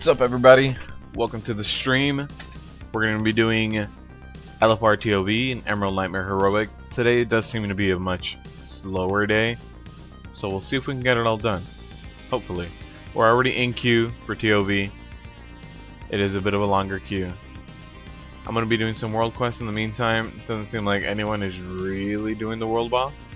What's up, everybody? Welcome to the stream. We're going to be doing LFR ToV and Emerald Nightmare Heroic. Today it does seem to be a much slower day, so we'll see if we can get it all done. Hopefully. We're already in queue for ToV. It is a bit of a longer queue. I'm going to be doing some world quests in the meantime. It doesn't seem like anyone is really doing the world boss.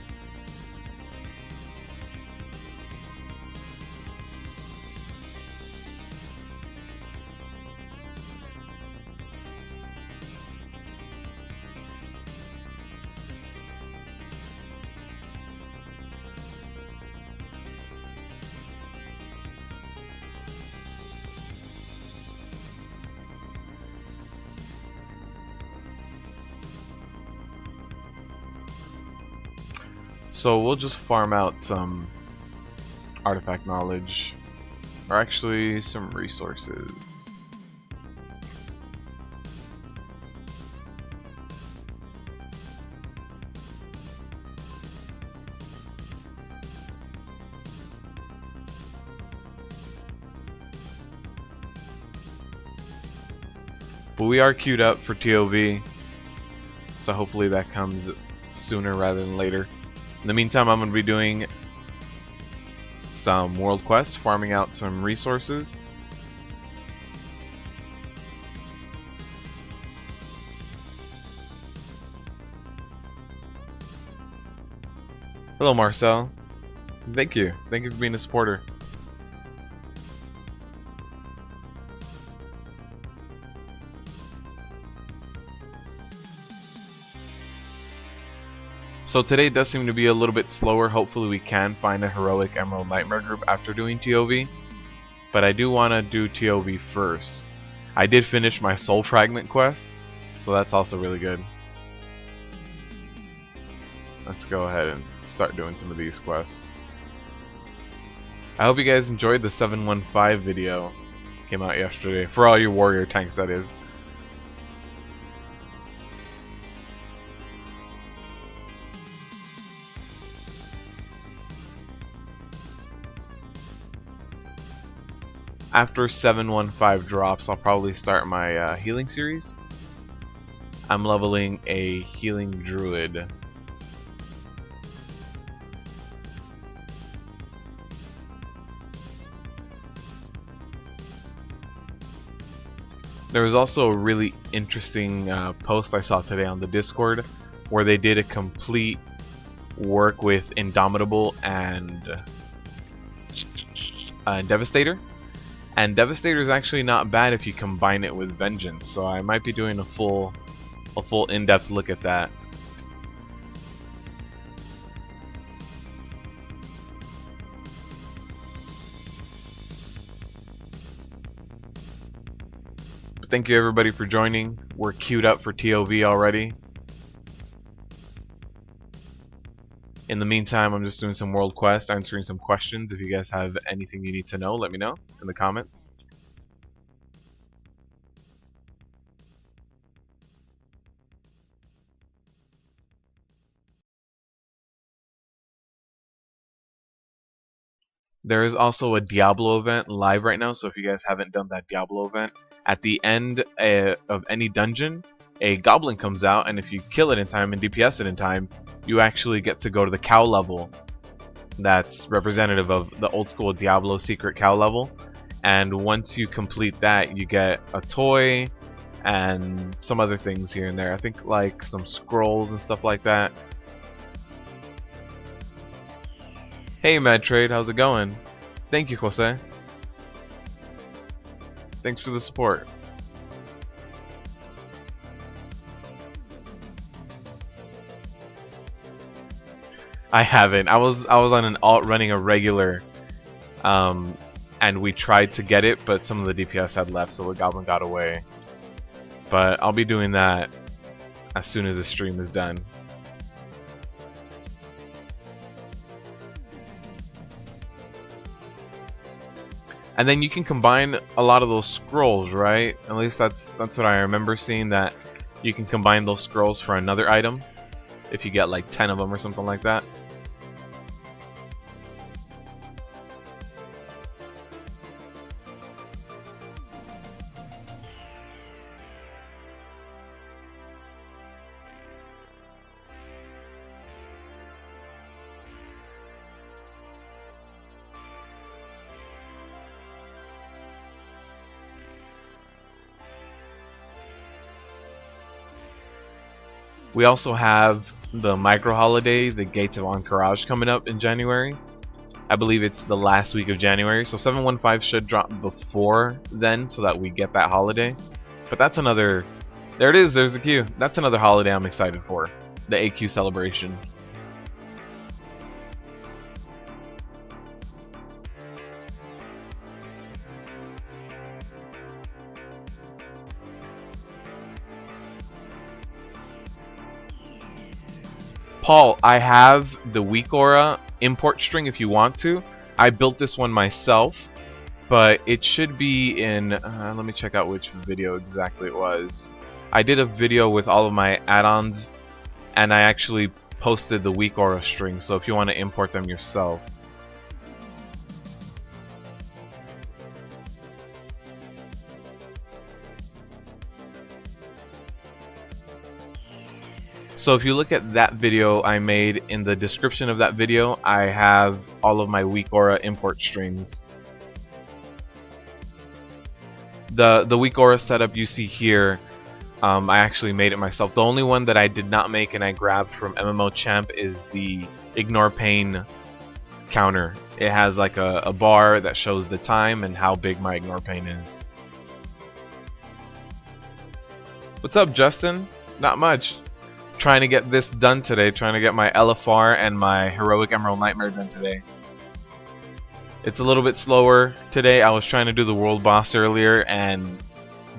So we'll just farm out some artifact knowledge, or actually some resources. But we are queued up for ToV, so hopefully that comes sooner rather than later. In the meantime, I'm going to be doing some world quests, farming out some resources. Hello, Marcel. Thank you. Thank you for being a supporter. So today does seem to be a little bit slower. Hopefully we can find a Heroic Emerald Nightmare group after doing ToV. But I do want to do ToV first. I did finish my Soul Fragment quest, so that's also really good. Let's go ahead and start doing some of these quests. I hope you guys enjoyed the 715 video. Came out yesterday. For all your warrior tanks, that is. After 715 drops, I'll probably start my healing series. I'm leveling a healing druid. There was also a really interesting post I saw today on the Discord where they did a complete work with Indomitable and Devastator. And Devastator is actually not bad if you combine it with Vengeance, so I might be doing a full in-depth look at that. But thank you everybody for joining. We're queued up for ToV already. In the meantime, I'm just doing some world quests, answering some questions. If you guys have anything you need to know, let me know in the comments. There is also a Diablo event live right now, so if you guys haven't done that Diablo event, at the end of any dungeon, a goblin comes out, and if you kill it in time and DPS it in time, you actually get to go to the cow level. That's representative of the old school Diablo secret cow level. And once you complete that, you get a toy and some other things here and there. I think like some scrolls and stuff like that. Hey Medtrade, how's it going? Thank you, Jose. Thanks for the support. I haven't. I was on an alt running a regular, and we tried to get it, but some of the DPS had left, so the goblin got away. But I'll be doing that as soon as the stream is done. And then you can combine a lot of those scrolls, right? At least that's what I remember seeing, that you can combine those scrolls for another item if you get like 10 of them or something like that. We also have the micro holiday, the Gates of Encourage, coming up in January. I believe it's the last week of January, so 715 should drop before then so that we get that holiday. But that's another... There it is, there's the queue. That's another holiday I'm excited for. The AQ celebration. Paul, I have the Weak Aura import string if you want to. I built this one myself, but it should be in... let me check out which video exactly it was. I did a video with all of my add-ons, and I actually posted the Weak Aura string, so if you want to import them yourself. So if you look at that video I made, in the description of that video, I have all of my Weak Aura import strings. The Weak Aura setup you see here, I actually made it myself. The only one that I did not make and I grabbed from MMO Champ is the Ignore Pain counter. It has like a bar that shows the time and how big my Ignore Pain is. What's up, Justin? Not much. Trying to get this done today, trying to get my LFR and my Heroic Emerald Nightmare done today. It's a little bit slower today. I was trying to do the world boss earlier and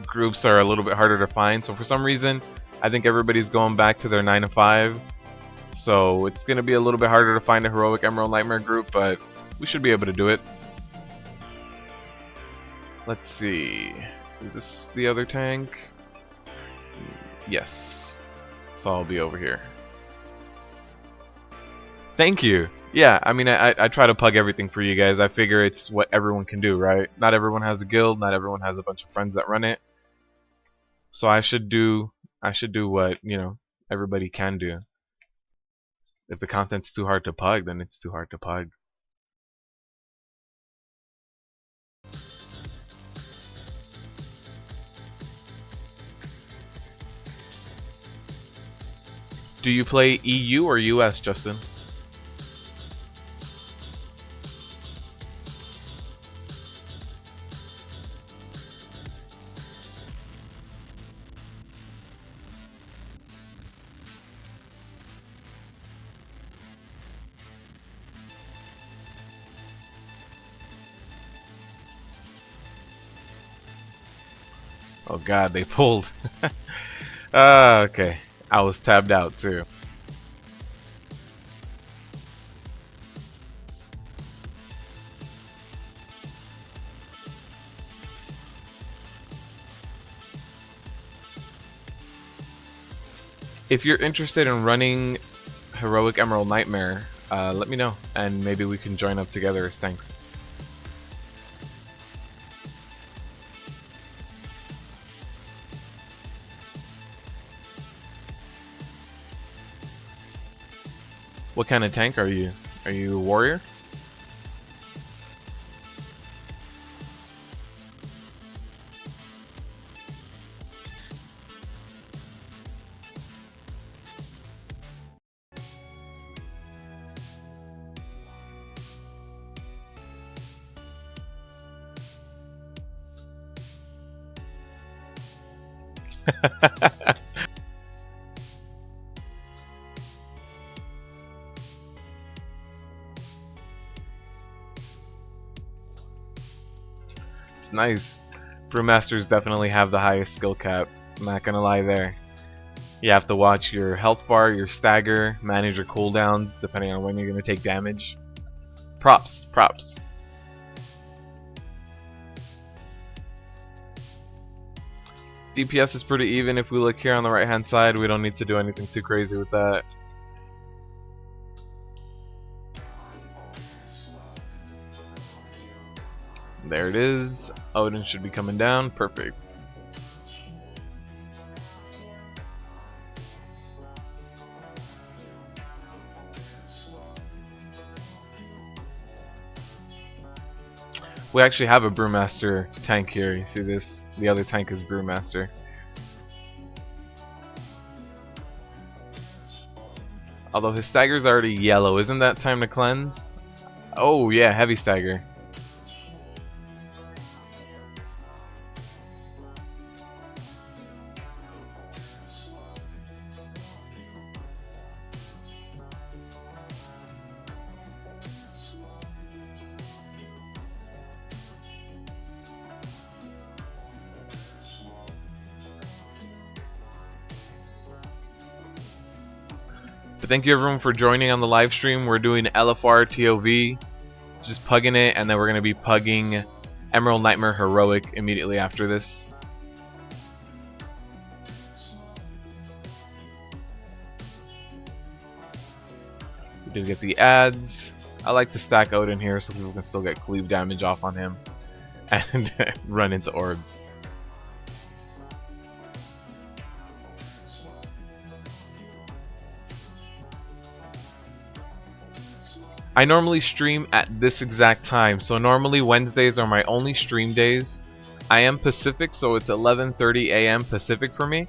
groups are a little bit harder to find, so for some reason I think everybody's going back to their 9 to 5, so it's gonna be a little bit harder to find a Heroic Emerald Nightmare group, but we should be able to do it. Let's see, is this the other tank? Yes. So I'll be over here. Thank you. Yeah, I mean, I try to plug everything for you guys. I figure it's what everyone can do, right? Not everyone has a guild. Not everyone has a bunch of friends that run it. So I should do what, you know, everybody can do. If the content's too hard to plug, then it's too hard to plug. Do you play EU or US, Justin? Oh god, they pulled. Okay. I was tabbed out too. If you're interested in running Heroic Emerald Nightmare, let me know, and maybe we can join up together as tanks. What kind of tank are you? Are you a warrior? It's nice. Brewmasters definitely have the highest skill cap. I'm not gonna lie there. You have to watch your health bar, your stagger, manage your cooldowns depending on when you're gonna take damage. Props, props. DPS is pretty even. If we look here on the right hand side, we don't need to do anything too crazy with that. There it is. Odin should be coming down. Perfect. We actually have a Brewmaster tank here. You see this? The other tank is Brewmaster. Although his stagger's already yellow, isn't that time to cleanse? Oh yeah, heavy stagger. But thank you everyone for joining on the live stream. We're doing LFR ToV, just pugging it, and then we're going to be pugging Emerald Nightmare Heroic immediately after this. We did get the ads. I like to stack Odin here so people can still get cleave damage off on him and run into orbs. I normally stream at this exact time, so normally Wednesdays are my only stream days. I am Pacific, so it's 11:30 a.m. Pacific for me.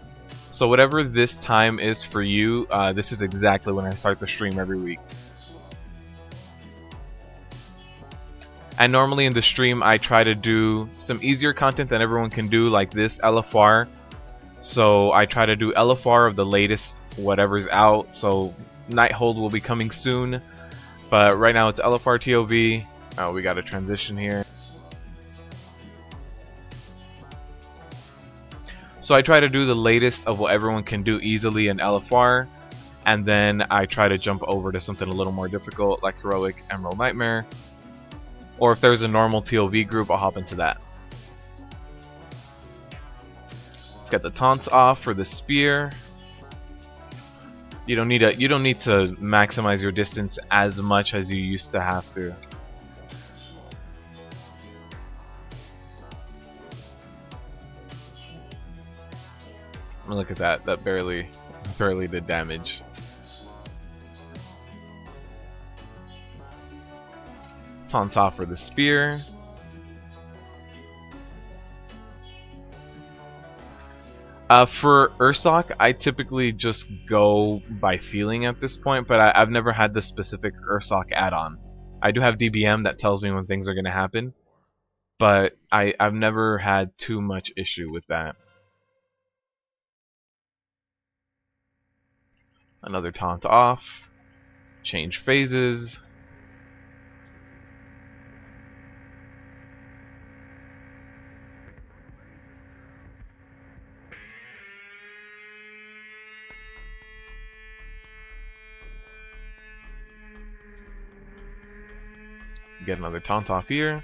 So whatever this time is for you, this is exactly when I start the stream every week. And normally in the stream I try to do some easier content that everyone can do, like this LFR. So I try to do LFR of the latest whatever's out, so Nighthold will be coming soon. But right now it's LFR ToV. Oh, we got a transition here. So I try to do the latest of what everyone can do easily in LFR, and then I try to jump over to something a little more difficult like Heroic, Emerald Nightmare. Or if there's a normal ToV group, I'll hop into that. Let's get the taunts off for the spear. You don't need to maximize your distance as much as you used to have to. Look at that. That barely did damage. Taunts off for the spear. For Ursoc, I typically just go by feeling at this point, but I've never had the specific Ursoc add-on. I do have DBM that tells me when things are going to happen, but I've never had too much issue with that. Another taunt off. Change phases. Get another taunt off here.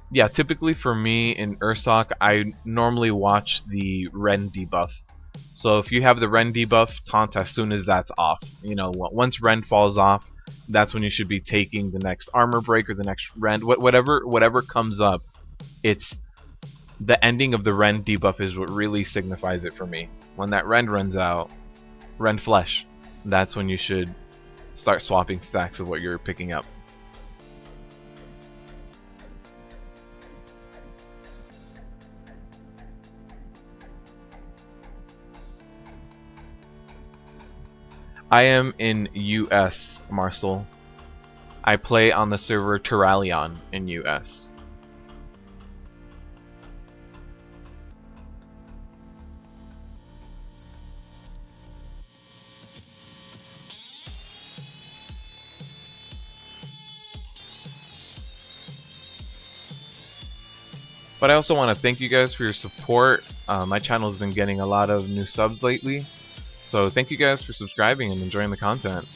Yeah, typically for me in Ursoc, I normally watch the Ren debuff. So if you have the Ren debuff, taunt as soon as that's off. You know, once Ren falls off, that's when you should be taking the next armor break or the next Ren. Whatever comes up, it's the ending of the Ren debuff is what really signifies it for me. When that Ren runs out, Ren Flesh, that's when you should start swapping stacks of what you're picking up. I am in US, Marcel. I play on the server Terralion in US. But I also want to thank you guys for your support. My channel has been getting a lot of new subs lately. So thank you guys for subscribing and enjoying the content.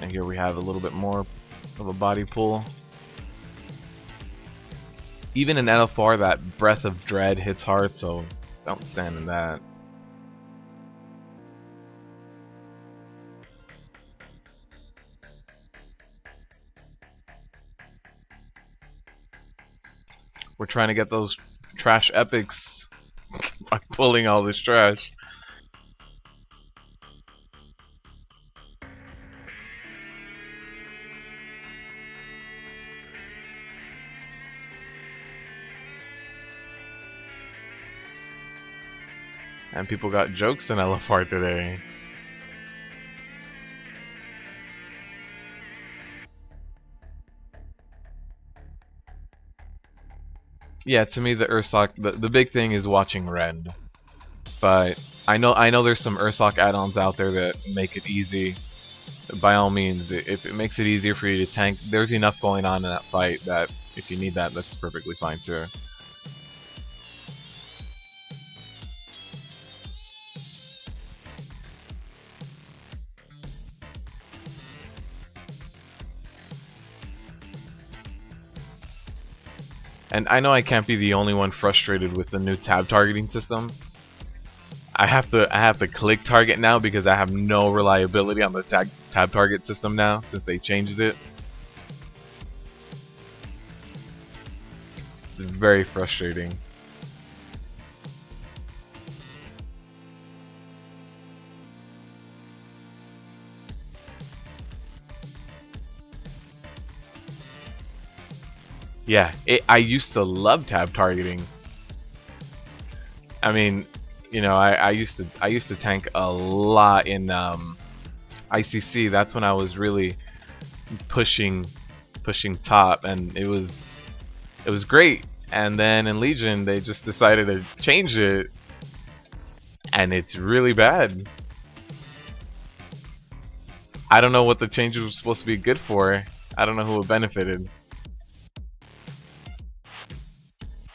And here we have a little bit more of a body pull. Even in LFR, that Breath of Dread hits hard, so don't stand in that. We're trying to get those trash epics by pulling all this trash. And people got jokes in LFR today. Yeah, to me the Ursoc, the big thing is watching red. But I know there's some Ursoc add-ons out there that make it easy. By all means, if it makes it easier for you to tank, there's enough going on in that fight that if you need that, that's perfectly fine too. And I know I can't be the only one frustrated with the new tab targeting system. I have to click target now because I have no reliability on the tab target system now since they changed it. It's very frustrating. Yeah, I used to love tab targeting. I mean, you know, I used to tank a lot in ICC. That's when I was really pushing top, and it was great. And then in Legion, they just decided to change it, and it's really bad. I don't know what the changes were supposed to be good for. I don't know who it benefited.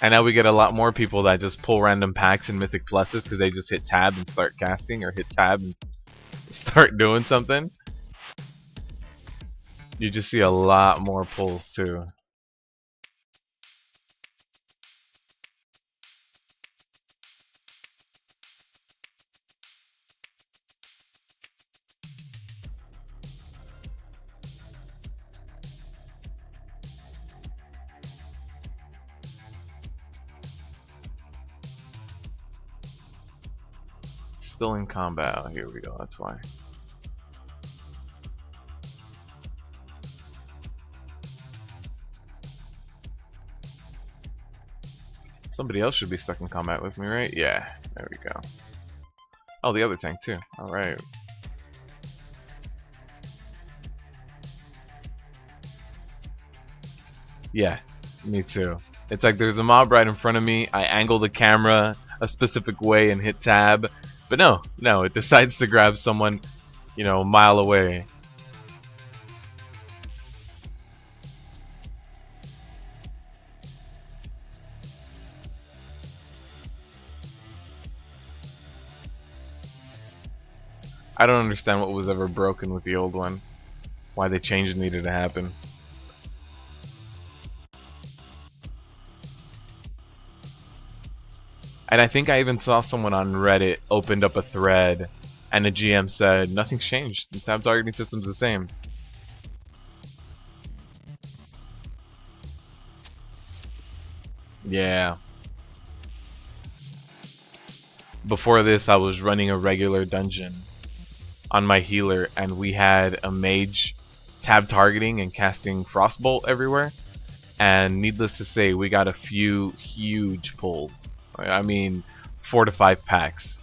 And now we get a lot more people that just pull random packs and Mythic Pluses because they just hit tab and start casting, or hit tab and start doing something. You just see a lot more pulls too. Still in combat. Oh, here we go. That's why. Somebody else should be stuck in combat with me, right? Yeah. There we go. Oh, the other tank too. All right. Yeah, me too. It's like there's a mob right in front of me. I angle the camera a specific way and hit tab. But no, it decides to grab someone, you know, a mile away. I don't understand what was ever broken with the old one. Why the change needed to happen. And I think I even saw someone on Reddit opened up a thread and the GM said, nothing's changed. The tab targeting system's the same. Yeah. Before this, I was running a regular dungeon on my healer, and we had a mage tab targeting and casting Frostbolt everywhere. And needless to say, we got a few huge pulls. I mean, 4 to 5 packs.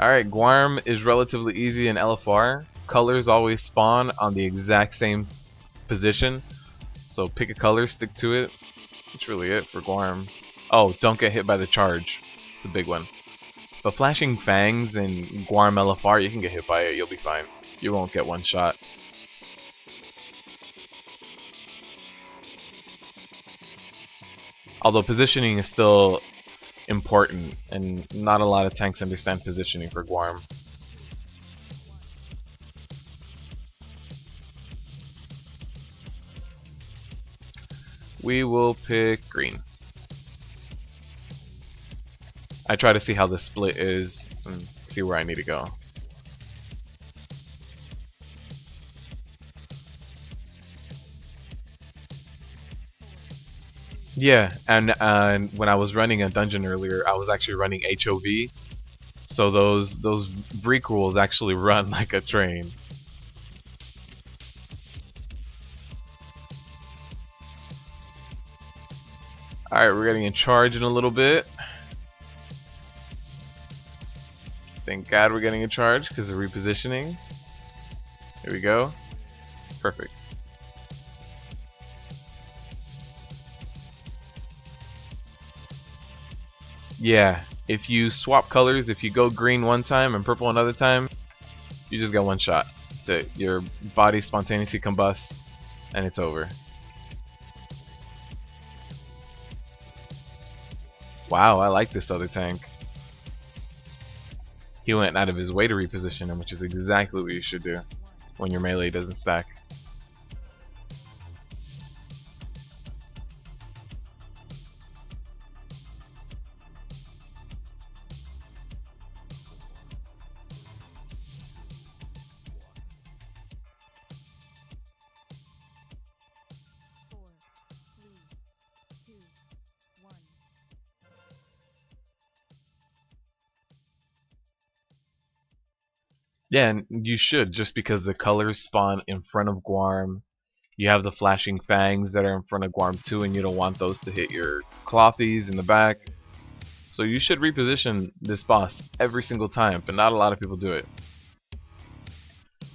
Alright, Guarm is relatively easy in LFR. Colors always spawn on the exact same position. So pick a color, stick to it. That's really it for Guarm. Oh, don't get hit by the charge. It's a big one. But Flashing Fangs and Guarm LFR, you can get hit by it, you'll be fine. You won't get one shot. Although positioning is still important, and not a lot of tanks understand positioning for Guarm. We will pick green. I try to see how the split is and see where I need to go. Yeah, and when I was running a dungeon earlier, I was actually running HOV, so those Vreek rules actually run like a train. Alright, we're getting in charge in a little bit. Thank God we're getting in charge because of repositioning. Here we go. Perfect. Yeah, if you swap colors, if you go green one time and purple another time, you just get one shot. That's it. Your body spontaneously combusts and it's over. Wow, I like this other tank. He went out of his way to reposition him, which is exactly what you should do when your melee doesn't stack. Yeah, and you should, just because the colors spawn in front of Guarm. You have the flashing fangs that are in front of Guarm too, and you don't want those to hit your clothies in the back. So you should reposition this boss every single time, but not a lot of people do it.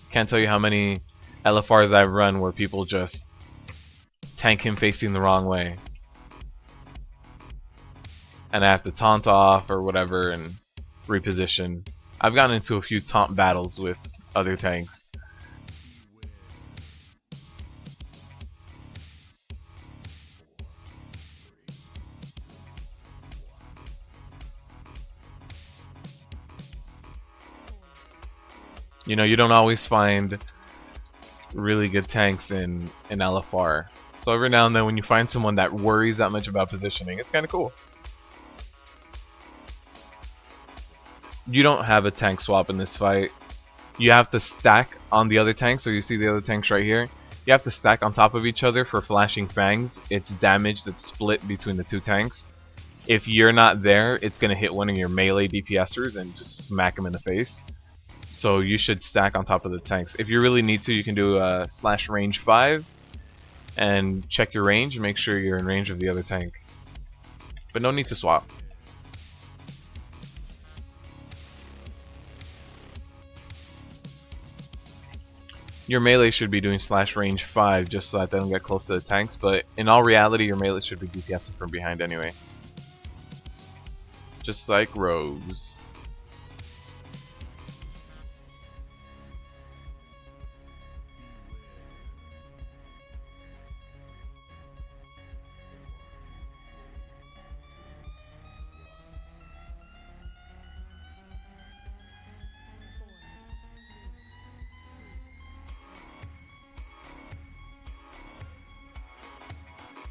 Can't tell you how many LFRs I've run where people just tank him facing the wrong way. And I have to taunt off or whatever and reposition. I've gotten into a few taunt battles with other tanks. You know, you don't always find really good tanks in LFR. So every now and then when you find someone that worries that much about positioning, it's kind of cool. You don't have a tank swap in this fight. You have to stack on the other tank, so you see the other tanks right here. You have to stack on top of each other for flashing fangs. It's damage that's split between the two tanks. If you're not there, it's going to hit one of your melee DPSers and just smack him in the face. So you should stack on top of the tanks. If you really need to, you can do a slash range 5 and check your range and make sure you're in range of the other tank. But no need to swap. Your melee should be doing slash range 5 just so that they don't get close to the tanks, but in all reality your melee should be DPSing from behind anyway. Just like Rose.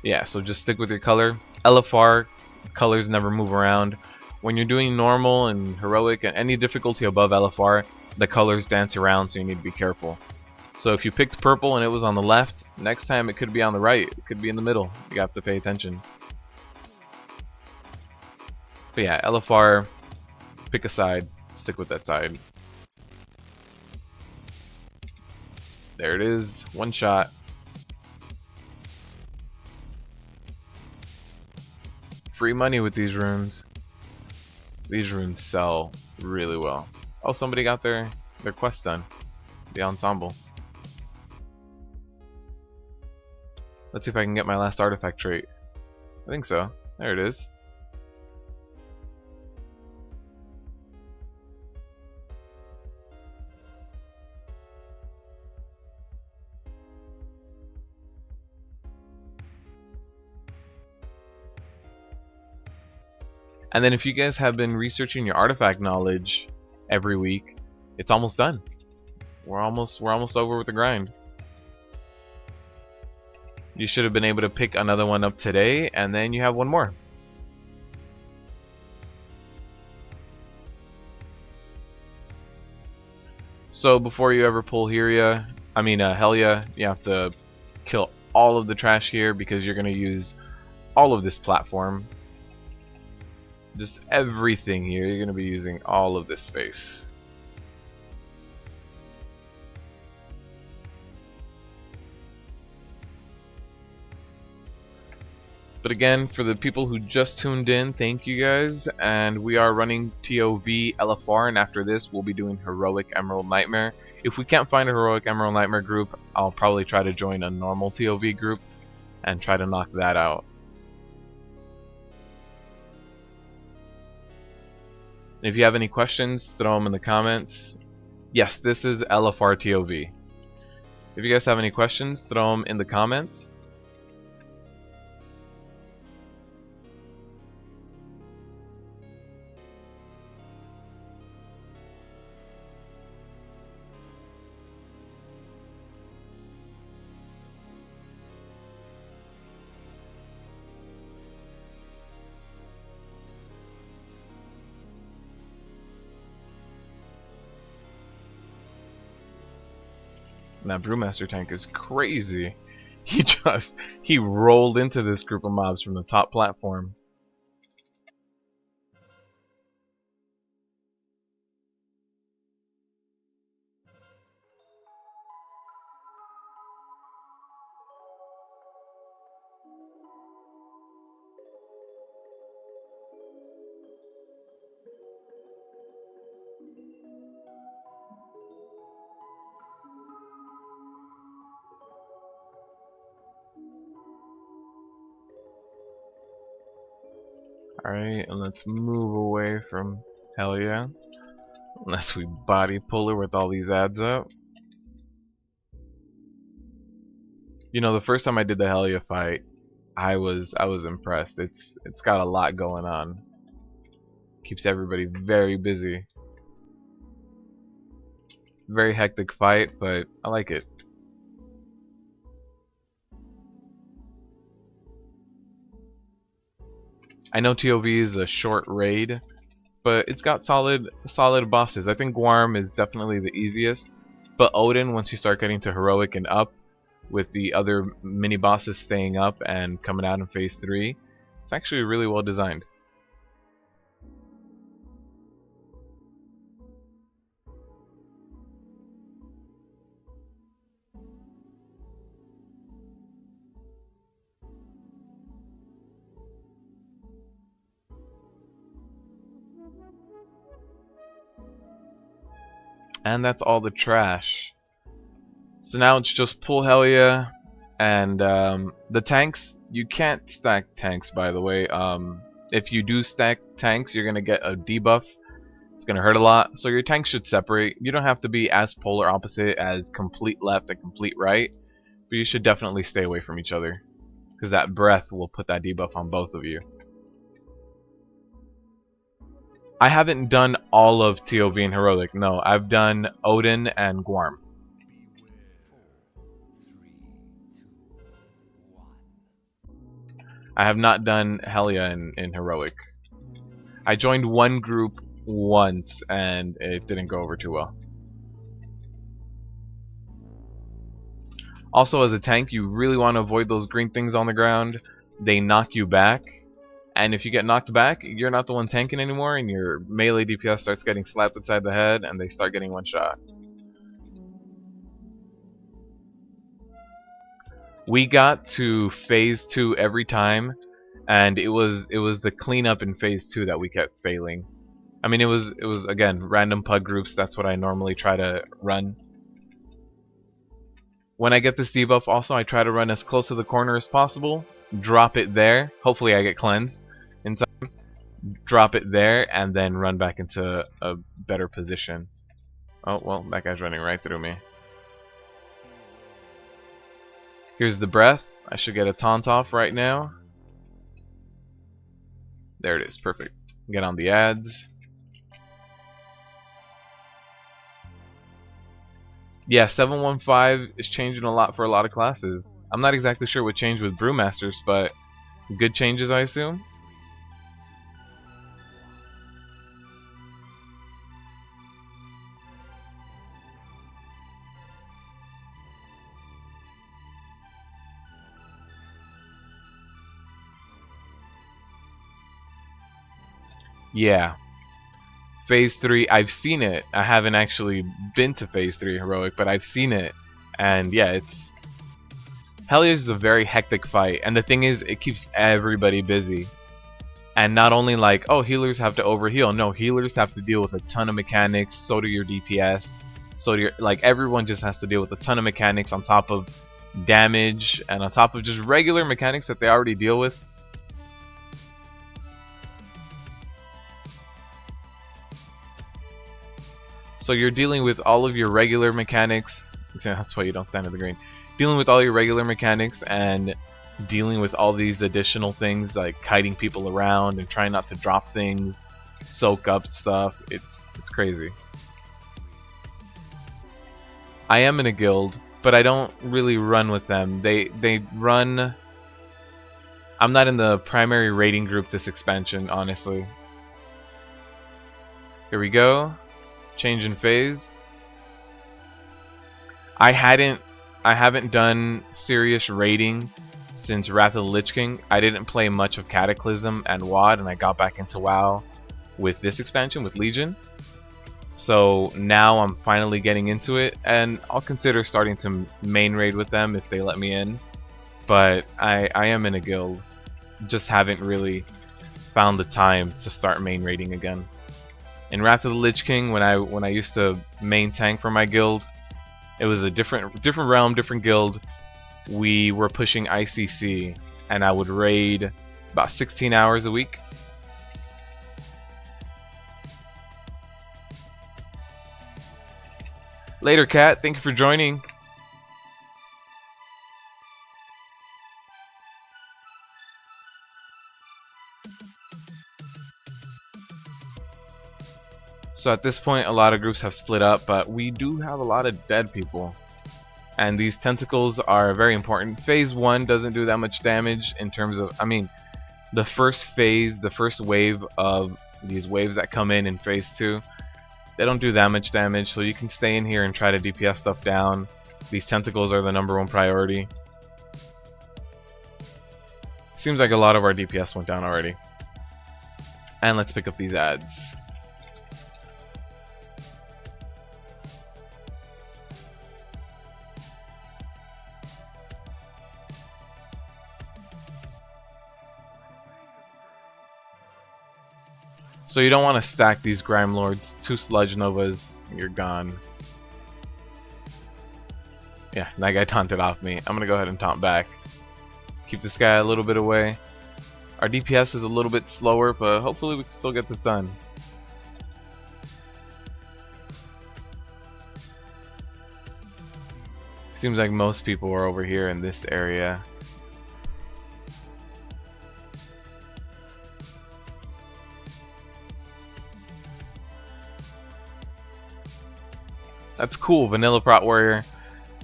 Yeah, so just stick with your color. LFR, colors never move around. When you're doing normal and heroic and any difficulty above LFR, the colors dance around, so you need to be careful. So if you picked purple and it was on the left, next time it could be on the right, it could be in the middle. You have to pay attention. But yeah, LFR, pick a side, stick with that side. There it is, one shot. Free money with these runes. These runes sell really well. Oh, somebody got their quest done. The ensemble. Let's see if I can get my last artifact trait. I think so. There it is. And then if you guys have been researching your artifact knowledge every week, it's almost done. We're almost over with the grind. You should have been able to pick another one up today, and then you have one more. So before you ever pull Helia, you have to kill all of the trash here because you're going to use all of this platform. Just everything here, you're going to be using all of this space. But again, for the people who just tuned in, thank you guys. And we are running ToV LFR, and after this, we'll be doing Heroic Emerald Nightmare. If we can't find a Heroic Emerald Nightmare group, I'll probably try to join a normal ToV group and try to knock that out. And if you have any questions, throw them in the comments. Yes, this is LFR ToV. If you guys have any questions, throw them in the comments. And that Brewmaster tank is crazy. He rolled into this group of mobs from the top platform. Alright, and let's move away from Helia. Unless we body pull her with all these ads up. You know, the first time I did the Helia fight, I was impressed. It's got a lot going on. Keeps everybody very busy. Very hectic fight, but I like it. I know ToV is a short raid, but it's got solid bosses. I think Guarm is definitely the easiest, but Odin, once you start getting to Heroic and up, with the other mini bosses staying up and coming out in phase 3, it's actually really well designed. And that's all the trash. So now it's just pull Helia, and the tanks, you can't stack tanks, by the way. If you do stack tanks, you're gonna get a debuff. It's gonna hurt a lot, so your tanks should separate. You don't have to be as polar opposite as complete left and complete right, but you should definitely stay away from each other, because that breath will put that debuff on both of you. I haven't done all of ToV and Heroic, no. I've done Odin and Guarm. I have not done Helia in Heroic. I joined one group once and it didn't go over too well. Also, as a tank, you really want to avoid those green things on the ground. They knock you back, and if you get knocked back, you're not the one tanking anymore, and your melee DPS starts getting slapped inside the head, and they start getting one shot. We got to phase 2 every time, and it was the cleanup in phase 2 that we kept failing. I mean, it was again random PUG groups. That's what I normally try to run. When I get this debuff, also I try to run as close to the corner as possible. Drop it there. Hopefully, I get cleansed in time. Drop it there, and then run back into a better position. Oh well, that guy's running right through me. Here's the breath. I should get a taunt off right now. There it is. Perfect. Get on the ads. Yeah, 715 is changing a lot for a lot of classes. I'm not exactly sure what changed with Brewmasters, but good changes, I assume. Yeah. Phase 3, I've seen it. I haven't actually been to Phase 3 Heroic, but I've seen it. And yeah, it's... Helia is a very hectic fight, and the thing is, it keeps everybody busy. And not only like, oh, healers have to overheal. No, healers have to deal with a ton of mechanics, so do your DPS. So do your, like, everyone just has to deal with a ton of mechanics on top of damage, and on top of just regular mechanics that they already deal with. So you're dealing with all of your regular mechanics. That's why you don't stand in the green. Dealing with all your regular mechanics and dealing with all these additional things like kiting people around and trying not to drop things, soak up stuff. It's crazy. I am in a guild, but I don't really run with them. They run. I'm not in the primary raiding group this expansion, honestly. Here we go. Change in phase. I haven't done serious raiding since Wrath of the Lich King. I didn't play much of Cataclysm and WoD, and I got back into WoW with this expansion, with Legion. So now I'm finally getting into it, and I'll consider starting to main raid with them if they let me in. But I am in a guild. Just haven't really found the time to start main raiding again. In Wrath of the Lich King, when I used to main tank for my guild, it was a different realm, different guild. We were pushing ICC, and I would raid about 16 hours a week. Later, Cat. Thank you for joining. So at this point, a lot of groups have split up, but we do have a lot of dead people. And these tentacles are very important. Phase 1 doesn't do that much damage in terms of, I mean, the first phase, the first wave of these waves that come in Phase 2, they don't do that much damage, so you can stay in here and try to DPS stuff down. These tentacles are the #1 priority. Seems like a lot of our DPS went down already. And let's pick up these ads. So you don't want to stack these Grime Lords. 2 Sludge Novas, you're gone. Yeah, that guy taunted off me. I'm gonna go ahead and taunt back. Keep this guy a little bit away. Our DPS is a little bit slower, but hopefully we can still get this done. Seems like most people are over here in this area. That's cool, Vanilla Prot Warrior.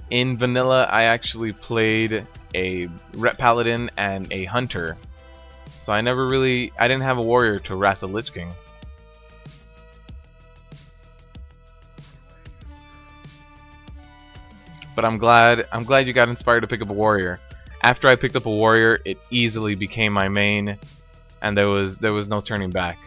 In Vanilla, I actually played a Ret Paladin and a Hunter. So I didn't have a Warrior to Wrath of the Lich King. But I'm glad you got inspired to pick up a Warrior. After I picked up a Warrior, it easily became my main, and there was no turning back.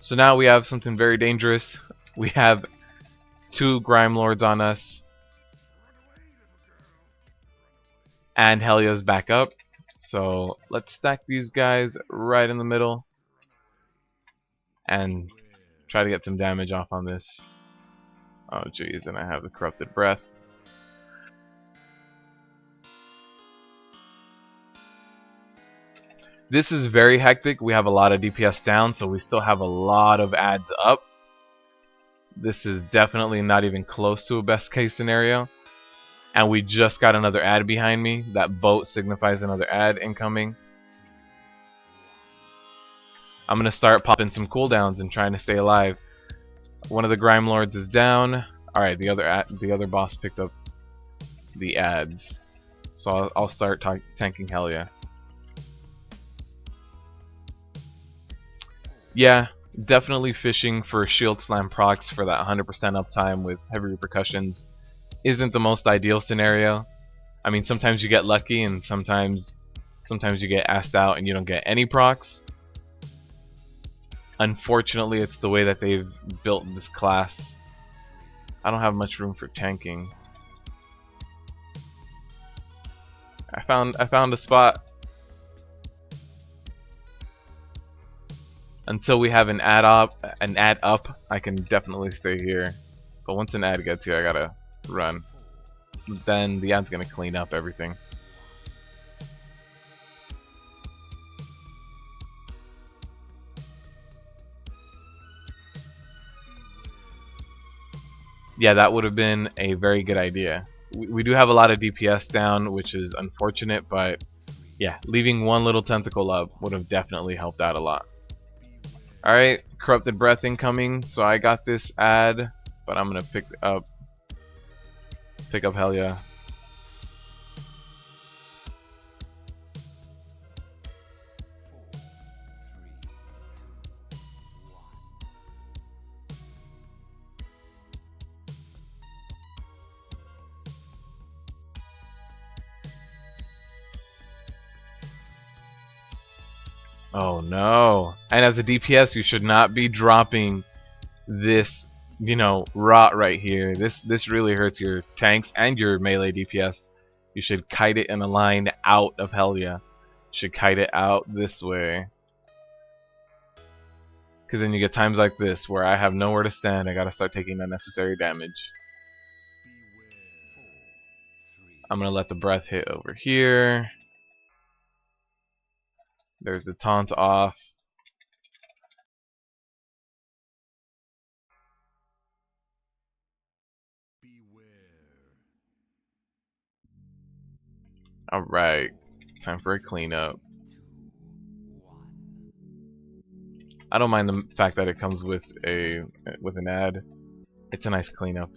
So now we have something very dangerous. We have 2 Grime Lords on us. And Helia's back up. So let's stack these guys right in the middle. And try to get some damage off on this. Oh jeez, and I have the Corrupted Breath. This is very hectic. We have a lot of DPS down, so we still have a lot of ads up. This is definitely not even close to a best case scenario. And we just got another ad behind me. That boat signifies another ad incoming. I'm gonna start popping some cooldowns and trying to stay alive. One of the Grime Lords is down. All right, the other boss picked up the ads, so I'll start tanking Helia. Yeah, definitely fishing for shield slam procs for that 100% uptime with heavy repercussions isn't the most ideal scenario. I mean, sometimes you get lucky, and sometimes you get asked out and you don't get any procs. Unfortunately, it's the way that they've built this class. I don't have much room for tanking. I found a spot. Until we have an ad up, I can definitely stay here. But once an ad gets here, I gotta run. Then the ad's gonna clean up everything. Yeah, that would have been a very good idea. We do have a lot of DPS down, which is unfortunate, but yeah, leaving one little tentacle up would have definitely helped out a lot. Alright, Corrupted Breath incoming, so I got this ad, but I'm gonna pick up Helia. Oh no. And as a DPS, you should not be dropping this, you know, rot right here. This really hurts your tanks and your melee DPS. You should kite it in a line out of Helia. You should kite it out this way. Because then you get times like this where I have nowhere to stand. I gotta start taking unnecessary damage. I'm gonna let the breath hit over here. There's the taunt off. Alright, time for a cleanup. I don't mind the fact that it comes with an ad. It's a nice cleanup.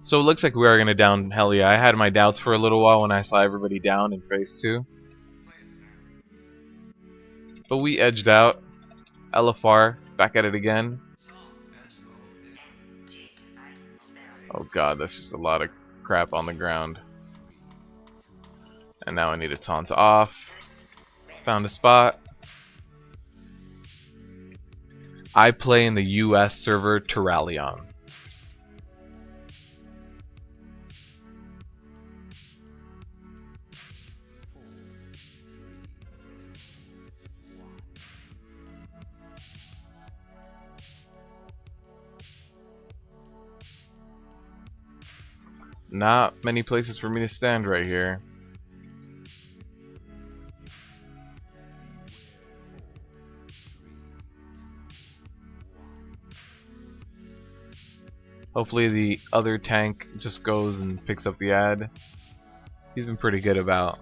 So it looks like we are gonna down Helia. I had my doubts for a little while when I saw everybody down in phase 2. But we edged out. LFR, back at it again. Oh god, that's just a lot of crap on the ground. And now I need a taunt off. Found a spot. I play in the US server Terralion. Not many places for me to stand right here. Hopefully the other tank just goes and picks up the ad. He's been pretty good about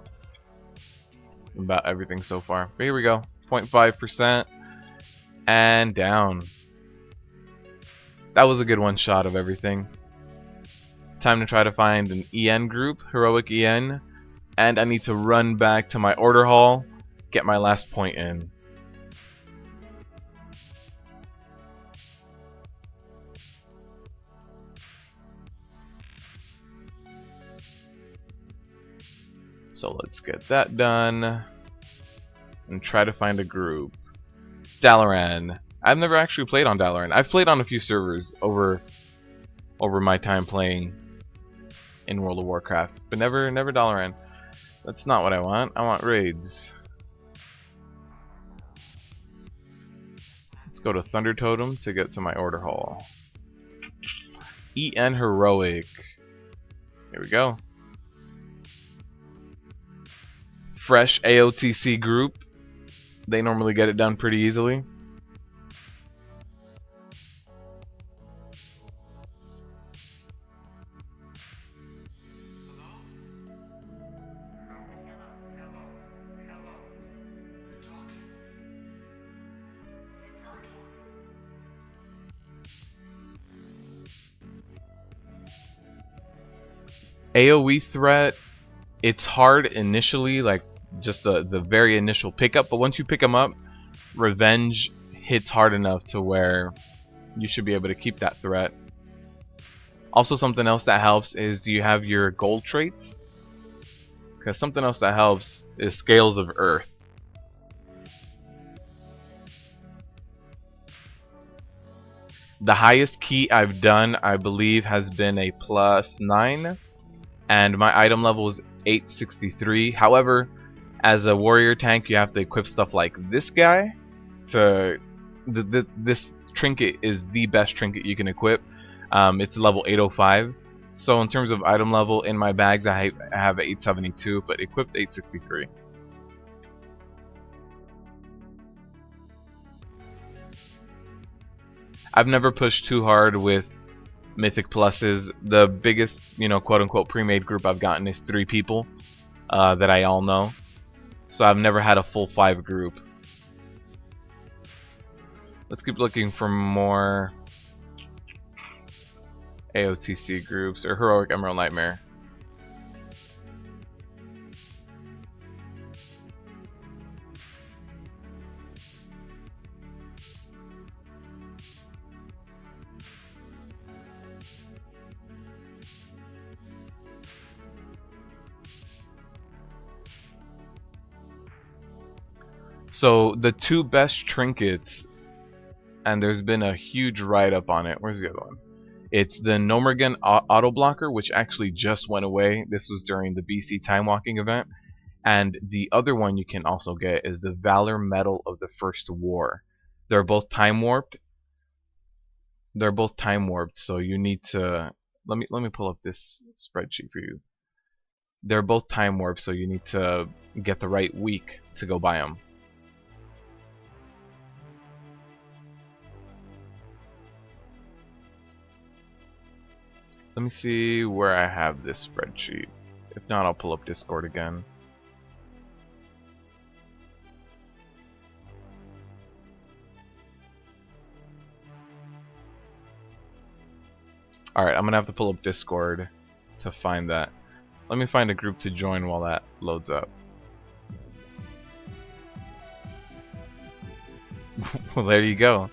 everything so far. But here we go. 0.5% and down. That was a good one shot of everything. Time to try to find an EN group, Heroic EN, and I need to run back to my order hall, get my last point in. So let's get that done and try to find a group. Dalaran. I've never actually played on Dalaran. I've played on a few servers over my time playing in World of Warcraft, but never Dalaran. That's not what I want. I want raids. Let's go to Thunder Totem to get to my order hall. EN Heroic. Here we go. Fresh AOTC group. They normally get it done pretty easily. AoE threat, it's hard initially, like just the very initial pickup, but once you pick them up, revenge hits hard enough to where you should be able to keep that threat. Also, something else that helps is, do you have your gold traits? Because something else that helps is Scales of Earth. The highest key I've done, I believe, has been a +9, and my item level is 863. However, as a warrior tank, you have to equip stuff like this guy. This trinket is the best trinket you can equip. It's level 805. So in terms of item level, in my bags I have 872, but equipped 863. I've never pushed too hard with Mythic Pluses. The biggest, quote-unquote pre-made group I've gotten is 3 people that I all know. So I've never had a full 5 group. Let's keep looking for more AOTC groups, or Heroic Emerald Nightmare. So the 2 best trinkets, and there's been a huge write-up on it. Where's the other one? It's the Nomergan Auto Blocker, which actually just went away. This was during the BC Time Walking event. And the other one you can also get is the Valor Medal of the First War. They're both time warped. So you need to let me pull up this spreadsheet for you. They're both time warped, so you need to get the right week to go buy them. Let me see where I have this spreadsheet. If not, I'll pull up Discord again. Alright, I'm gonna have to pull up Discord to find that. Let me find a group to join while that loads up. Well, there you go.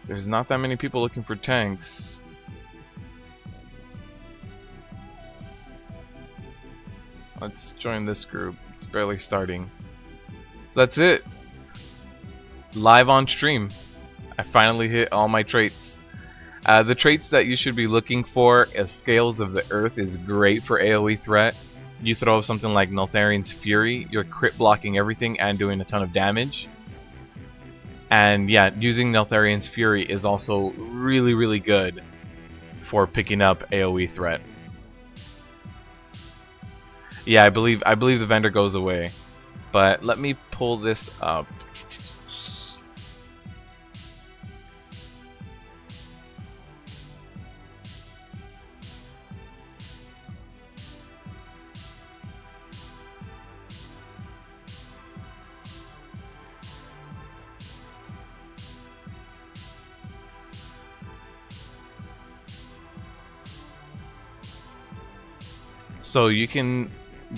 There's not that many people looking for tanks. Let's join this group. It's barely starting. So that's it. Live on stream. I finally hit all my traits. The traits that you should be looking for is Scales of the Earth is great for AoE threat. You throw something like Nythendria's Fury, you're crit blocking everything and doing a ton of damage. And yeah, using Nythendria's Fury is also really, really good for picking up AoE threat. Yeah, I believe the vendor goes away. But let me pull this up. So you can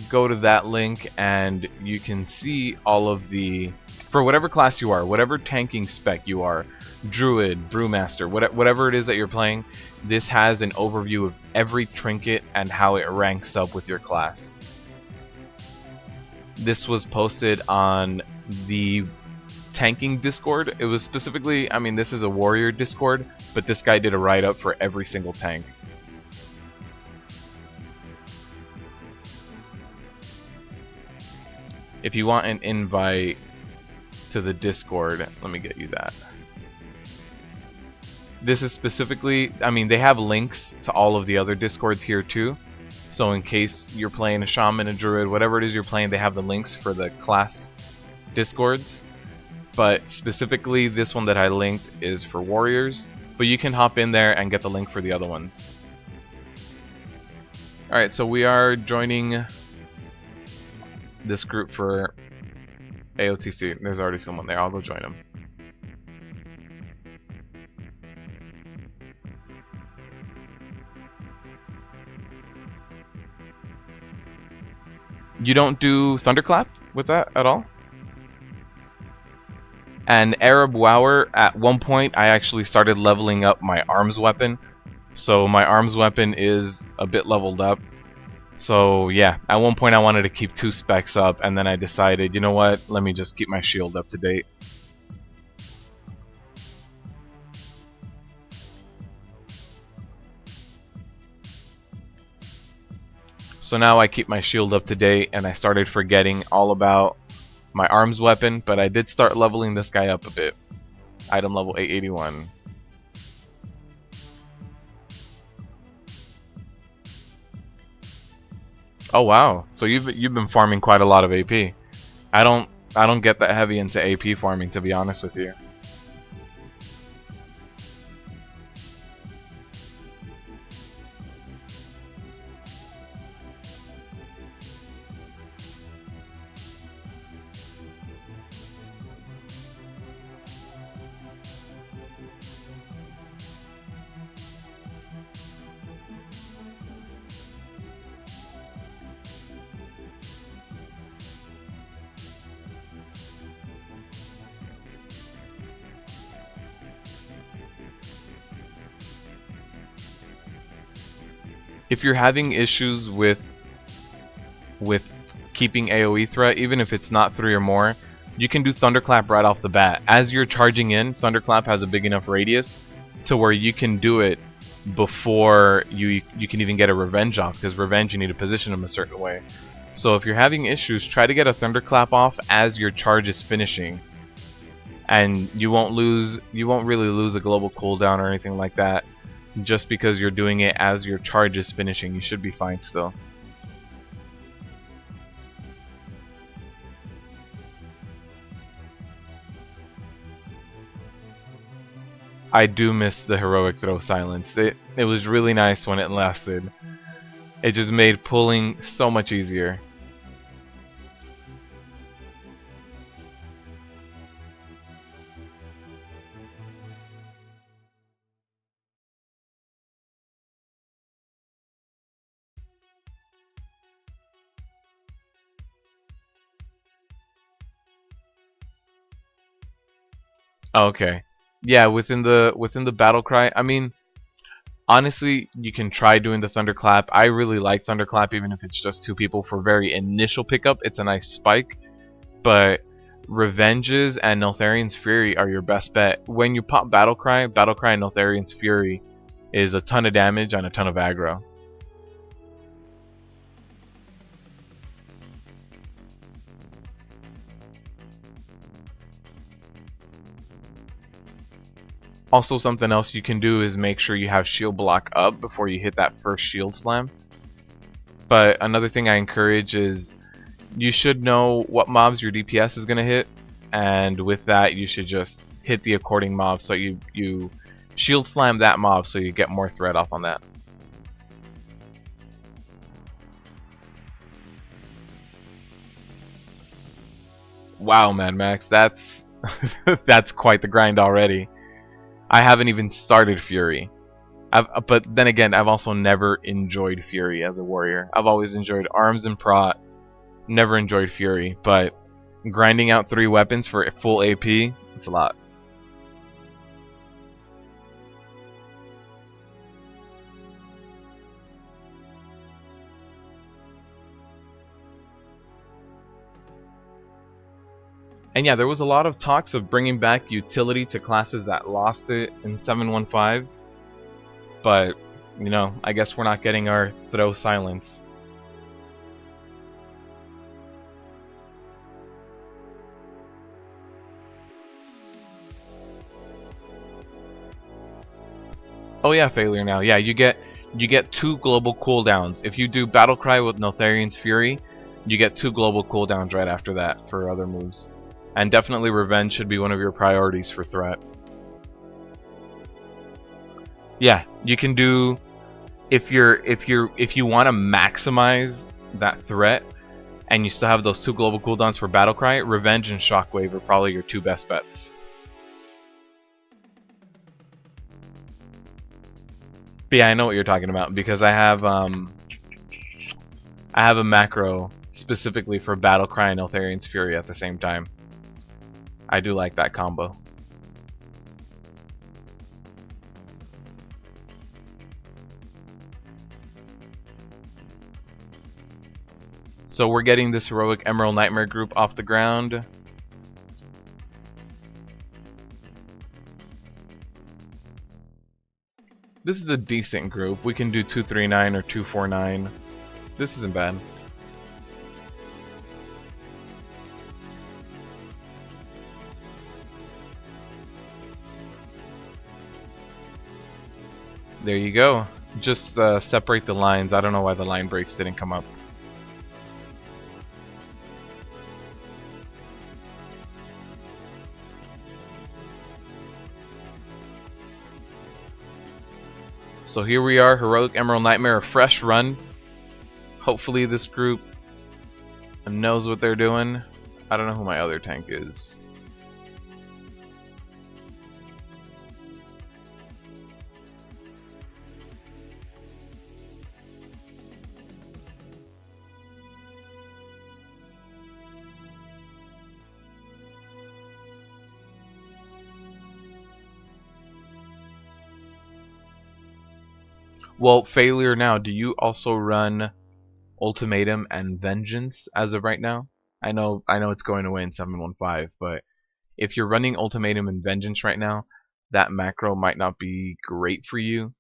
go to that link and you can see all of the, for whatever class you are, whatever tanking spec you are, Druid, Brewmaster, whatever it is that you're playing, this has an overview of every trinket and how it ranks up with your class. This was posted on the tanking Discord. It was specifically, I mean, this is a warrior Discord, but this guy did a write-up for every single tank. If you want an invite to the Discord, let me get you that. This is specifically, I mean, they have links to all of the other Discords here too, So in case you're playing a shaman, a druid, whatever it is you're playing, they have the links for the class discords. But specifically this one that I linked is for warriors, but you can hop in there and get the link for the other ones. Alright, so we are joining this group for AOTC. There's already someone there. I'll go join them. You don't do Thunderclap with that at all? And Arab Wower, at one point I actually started leveling up my arms weapon. So my arms weapon is a bit leveled up. So yeah, at one point I wanted to keep 2 specs up, and then I decided, you know what, let me just keep my shield up to date. So now I keep my shield up to date, and I started forgetting all about my arms weapon, but I did start leveling this guy up a bit. Item level 881. Oh wow, so you've been farming quite a lot of AP. I don't get that heavy into AP farming, to be honest with you. If you're having issues with keeping AoE threat, even if it's not 3 or more, you can do Thunderclap right off the bat. As you're charging in, Thunderclap has a big enough radius to where you can do it before you can even get a revenge off, because revenge you need to position them a certain way. So if you're having issues, try to get a Thunderclap off as your charge is finishing, and you won't really lose a global cooldown or anything like that. Just because you're doing it as your charge is finishing, you should be fine still. I do miss the heroic throw silence. It was really nice when it lasted. It just made pulling so much easier. Okay. Yeah, within the battle cry, I mean, honestly, you can try doing the Thunderclap. I really like Thunderclap, even if it's just 2 people for very initial pickup. It's a nice spike, but Revenges and Nythendrian's Fury are your best bet. When you pop Battle Cry and Nythendrian's Fury is a ton of damage and a ton of aggro. Also, something else you can do is make sure you have shield block up before you hit that first shield slam. But another thing I encourage is you should know what mobs your DPS is going to hit, and with that you should just hit the according mob, so you shield slam that mob so you get more threat off on that. Wow, Mad Max, that's that's quite the grind already. I haven't even started Fury. But then again, I've also never enjoyed Fury as a warrior. I've always enjoyed arms and prot, never enjoyed Fury, but grinding out 3 weapons for full AP, it's a lot. And yeah, there was a lot of talks of bringing back utility to classes that lost it in 7.15, but, you know, I guess we're not getting our throw silence. Oh yeah, failure now. Yeah, you get you get 2 global cooldowns. If you do Battle Cry with Nythendria's Fury, you get 2 global cooldowns right after that for other moves. And definitely Revenge should be one of your priorities for threat. Yeah, you can do if you want to maximize that threat and you still have those 2 global cooldowns for Battle Cry, Revenge and Shockwave are probably your 2 best bets. But yeah, I know what you're talking about because I have a macro specifically for Battle Cry and Nythendria's Fury at the same time. I do like that combo. So we're getting this Heroic Emerald Nightmare group off the ground. This is a decent group. We can do 239 or 249. This isn't bad. There you go. Just separate the lines. I don't know why the line breaks didn't come up. So here we are, Heroic Emerald Nightmare, a fresh run. Hopefully this group knows what they're doing. I don't know who my other tank is. Well, Failure now, do you also run Ultimatum and Vengeance as of right now? I know it's going away in 715, but if you're running Ultimatum and Vengeance right now, that macro might not be great for you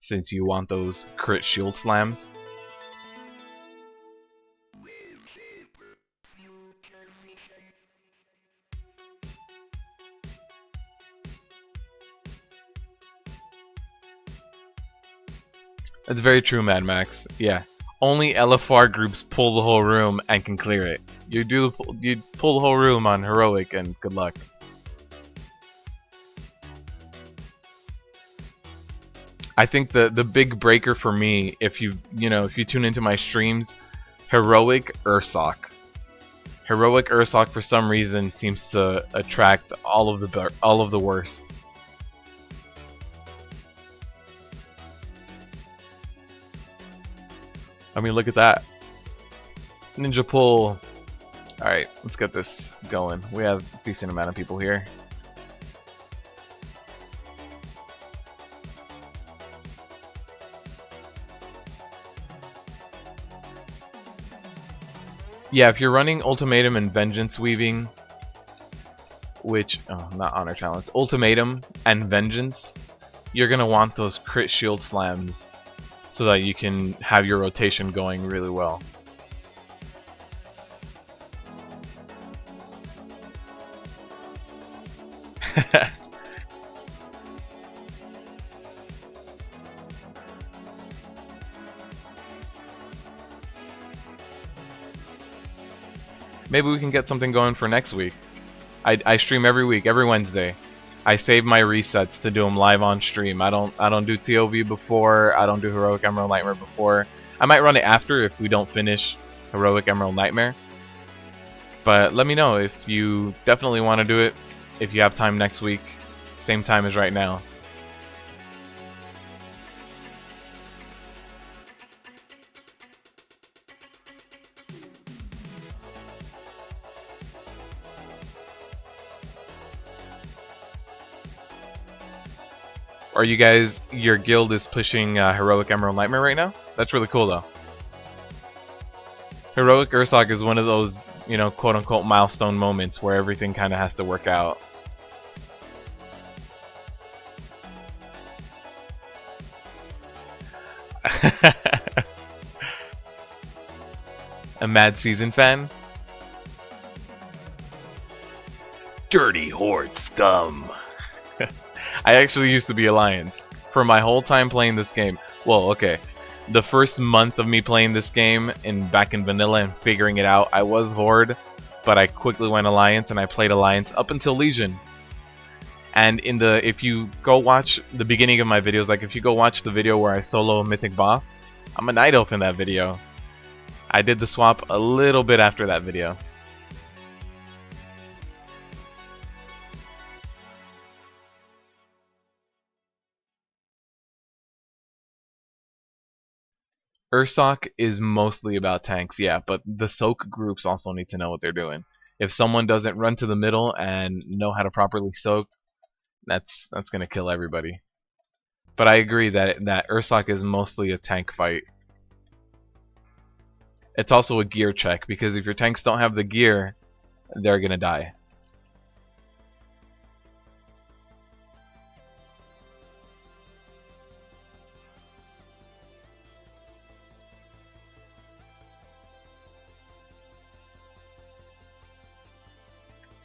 since you want those crit shield slams. That's very true, Mad Max. Yeah. Only LFR groups pull the whole room and can clear it. You pull the whole room on Heroic and good luck. I think the big breaker for me, if you tune into my streams, Heroic Ursoc. Heroic Ursoc for some reason seems to attract all of the worst. I mean, look at that. Ninja pull. Alright, let's get this going. We have a decent amount of people here. Yeah, if you're running Ultimatum and Vengeance Weaving, which, not Honor Talents, Ultimatum and Vengeance, you're going to want those crit shield slams so that you can have your rotation going really well. Maybe we can get something going for next week. I stream every week, every Wednesday. I save my resets to do them live on stream. I don't do ToV before. I don't do Heroic Emerald Nightmare before. I might run it after if we don't finish Heroic Emerald Nightmare. But let me know if you definitely want to do it. If you have time next week, same time as right now. Are you guys, your guild is pushing Heroic Emerald Nightmare right now? That's really cool though. Heroic Ursoc is one of those, quote-unquote milestone moments where everything kind of has to work out. A Mad Season fan? Dirty Horde scum. I actually used to be Alliance. For my whole time playing this game, Well, okay. The first month of me playing this game back in vanilla and figuring it out, I was Horde, but I quickly went Alliance and I played Alliance up until Legion. And if you go watch the beginning of my videos, like if you go watch the video where I solo a Mythic boss, I'm a Night Elf in that video. I did the swap a little bit after that video. Ursoc is mostly about tanks, yeah, but the soak groups also need to know what they're doing. If someone doesn't run to the middle and know how to properly soak, that's gonna kill everybody. But I agree that Ursoc is mostly a tank fight. It's also a gear check, because if your tanks don't have the gear, they're gonna die.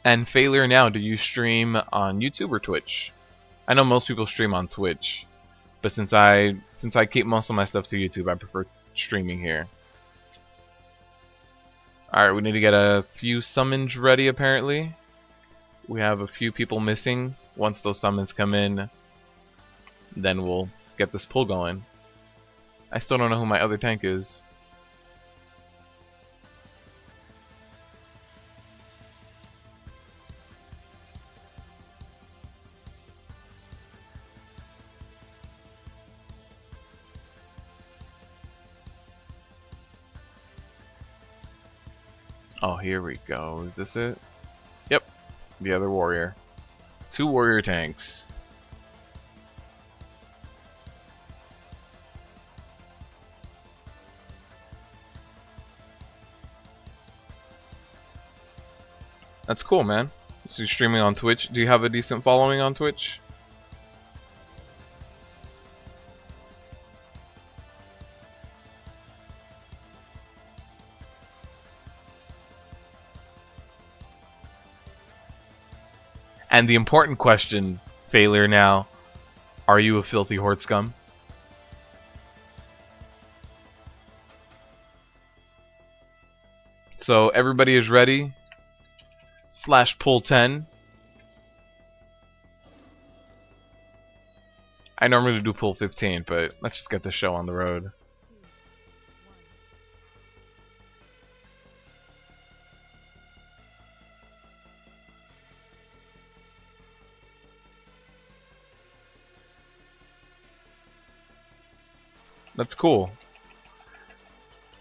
And Failure Now, do you stream on YouTube or Twitch? I know most people stream on Twitch, but since I keep most of my stuff to YouTube, I prefer streaming here. Alright, we need to get a few summons ready apparently. We have a few people missing. Once those summons come in, then we'll get this pull going. I still don't know who my other tank is. Oh, here we go. Is this it? Yep. The other warrior. 2 warrior tanks. That's cool, man. So you're streaming on Twitch. Do you have a decent following on Twitch? And the important question, Failure Now, are you a filthy horde scum? So everybody is ready. / pull 10. I normally do pull 15, but let's just get the show on the road. That's cool.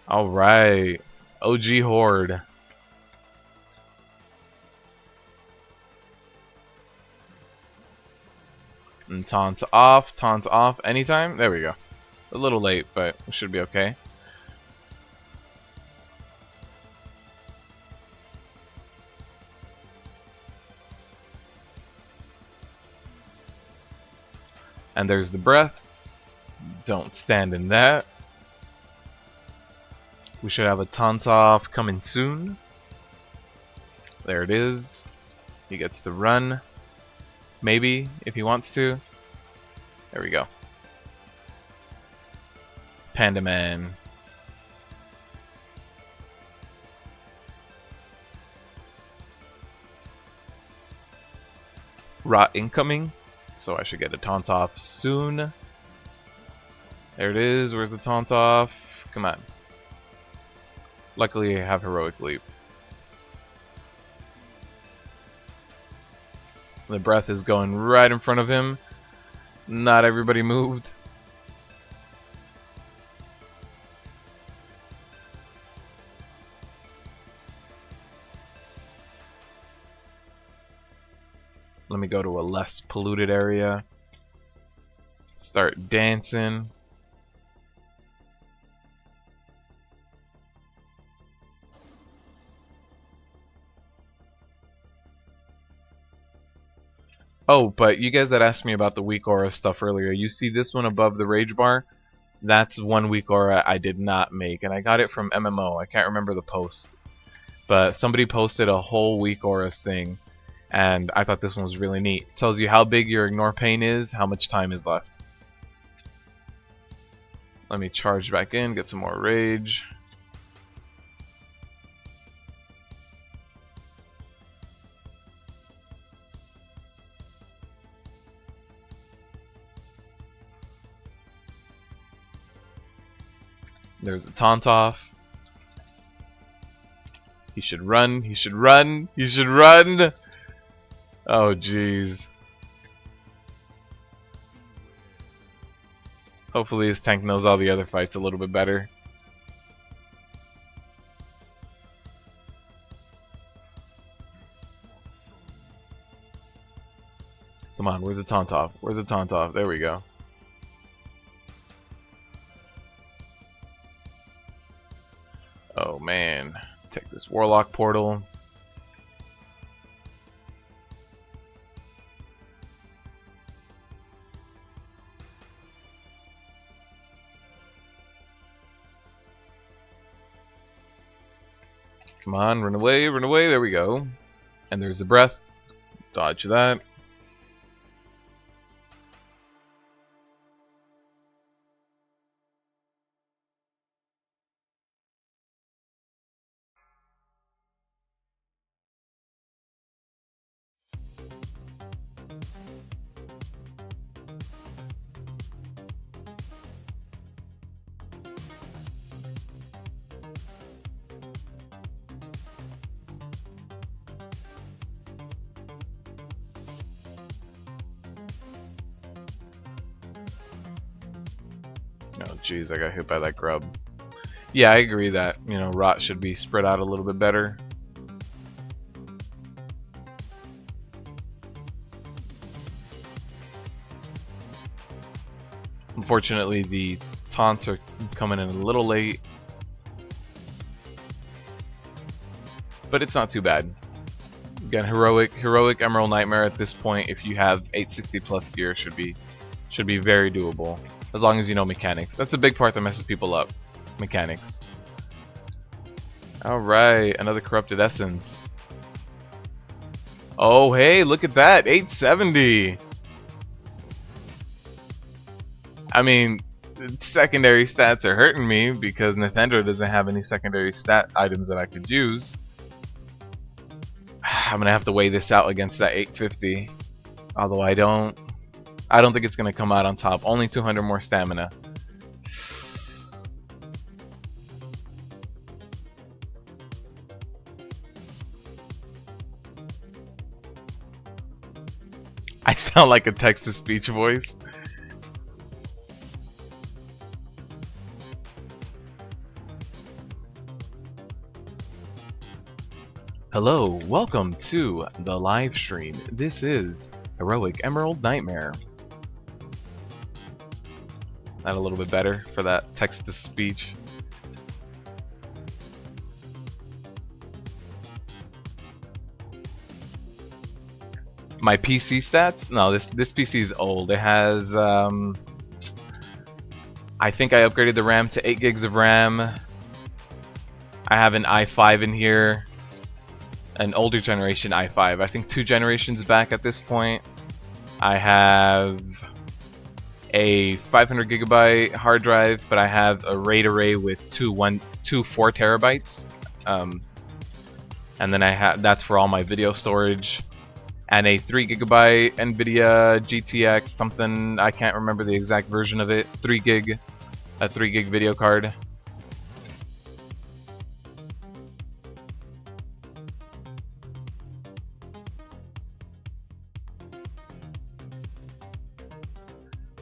Alright. OG Horde. And taunt off anytime. There we go. A little late, but we should be okay. And there's the breath. Don't stand in that. We should have a taunt off coming soon. There it is. He gets to run. Maybe, if he wants to. There we go. Panda Man. Rot incoming. So I should get a taunt off soon. There it is. Where's the taunt off? Come on. Luckily I have Heroic Leap. The breath is going right in front of him. Not everybody moved. Let me go to a less polluted area. Start dancing. Oh, but you guys that asked me about the weak aura stuff earlier, you see this one above the rage bar? That's one weak aura I did not make, and I got it from MMO. I can't remember the post. But somebody posted a whole weak auras thing, and I thought this one was really neat. It tells you how big your ignore pain is, how much time is left. Let me charge back in, get some more rage. There's a taunt off. He should run, he should run, he should run! Oh jeez. Hopefully his tank knows all the other fights a little bit better. Come on, where's the taunt off? Where's the taunt off? There we go. Oh man, take this warlock portal. Come on, run away, run away. There we go. And there's the breath. Dodge that. Oh jeez, I got hit by that grub. Yeah, I agree that, you know, rot should be spread out a little bit better. Unfortunately, the taunts are coming in a little late. But it's not too bad. Again, heroic Emerald Nightmare at this point, if you have 860 plus gear, should be very doable. As long as you know mechanics. That's a big part that messes people up. Mechanics. Alright, another Corrupted Essence. Oh hey, look at that! 870! I mean, secondary stats are hurting me because Nythendra doesn't have any secondary stat items that I could use. I'm gonna have to weigh this out against that 850. Although I don't think it's gonna come out on top. Only 200 more stamina. I sound like a text-to-speech voice. Hello, welcome to the live stream. This is Heroic Emerald Nightmare. That a little bit better for that text-to-speech. My PC stats? No, this PC is old. It has I think I upgraded the RAM to 8 gigs of RAM. I have an i5 in here. An older generation i5. I think 2 generations back at this point. I have a 500 gigabyte hard drive, but I have a RAID array with two 4 terabytes. And then that's for all my video storage. And a 3 gigabyte NVIDIA GTX something, I can't remember the exact version of it. 3 gig, a 3 gig video card.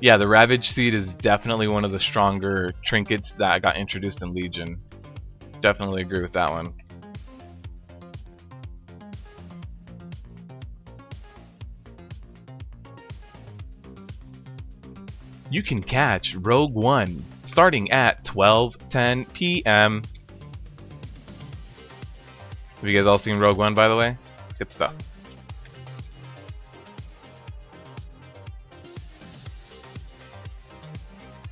Yeah, the Ravage Seed is definitely one of the stronger trinkets that got introduced in Legion. Definitely agree with that one. You can catch Rogue One starting at 12:10 p.m. Have you guys all seen Rogue One, by the way? Good stuff.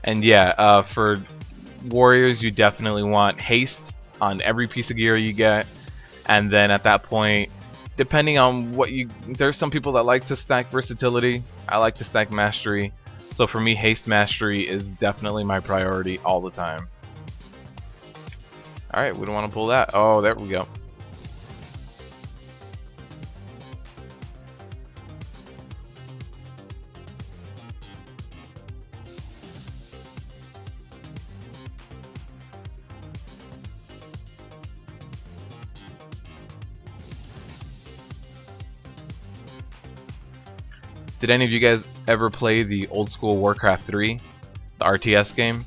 And yeah, for warriors, you definitely want haste on every piece of gear you get. And then at that point, depending on what there's some people that like to stack versatility. I like to stack mastery. So for me, haste mastery is definitely my priority all the time. Alright, we don't want to pull that. Oh, there we go. Did any of you guys ever play the old school Warcraft 3, the RTS game?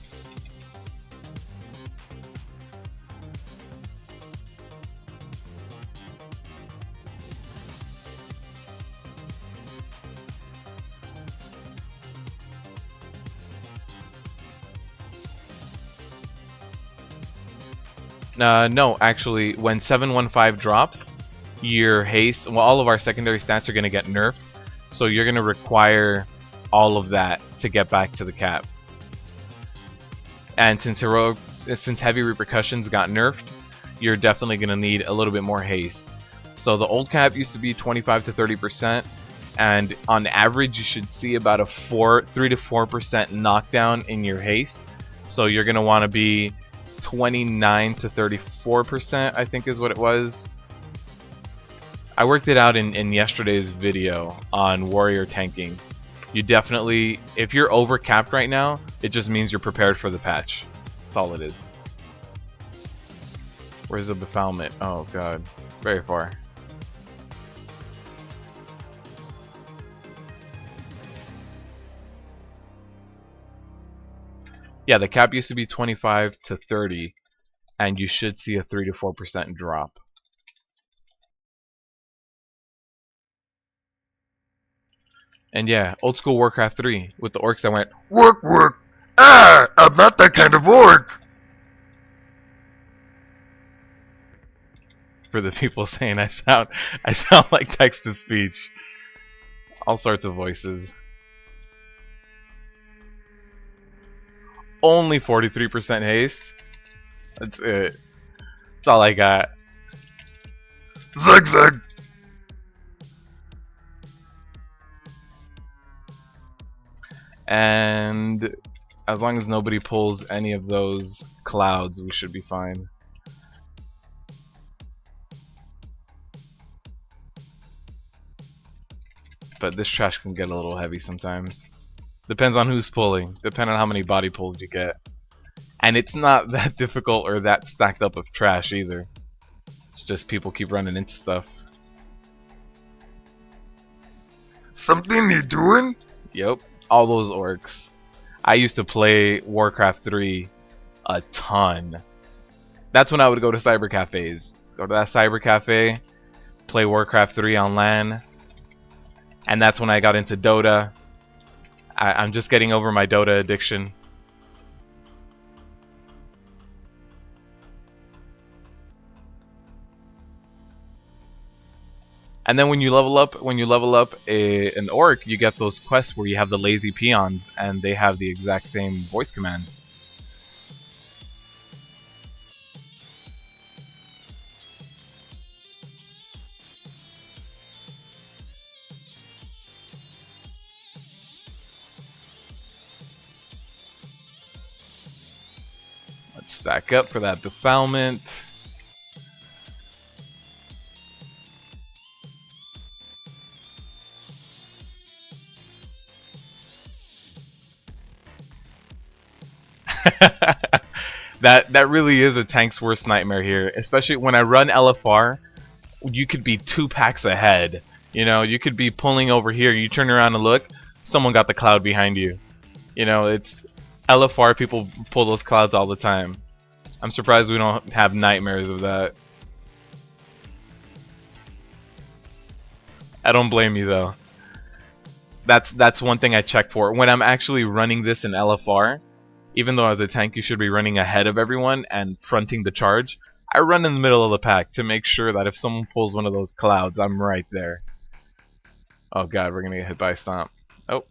No, actually, when 715 drops, your haste, well, all of our secondary stats are going to get nerfed, so you're going to require all of that to get back to the cap. And since heavy repercussions got nerfed, you're definitely going to need a little bit more haste. So the old cap used to be 25 to 30%, and on average you should see about a 3 to 4% knockdown in your haste. So you're going to want to be 29 to 34%, I think is what it was. I worked it out in yesterday's video on warrior tanking. You definitely, if you're over capped right now, it just means you're prepared for the patch. That's all it is. Where's the befoulment? Oh god, very far. Yeah, the cap used to be 25 to 30, and you should see a 3 to 4% drop. And yeah, old school Warcraft 3 with the orcs that went work work. Ah, I'm not that kind of orc. For the people saying I sound like text to speech. All sorts of voices. Only 43% haste. That's it. That's all I got. Zigzag. And as long as nobody pulls any of those clouds, we should be fine. But this trash can get a little heavy sometimes. Depends on who's pulling. Depending on how many body pulls you get. And it's not that difficult or that stacked up of trash either. It's just people keep running into stuff. Something you doing? Yep. All those orcs. I used to play Warcraft 3 a ton. That's when I would go to cyber cafes. Go to that cyber cafe, play Warcraft 3 on LAN, and that's when I got into Dota. I'm just getting over my Dota addiction. And then when you level up an orc, you get those quests where you have the lazy peons, and they have the exact same voice commands. Let's stack up for that befoulment. That really is a tank's worst nightmare here, especially when I run LFR. You could be 2 packs ahead. You know, you could be pulling over here. You turn around and look, someone got the cloud behind you. You know, it's LFR. People pull those clouds all the time. I'm surprised we don't have nightmares of that. I don't blame you though. That's one thing I check for when I'm actually running this in LFR. Even though as a tank you should be running ahead of everyone and fronting the charge, I run in the middle of the pack to make sure that if someone pulls one of those clouds, I'm right there. Oh god, we're gonna get hit by a stomp. Oh.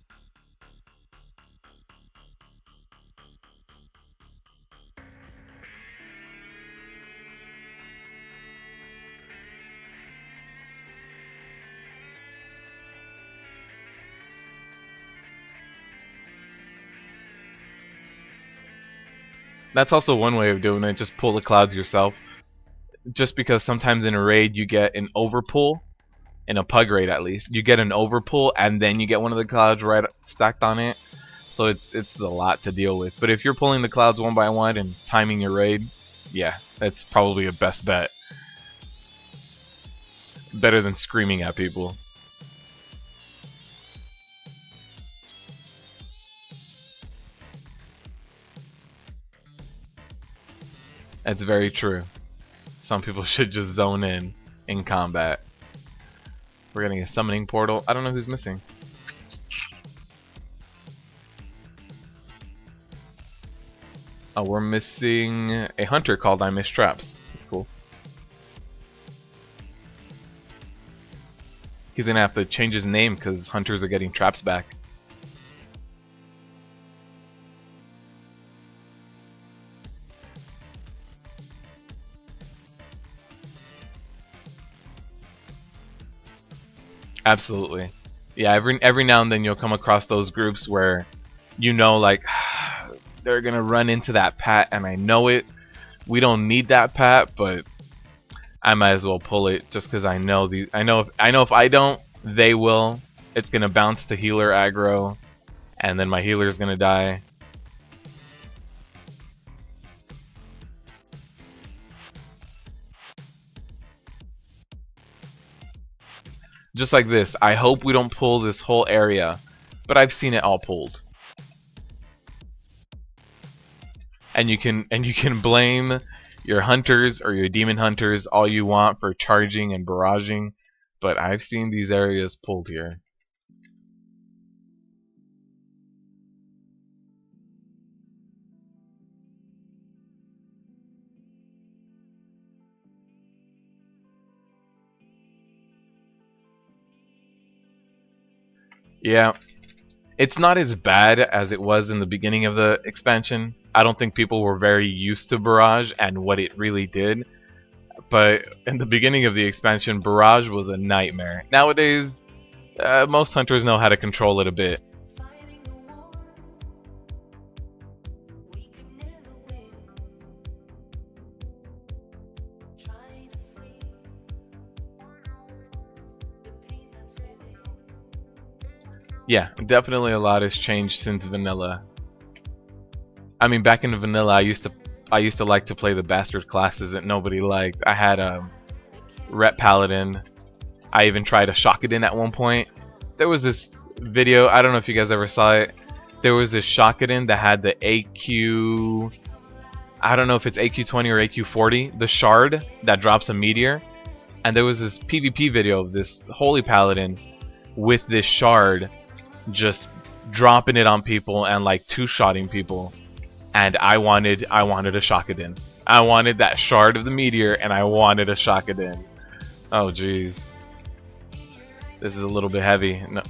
That's also one way of doing it. Just pull the clouds yourself. Just because sometimes in a raid you get an overpull, in a PUG raid at least, you get an overpull and then you get one of the clouds right stacked on it. So it's a lot to deal with. But if you're pulling the clouds one by one and timing your raid, yeah, that's probably a best bet. Better than screaming at people. That's very true. Some people should just zone in combat. We're getting a summoning portal. I don't know who's missing. Oh, we're missing a hunter called I Miss Traps. That's cool. He's gonna have to change his name because hunters are getting traps back. Absolutely. Yeah, every now and then you'll come across those groups where you know, like, they're gonna run into that pat and I know it. We don't need that pat, but I might as well pull it just because I know if I don't, they will. It's gonna bounce to healer aggro, and then my healer's gonna die. Just like this. I hope we don't pull this whole area, but I've seen it all pulled. And you can blame your hunters or your demon hunters all you want for charging and barraging, but I've seen these areas pulled here. Yeah, it's not as bad as it was in the beginning of the expansion. I don't think people were very used to Barrage and what it really did. But in the beginning of the expansion, Barrage was a nightmare. Nowadays, most hunters know how to control it a bit. Yeah, definitely a lot has changed since vanilla. I mean, back in vanilla, I used to like to play the bastard classes that nobody liked. I had a Ret Paladin. I even tried a Shockedin at one point. There was this video, I don't know if you guys ever saw it. There was this Shockedin that had the AQ, I don't know if it's AQ20 or AQ40, the shard that drops a meteor. And there was this PvP video of this Holy Paladin with this shard just dropping it on people and like two-shotting people. And I wanted a Shockedin. I wanted that shard of the meteor and I wanted a Shockedin. Oh jeez. This is a little bit heavy. No.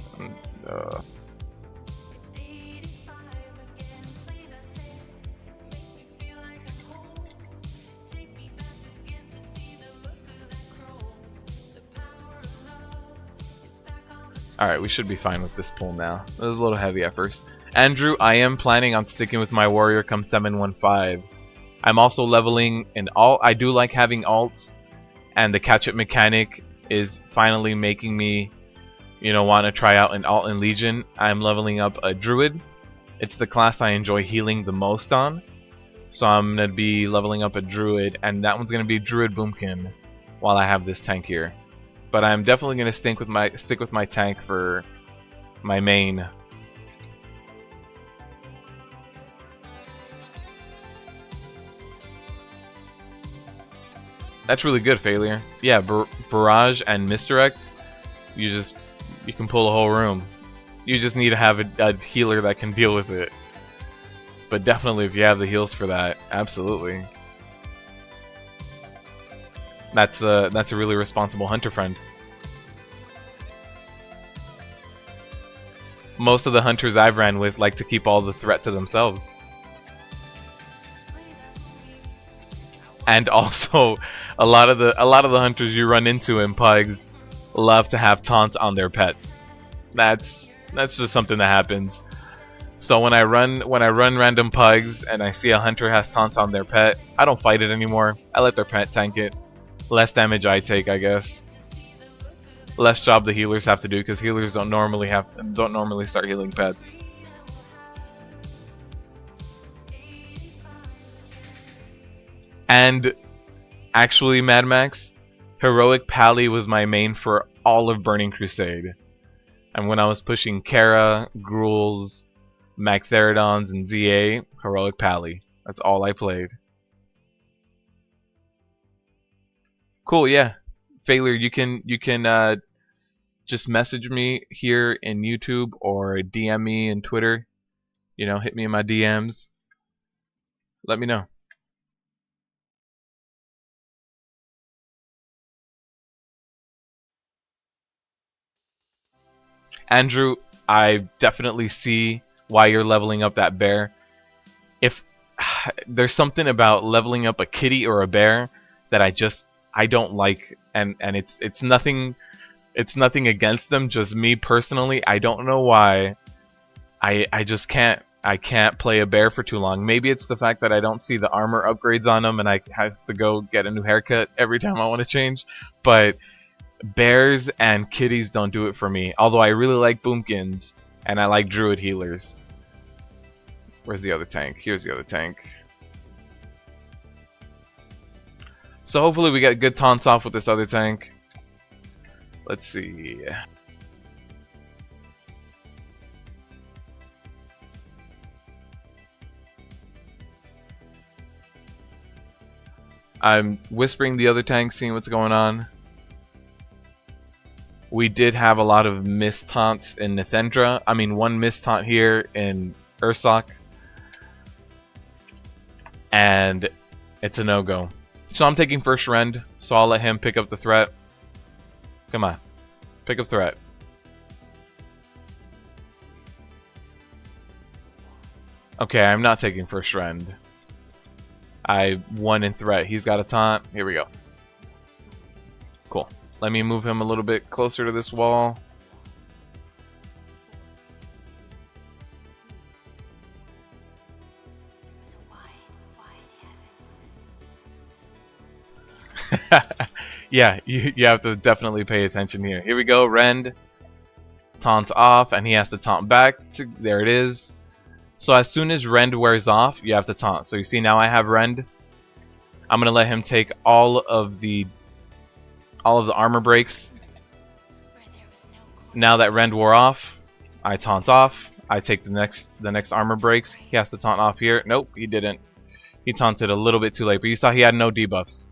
Alright, we should be fine with this pull now. It was a little heavy at first. Andrew, I am planning on sticking with my warrior come 715. I'm also leveling an alt. I do like having alts, and the catch-up mechanic is finally making me, you know, want to try out an alt in Legion. I'm leveling up a druid. It's the class I enjoy healing the most on. So I'm going to be leveling up a druid, and that one's going to be Druid Boomkin while I have this tank here. But I'm definitely going to stick with my tank for my main. That's really good, Failure. Yeah, Barrage and Misdirect, you can pull a whole room. You just need to have a healer that can deal with it. But definitely if you have the heals for that, absolutely. That's a really responsible hunter friend. Most of the hunters I've ran with like to keep all the threat to themselves. And also, a lot of the hunters you run into in PUGs love to have taunt on their pets. That's just something that happens. So when I run random pugs and I see a hunter has taunt on their pet, I don't fight it anymore. I let their pet tank it. Less damage I take, I guess. Less job the healers have to do because healers don't normally start healing pets. And actually, Mad Max, Heroic Pally was my main for all of Burning Crusade. And when I was pushing Kara, Gruuls, Magtheridons, and ZA, Heroic Pally. That's all I played. Cool, yeah. Failure, you can just message me here in YouTube or DM me in Twitter. You know, hit me in my DMs. Let me know. Andrew, I definitely see why you're leveling up that bear. If there's something about leveling up a kitty or a bear that I don't like, and it's nothing against them, just me personally. I don't know why. I just can't play a bear for too long. Maybe it's the fact that I don't see the armor upgrades on them and I have to go get a new haircut every time I want to change. But bears and kitties don't do it for me. Although I really like boomkins and I like druid healers. Where's the other tank? Here's the other tank. So hopefully we get good taunts off with this other tank. Let's see. I'm whispering the other tank, seeing what's going on. We did have a lot of missed taunts in Nythendra. I mean, one missed taunt here in Ursoc. And it's a no-go. So I'm taking first rend, so I'll let him pick up the threat. Come on. Pick up threat. Okay, I'm not taking first rend. I won in threat. He's got a taunt. Here we go. Cool. Let me move him a little bit closer to this wall. Yeah, you have to definitely pay attention here. Here we go, rend. Taunt off, and he has to taunt back. There it is. So as soon as rend wears off, you have to taunt. So you see now I have rend. I'm gonna let him take all of the armor breaks. Now that rend wore off, I taunt off. I take the next armor breaks. He has to taunt off here. Nope, he didn't. He taunted a little bit too late, but you saw he had no debuffs.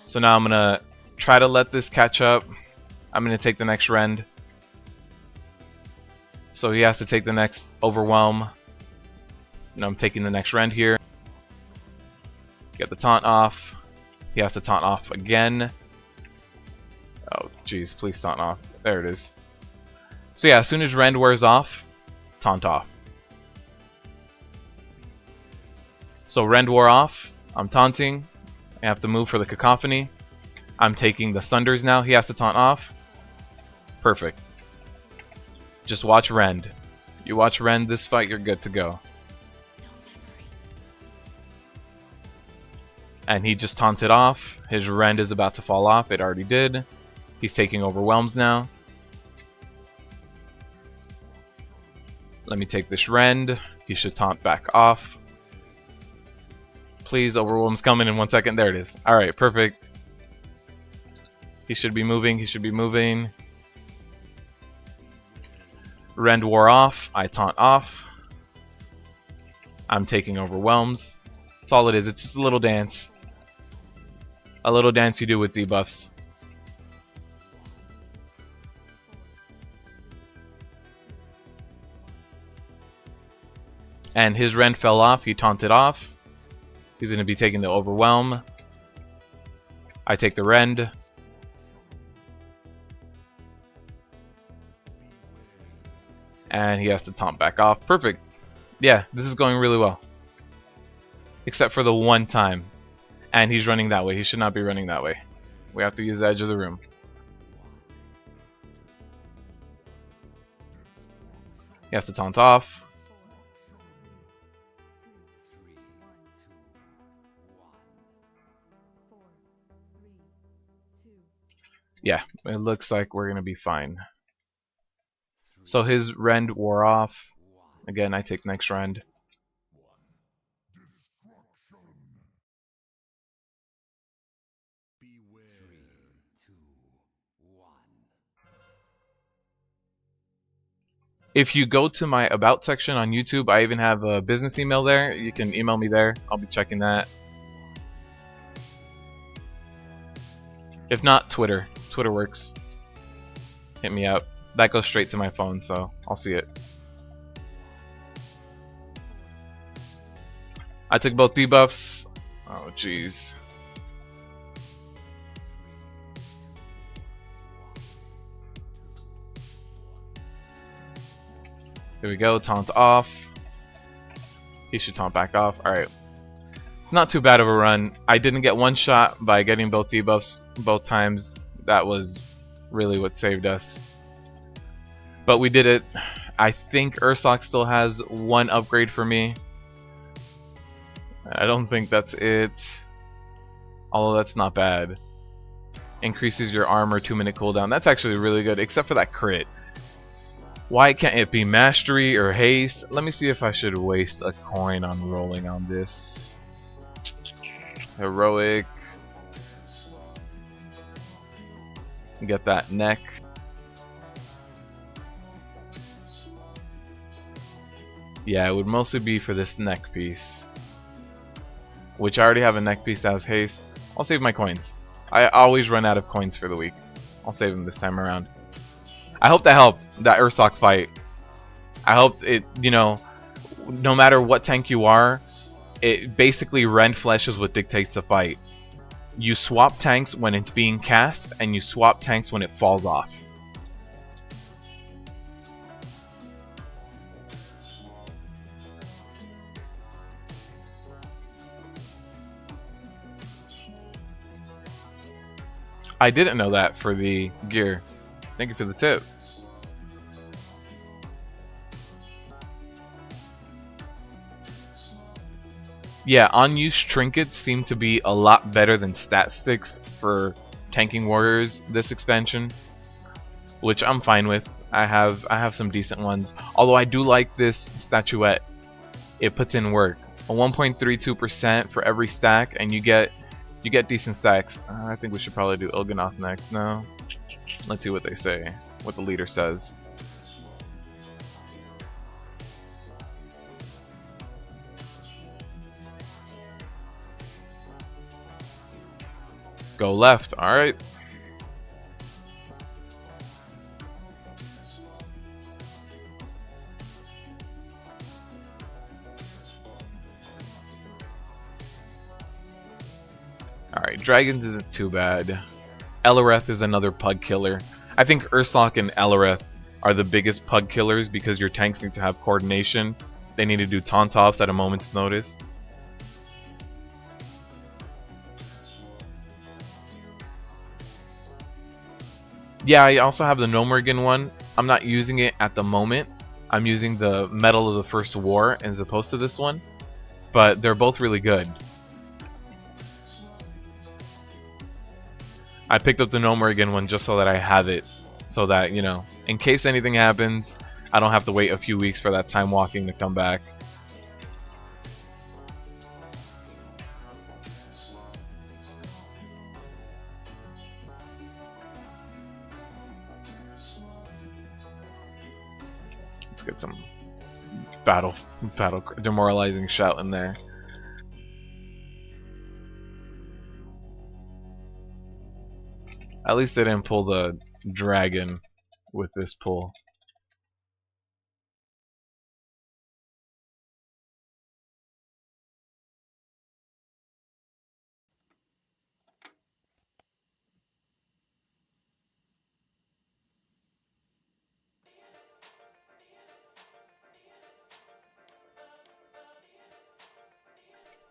So now I'm gonna try to let this catch up. I'm gonna take the next rend. So he has to take the next overwhelm. Now I'm taking the next rend here. Get the taunt off. He has to taunt off again. Oh, jeez, please taunt off. There it is. So yeah, as soon as rend wears off, taunt off. So rend wore off. I'm taunting. I have to move for the cacophony. I'm taking the sunders now. He has to taunt off. Perfect. Just watch rend. You watch rend this fight, you're good to go. And he just taunted off. His rend is about to fall off. It already did. He's taking overwhelms now. Let me take this rend. He should taunt back off. Please, overwhelm's coming in 1 second. There it is. Alright, perfect. He should be moving. He should be moving. Rend wore off. I taunt off. I'm taking overwhelms. That's all it is. It's just a little dance. A little dance you do with debuffs. And his rend fell off. He taunted off. He's going to be taking the overwhelm. I take the rend. And he has to taunt back off. Perfect. Yeah, this is going really well. Except for the one time. And he's running that way. He should not be running that way. We have to use the edge of the room. He has to taunt off. Yeah, it looks like we're gonna be fine. So his rend wore off. Again, I take next rend. If you go to my About section on YouTube, I even have a business email there. You can email me there. I'll be checking that. If not, Twitter. Twitter works. Hit me up. That goes straight to my phone, so I'll see it. I took both debuffs. Oh, jeez. Here we go. Taunt off. He should taunt back off. Alright. It's not too bad of a run. I didn't get one shot by getting both debuffs both times. That was really what saved us. But we did it. I think Ursoc still has one upgrade for me. I don't think that's it. Although that's not bad. Increases your armor 2-minute cooldown. That's actually really good, except for that crit. Why can't it be mastery or haste? Let me see if I should waste a coin on rolling on this. Heroic. Get that neck. Yeah, it would mostly be for this neck piece. Which I already have a neck piece that has haste. I'll save my coins. I always run out of coins for the week. I'll save them this time around. I hope that helped, that Ursoc fight. I hope it, you know, no matter what tank you are, it basically rend flesh is what dictates the fight. You swap tanks when it's being cast, and you swap tanks when it falls off. I didn't know that for the gear. Thank you for the tip. Yeah, unused trinkets seem to be a lot better than stat sticks for tanking warriors this expansion, which I'm fine with. I have some decent ones. Although I do like this statuette. It puts in work. A 1.32% for every stack, and you get decent stacks. I think we should probably do Il'gynoth next. No, let's see what they say. What the leader says. Go left. All right. Alright, dragons isn't too bad. Eloreth is another pug killer. I think Ursoc and Eloreth are the biggest pug killers because your tanks need to have coordination. They need to do taunt-offs at a moment's notice. Yeah, I also have the Gnomergan one. I'm not using it at the moment. I'm using the Medal of the First War as opposed to this one. But they're both really good. I picked up the Gnomergan one just so that I have it. So that, you know, in case anything happens, I don't have to wait a few weeks for that time walking to come back. Let's get some battle demoralizing shout in there. At least they didn't pull the dragon with this pull.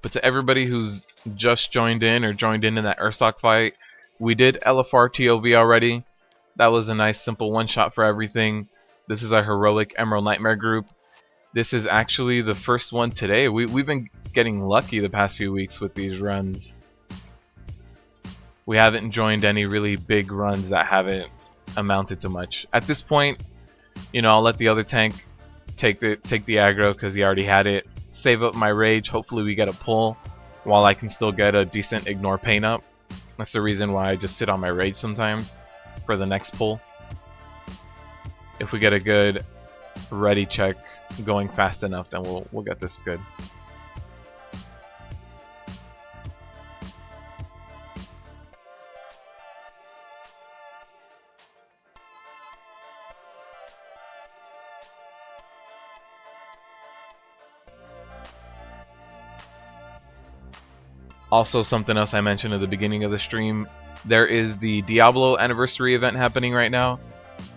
But to everybody who's just joined in or joined in that Ursoc fight, we did LFR ToV already. That was a nice simple one-shot for everything. This is our Heroic Emerald Nightmare group. This is actually the first one today. We've been getting lucky the past few weeks with these runs. We haven't joined any really big runs that haven't amounted to much. At this point, you know, I'll let the other tank take the aggro because he already had it. Save up my rage. Hopefully we get a pull while I can still get a decent ignore pain up. That's the reason why I just sit on my rage sometimes for the next pull. If we get a good ready check going fast enough, then we'll get this good. Also, something else I mentioned at the beginning of the stream, there is the Diablo anniversary event happening right now.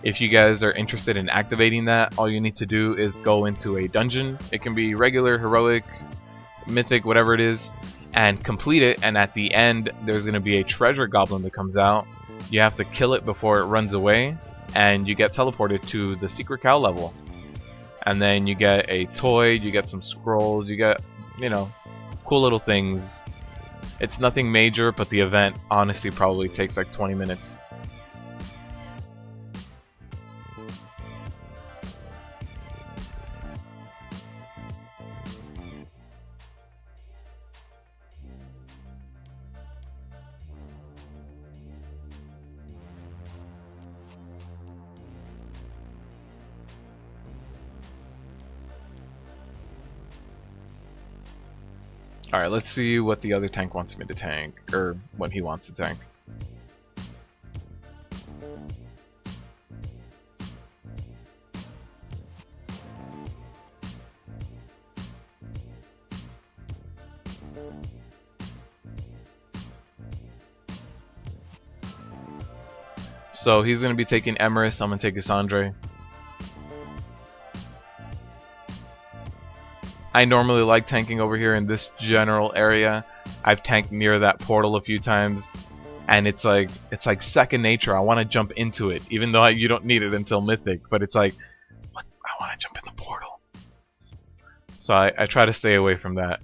If you guys are interested in activating that, all you need to do is go into a dungeon. It can be regular, heroic, mythic, whatever it is, and complete it. And at the end, there's going to be a treasure goblin that comes out. You have to kill it before it runs away, and you get teleported to the secret cow level. And then you get a toy, you get some scrolls, you get, you know, cool little things. It's nothing major, but the event honestly probably takes like 20 minutes. Alright, let's see what the other tank wants me to tank, or what he wants to tank. So he's going to be taking Emerus, I'm going to take Cassandra. I normally like tanking over here in this general area. I've tanked near that portal a few times, and it's like second nature. I want to jump into it, even though you don't need it until Mythic. But it's like, what? I want to jump in the portal. So I try to stay away from that.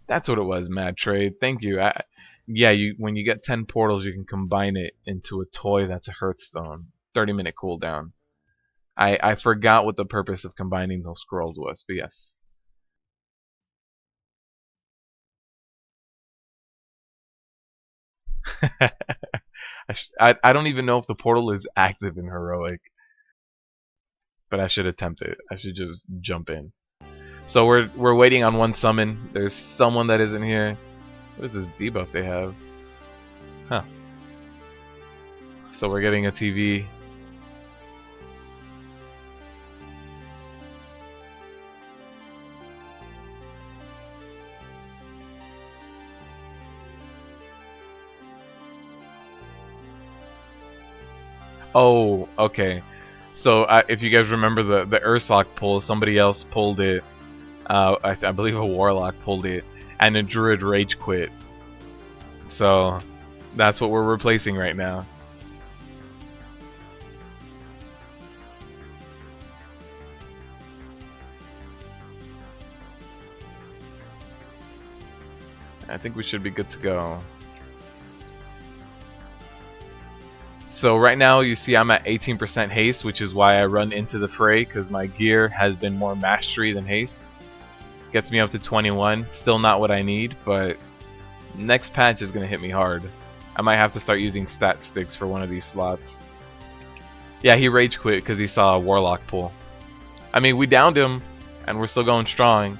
That's what it was, Mad Trade. Thank you. Yeah, when you get 10 portals, you can combine it into a toy that's a Hearthstone. 30-minute cooldown. I forgot what the purpose of combining those scrolls was, but yes. I don't even know if the portal is active in Heroic. But I should attempt it. I should just jump in. So we're waiting on one summon. There's someone that isn't here. What is this debuff they have? Huh. So we're getting a TV. Oh, okay. So if you guys remember the Ursoc pull, somebody else pulled it. I believe a Warlock pulled it, and a Druid rage quit. So that's what we're replacing right now. I think we should be good to go. So right now you see I'm at 18% haste, which is why I run into the fray, because my gear has been more mastery than haste. Gets me up to 21, still not what I need, but next patch is going to hit me hard. I might have to start using stat sticks for one of these slots. Yeah, he rage quit because he saw a Warlock pull. I mean, we downed him, and we're still going strong.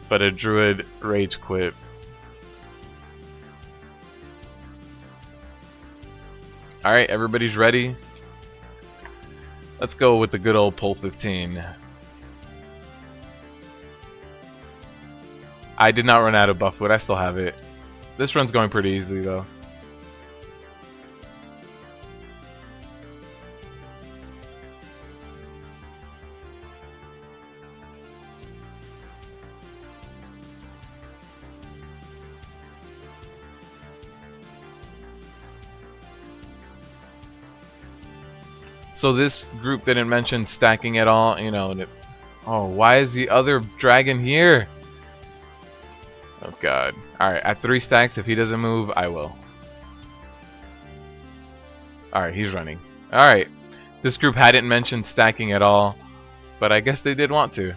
But a Druid rage quit. Alright, everybody's ready. Let's go with the good old pull 15. I did not run out of buff wood, I still have it. This run's going pretty easily though. So this group didn't mention stacking at all, you know. Oh, why is the other dragon here? Oh god. Alright, at 3 stacks, if he doesn't move, I will. Alright, he's running. Alright. This group hadn't mentioned stacking at all, but I guess they did want to.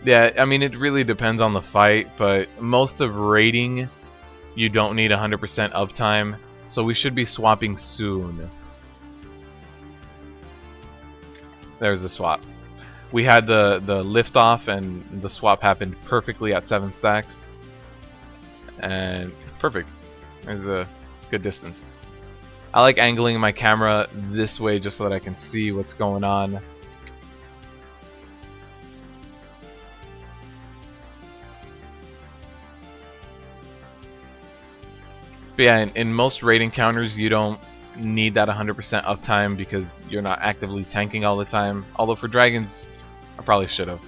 Yeah, I mean, it really depends on the fight, but most of raiding, you don't need 100% uptime, so we should be swapping soon. There's the swap. We had the liftoff, and the swap happened perfectly at 7 stacks. And perfect. There's a good distance. I like angling my camera this way just so that I can see what's going on. But yeah, in most raid encounters, you don't need that 100% uptime because you're not actively tanking all the time. Although for dragons, I probably should have.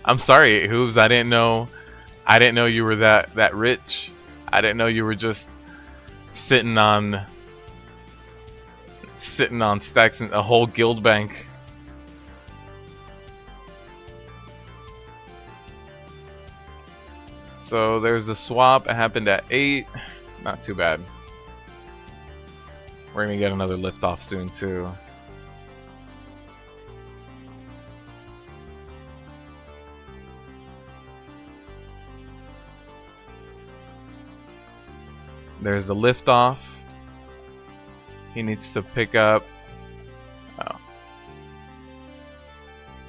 I'm sorry, Hooves. I didn't know you were that rich. I didn't know you were just sitting on stacks in a whole guild bank. So there's the swap. It happened at 8. Not too bad. We're gonna get another liftoff soon too. There's the liftoff. He needs to pick up. Oh.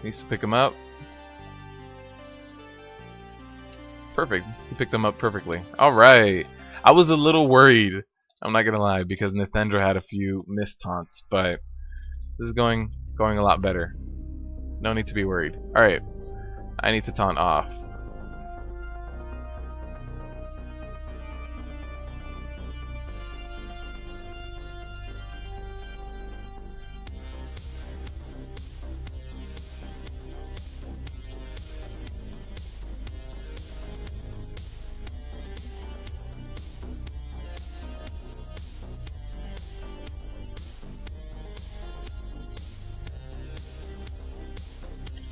Needs to pick him up. Perfect. He picked him up perfectly. Alright. I was a little worried. I'm not gonna lie, because Nythendra had a few missed taunts, but this is going a lot better. No need to be worried. Alright. I need to taunt off.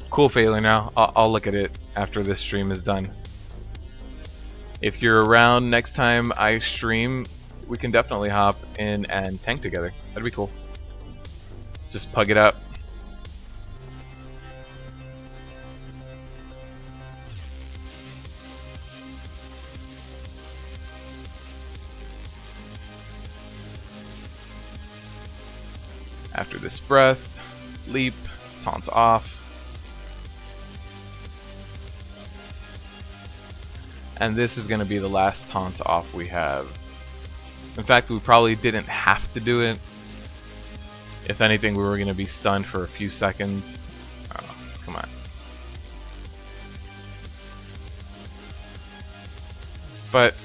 Cool failure now. I'll look at it after this stream is done. If you're around next time I stream, we can definitely hop in and tank together. That'd be cool. Just pug it up. After this breath, leap, taunts off. And this is going to be the last taunt off we have. In fact, we probably didn't have to do it. If anything, we were going to be stunned for a few seconds. Oh, come on. But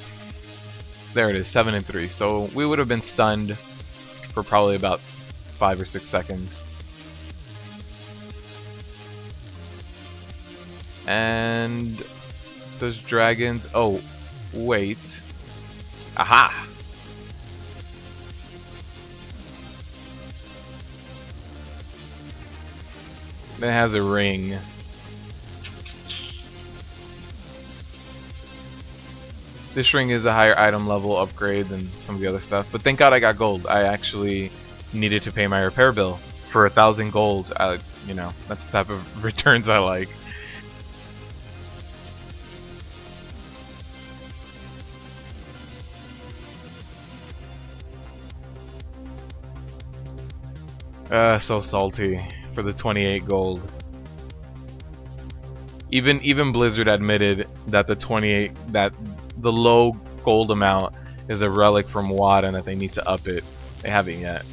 there it is, 7 and 3. So we would have been stunned for probably about 5 or 6 seconds. And those dragons. Oh, wait. Aha! It has a ring. This ring is a higher item level upgrade than some of the other stuff, but thank God I got gold. I actually needed to pay my repair bill for 1,000 gold. You know, that's the type of returns I like. So salty for the 28 gold. Even Blizzard admitted that the low gold amount is a relic from WoD and that they need to up it. They haven't yet.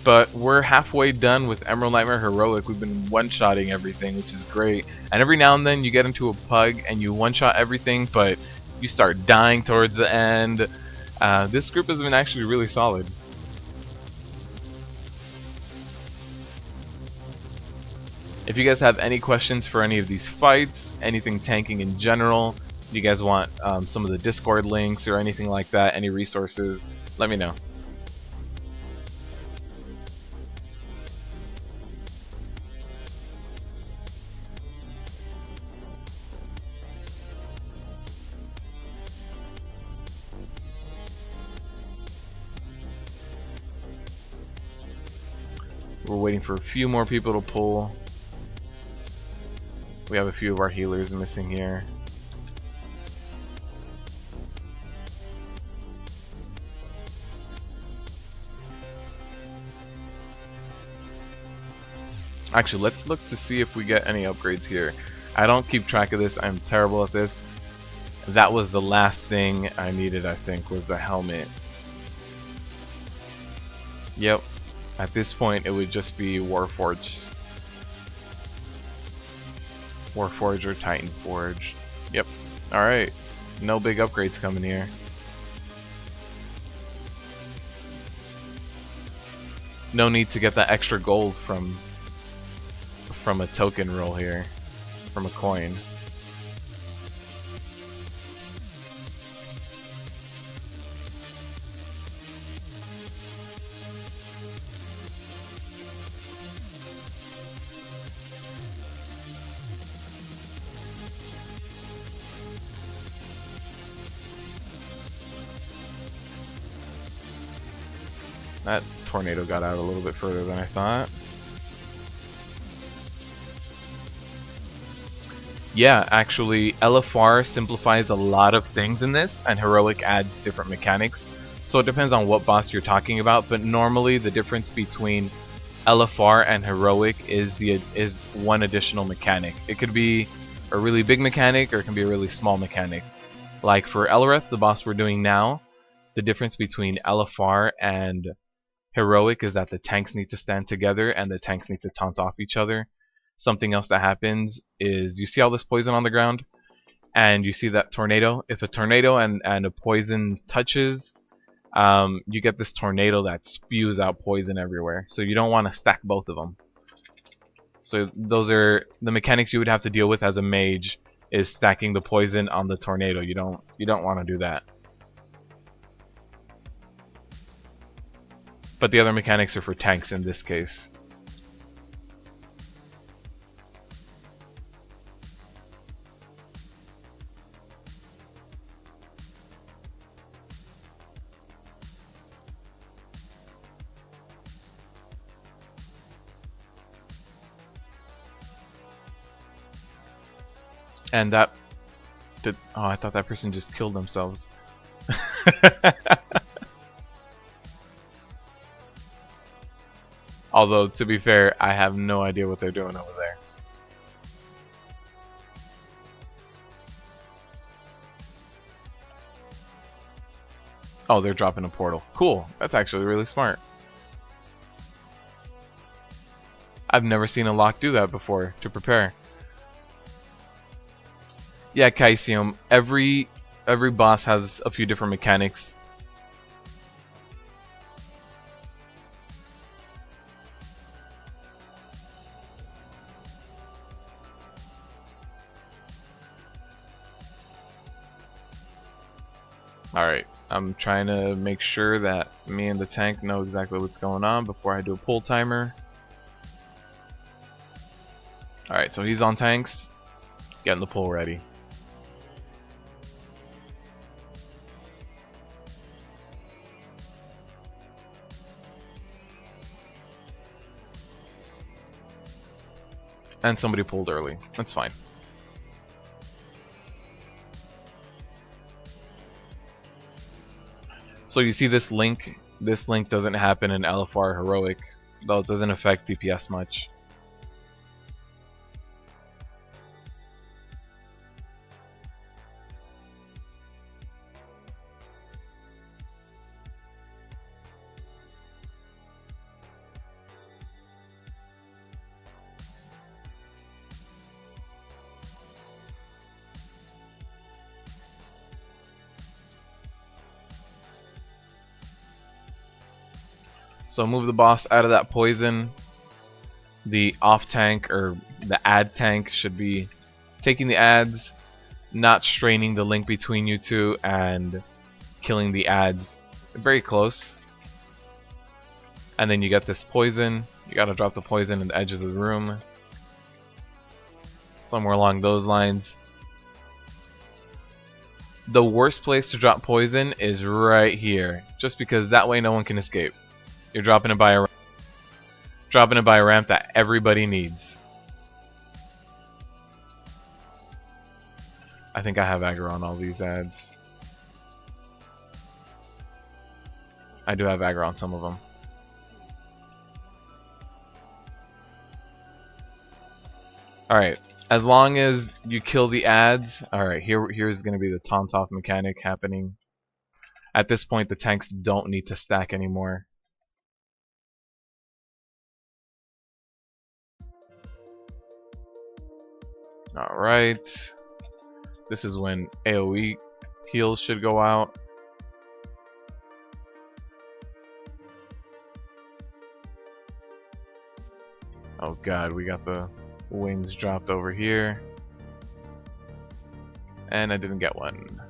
But we're halfway done with Emerald Nightmare Heroic. We've been one-shotting everything, which is great. And every now and then you get into a PUG and you one-shot everything, but you start dying towards the end. This group has been actually really solid. If you guys have any questions for any of these fights, anything tanking in general, you guys want some of the Discord links or anything like that, any resources, let me know. We're waiting for a few more people to pull. We have a few of our healers missing here. Actually, let's look to see if we get any upgrades here. I don't keep track of this. I'm terrible at this. That was the last thing I needed, I think, was the helmet. Yep. At this point, it would just be Warforged. Warforged or Titan Forge. Yep. Alright. No big upgrades coming here. No need to get that extra gold from a token roll here. From a coin. That tornado got out a little bit further than I thought. Yeah, actually, LFR simplifies a lot of things in this, and Heroic adds different mechanics. So it depends on what boss you're talking about, but normally the difference between LFR and Heroic is one additional mechanic. It could be a really big mechanic, or it can be a really small mechanic. Like for Elreth, the boss we're doing now, the difference between LFR and Heroic is that the tanks need to stand together and the tanks need to taunt off each other. Something else that happens is you see all this poison on the ground and you see that tornado. If a tornado and a poison touches, you get this tornado that spews out poison everywhere. So you don't want to stack both of them. So those are the mechanics you would have to deal with as a mage, is stacking the poison on the tornado. You don't want to do that. But the other mechanics are for tanks in this case. And that did, oh, I thought that person just killed themselves. Although, to be fair, I have no idea what they're doing over there. Oh, they're dropping a portal. Cool. That's actually really smart. I've never seen a lock do that before to prepare. Yeah, Caesium. Every boss has a few different mechanics. Alright, I'm trying to make sure that me and the tank know exactly what's going on before I do a pull timer. Alright, so he's on tanks, getting the pull ready. And somebody pulled early. That's fine. So you see this link? This link doesn't happen in LFR Heroic, though it doesn't affect DPS much. So move the boss out of that poison. The off tank or the ad tank should be taking the ads, not straining the link between you two, and killing the ads. Very close. And then you get this poison. You gotta drop the poison in the edges of the room. Somewhere along those lines. The worst place to drop poison is right here, just because that way no one can escape. You're dropping it by a ramp that everybody needs. I think I have aggro on all these ads. I do have aggro on some of them. Alright, as long as you kill the ads, alright, here's going to be the taunt off mechanic happening. At this point, the tanks don't need to stack anymore. Alright, this is when AoE heals should go out. Oh god, we got the wings dropped over here. And I didn't get one.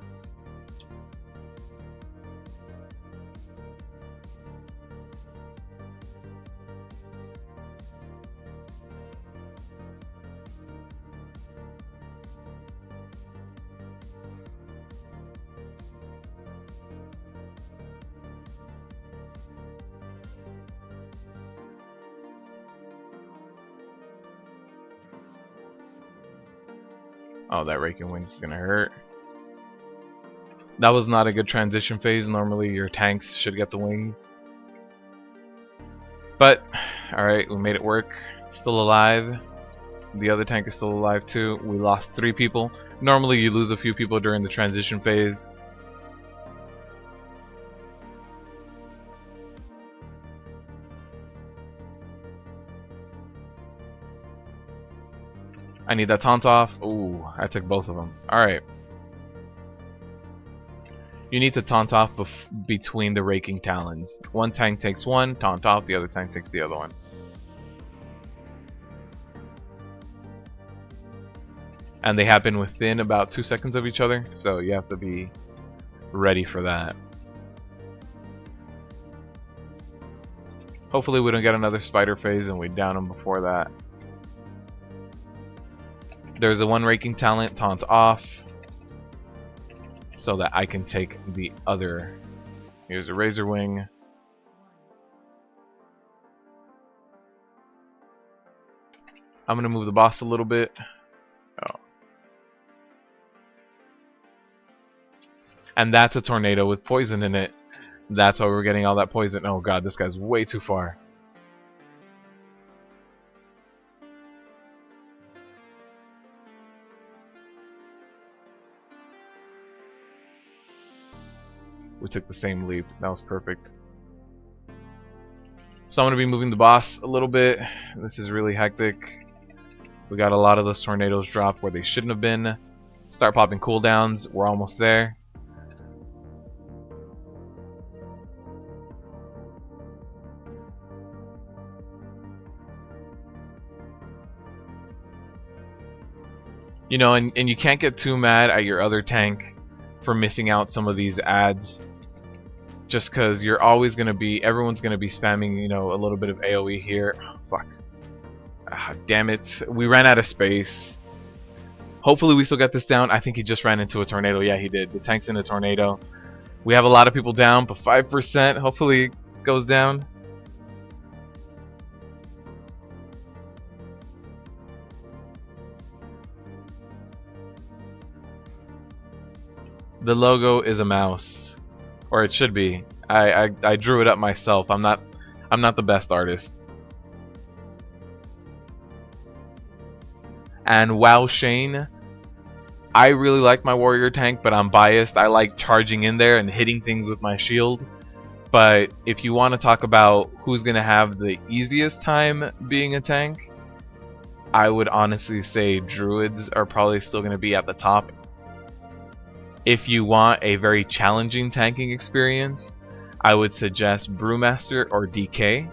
Oh, that raking wings is gonna hurt. That was not a good transition phase. Normally your tanks should get the wings. But, alright, we made it work. Still alive. The other tank is still alive too. We lost 3 people. Normally you lose a few people during the transition phase. I need that taunt off. Ooh, I took both of them. Alright. You need to taunt off between the raking talons. One tank takes one, taunt off, the other tank takes the other one. And they happen within about 2 seconds of each other, so you have to be ready for that. Hopefully we don't get another spider phase and we down them before that. There's a one raking talent, taunt off, so that I can take the other. Here's a razor wing. I'm gonna move the boss a little bit. Oh. And that's a tornado with poison in it. That's why we're getting all that poison. Oh god, this guy's way too far. We took the same leap. That was perfect. So I'm going to be moving the boss a little bit. This is really hectic. We got a lot of those tornadoes dropped where they shouldn't have been. Start popping cooldowns. We're almost there. You know, and you can't get too mad at your other tank for missing out some of these ads. Just because you're always going to be, everyone's going to be spamming, you know, a little bit of AoE here. Oh, fuck. Ah, damn it. We ran out of space. Hopefully we still get this down. I think he just ran into a tornado. Yeah, he did. The tank's in a tornado. We have a lot of people down, but 5%. Hopefully it goes down. The logo is a mouse. Or it should be. I drew it up myself. I'm not the best artist. And wow, Shane, I really like my warrior tank, but I'm biased. I like charging in there and hitting things with my shield. But if you want to talk about who's gonna have the easiest time being a tank, I would honestly say druids are probably still gonna be at the top. If you want a very challenging tanking experience, I would suggest Brewmaster or DK,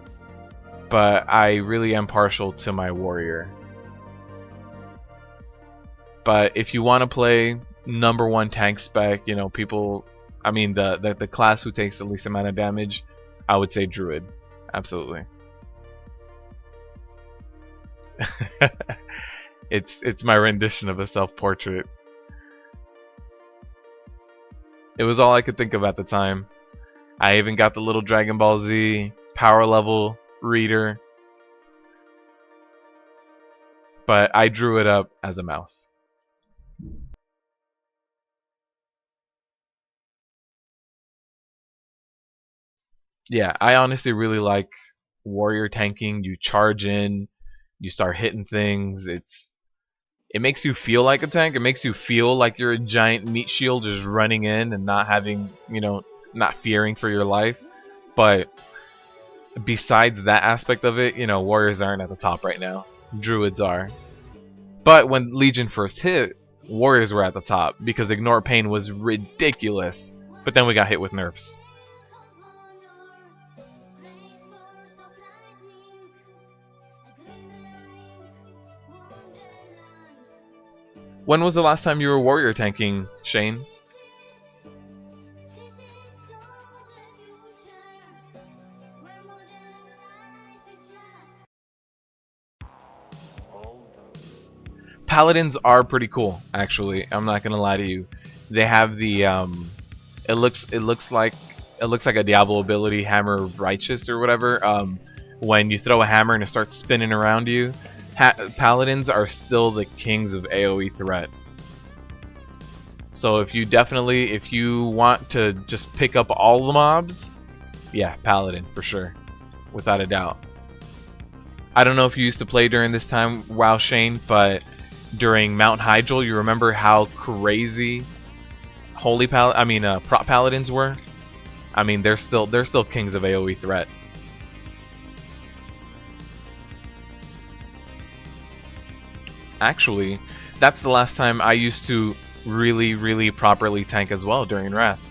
but I really am partial to my warrior. But if you want to play #1 tank spec, you know, people, I mean the class who takes the least amount of damage, I would say Druid. Absolutely. It's my rendition of a self-portrait. It was all I could think of at the time. I even got the little Dragon Ball Z power level reader, but I drew it up as a mouse. Yeah, I honestly really like warrior tanking. You charge in, you start hitting things. It makes you feel like a tank. It makes you feel like you're a giant meat shield just running in and not having, you know, not fearing for your life. But besides that aspect of it, you know, warriors aren't at the top right now. Druids are. But when Legion first hit, warriors were at the top because Ignore Pain was ridiculous. But then we got hit with nerfs. When was the last time you were warrior tanking, Shane? Paladins are pretty cool, actually. I'm not gonna lie to you. They have the it looks like a Diablo ability, Hammer of Righteous or whatever. When you throw a hammer and it starts spinning around you, Paladins are still the kings of AoE threat. So if you want to just pick up all the mobs, yeah, Paladin for sure, without a doubt. I don't know if you used to play during this time, WoW Shane, but during Mount Hyjal, you remember how crazy Prot Paladins were? I mean, they're still kings of AoE threat. Actually, that's the last time I used to really properly tank as well during Wrath.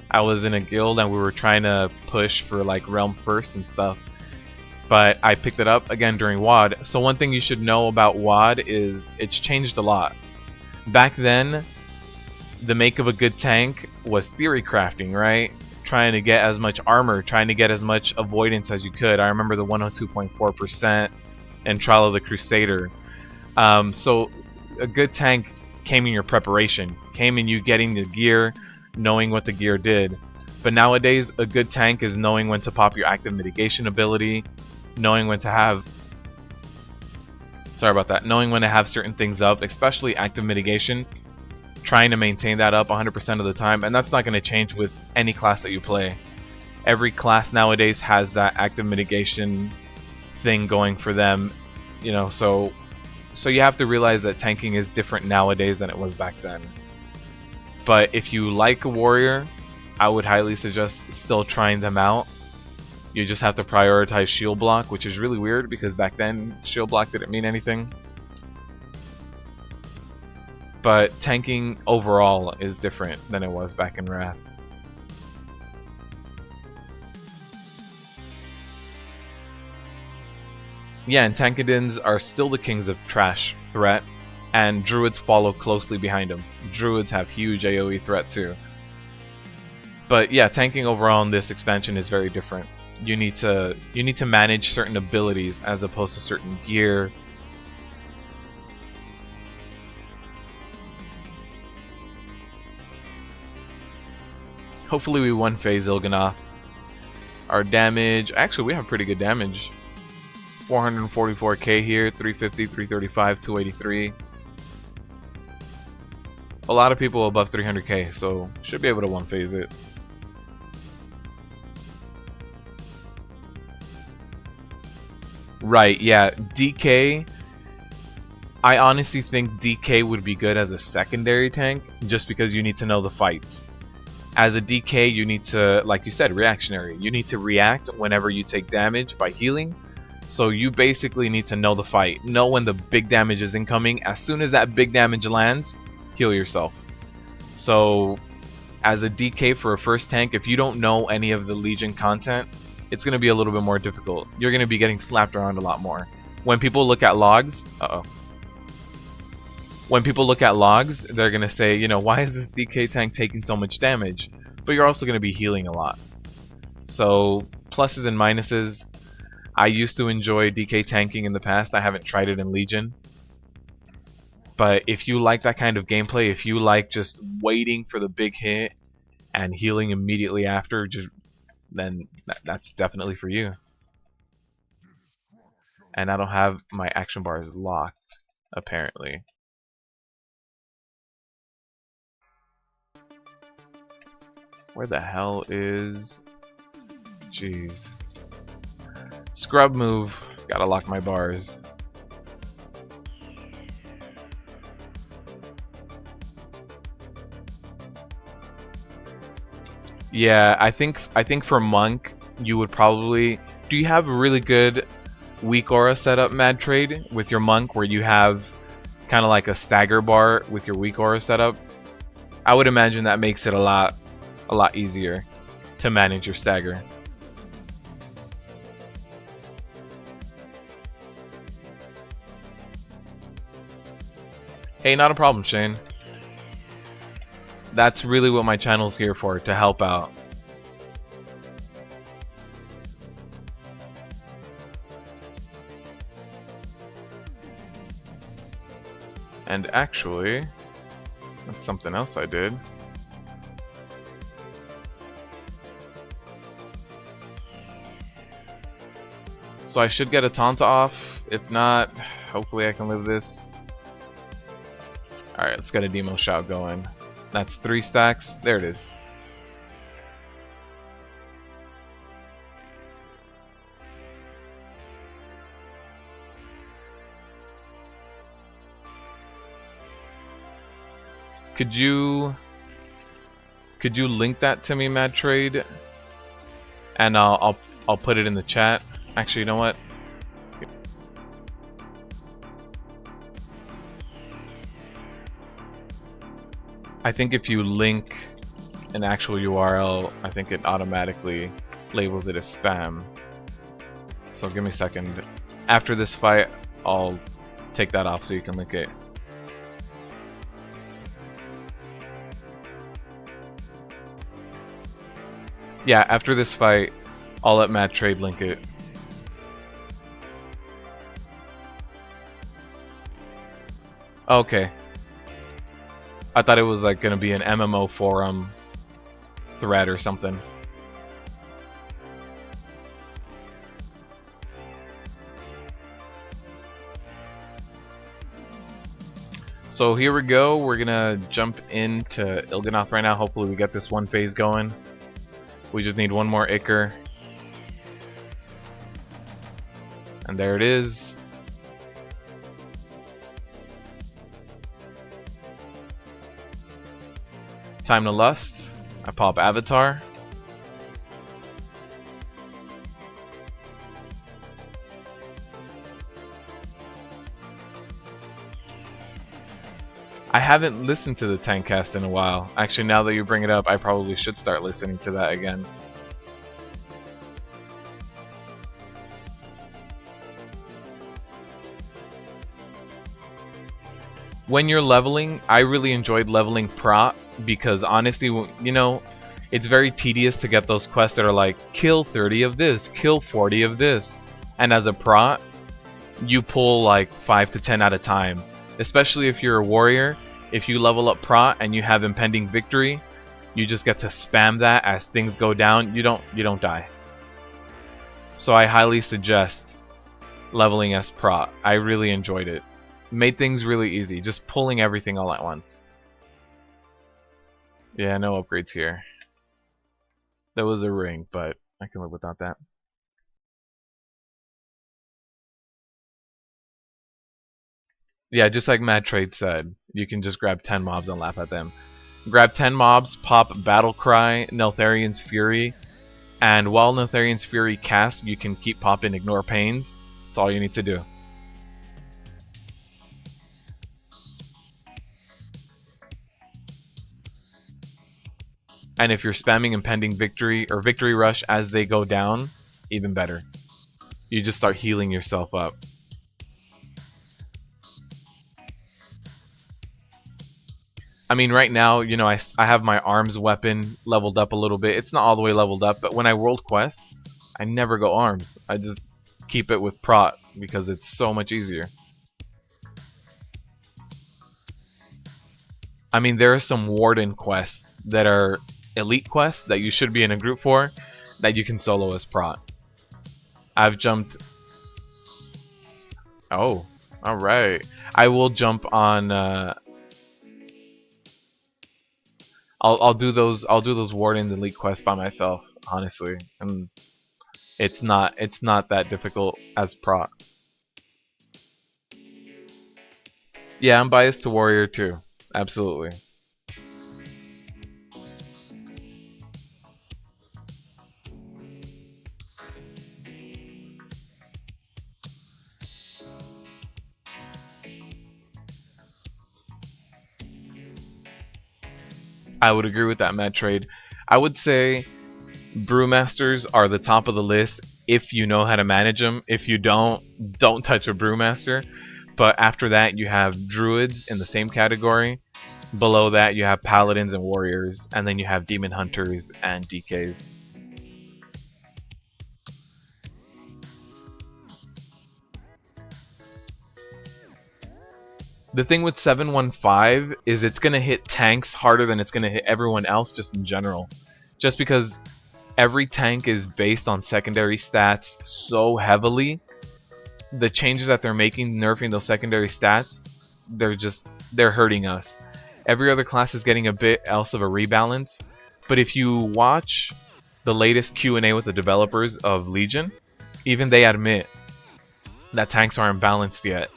I was in a guild and we were trying to push for like Realm First and stuff. But I picked it up again during WoD. So one thing you should know about WoD is it's changed a lot. Back then, the make of a good tank was theory crafting, right? Trying to get as much armor, trying to get as much avoidance as you could. I remember the 102.4% and Trial of the Crusader. So a good tank came in your preparation, came in you getting the gear, knowing what the gear did. But nowadays, a good tank is knowing when to pop your active mitigation ability, knowing when to have knowing when to have certain things up, especially active mitigation, trying to maintain that up 100% of the time, and that's not going to change with any class that you play. Every class nowadays has that active mitigation thing going for them, you know, so you have to realize that tanking is different nowadays than it was back then. But if you like a warrior, I would highly suggest still trying them out. You just have to prioritize shield block, which is really weird because back then shield block didn't mean anything. But tanking overall is different than it was back in Wrath. Yeah, and Tankadins are still the kings of trash threat, and Druids follow closely behind them. Druids have huge AoE threat too. But yeah, tanking overall in this expansion is very different. You need to manage certain abilities as opposed to certain gear. Hopefully we one phase Il'gynoth. Our damage, actually we have pretty good damage. 444k here, 350, 335, 283. A lot of people above 300k, so should be able to one phase it. Right, yeah, DK. I honestly think DK would be good as a secondary tank, just because you need to know the fights. As a DK, you need to, like you said, reactionary. You need to react whenever you take damage by healing. So you basically need to know the fight. Know when the big damage is incoming. As soon as that big damage lands, heal yourself. So as a DK for a first tank, if you don't know any of the Legion content, it's going to be a little bit more difficult. You're going to be getting slapped around a lot more. When people look at logs, when people look at logs, they're going to say, you know, why is this DK tank taking so much damage? But you're also going to be healing a lot. So, pluses and minuses. I used to enjoy DK tanking in the past. I haven't tried it in Legion. But if you like that kind of gameplay, if you like just waiting for the big hit and healing immediately after, then that's definitely for you. And I don't have my action bars locked, apparently. Where the hell is... Jeez. Scrub move. Gotta lock my bars. Yeah, I think for Monk, you would probably... Do you have a really good weak aura setup, Mad Trade, with your Monk, where you have kind of like a stagger bar with your weak aura setup? I would imagine that makes it a lot easier to manage your stagger. Hey, not a problem, Shane. That's really what my channel's here for, to help out. And actually, that's something else I did. So I should get a Taunt off. If not, hopefully I can live this. Alright, let's get a Demo Shout going. That's 3 stacks. There it is. Could you link that to me, Mad Trade? And I'll put it in the chat. Actually, you know what? I think if you link an actual URL, I think it automatically labels it as spam. So give me a second. After this fight, I'll take that off so you can link it. Yeah, after this fight, I'll let Matt Trade link it. Okay. I thought it was like gonna be an MMO forum thread or something. So here we go. We're gonna jump into Il'gynoth right now. Hopefully we get this one phase going. We just need one more Ichor. And there it is. Time to Lust. I pop Avatar. I haven't listened to the Tankcast in a while. Actually, now that you bring it up, I probably should start listening to that again. When you're leveling, I really enjoyed leveling Prot because honestly, you know, it's very tedious to get those quests that are like, kill 30 of this, kill 40 of this. And as a Prot, you pull like 5 to 10 at a time. Especially if you're a warrior, if you level up Prot and you have impending victory, you just get to spam that as things go down. You don't die. So I highly suggest leveling as Prot. I really enjoyed it. Made things really easy, just pulling everything all at once. Yeah, no upgrades here. There was a ring, but I can live without that. Yeah, just like Mad Trade said, you can just grab 10 mobs and laugh at them. Grab 10 mobs, pop Battle Cry, Neltharion's Fury, and while Neltharion's Fury casts, you can keep popping Ignore Pains. That's all you need to do. And if you're spamming impending victory or victory rush as they go down, even better. You just start healing yourself up. I mean, right now, you know, I have my arms weapon leveled up a little bit. It's not all the way leveled up, but when I world quest, I never go arms. I just keep it with prot because it's so much easier. I mean, there are some warden quests that are elite quests that you should be in a group for that you can solo as prot. I've jumped... Oh, alright. I will jump on... I'll do those warden elite quests by myself, honestly. And it's not that difficult as prot. Yeah, I'm biased to warrior too. Absolutely. I would agree with that, Mad Trade. I would say brewmasters are the top of the list if you know how to manage them. If you don't touch a brewmaster. But after that, you have druids in the same category. Below that, you have paladins and warriors, and then you have demon hunters and DKs. The thing with 715 is it's going to hit tanks harder than it's going to hit everyone else just in general. Just because every tank is based on secondary stats so heavily, the changes that they're making, nerfing those secondary stats, they're hurting us. Every other class is getting a bit else of a rebalance, but if you watch the latest Q&A with the developers of Legion, even they admit that tanks aren't balanced yet,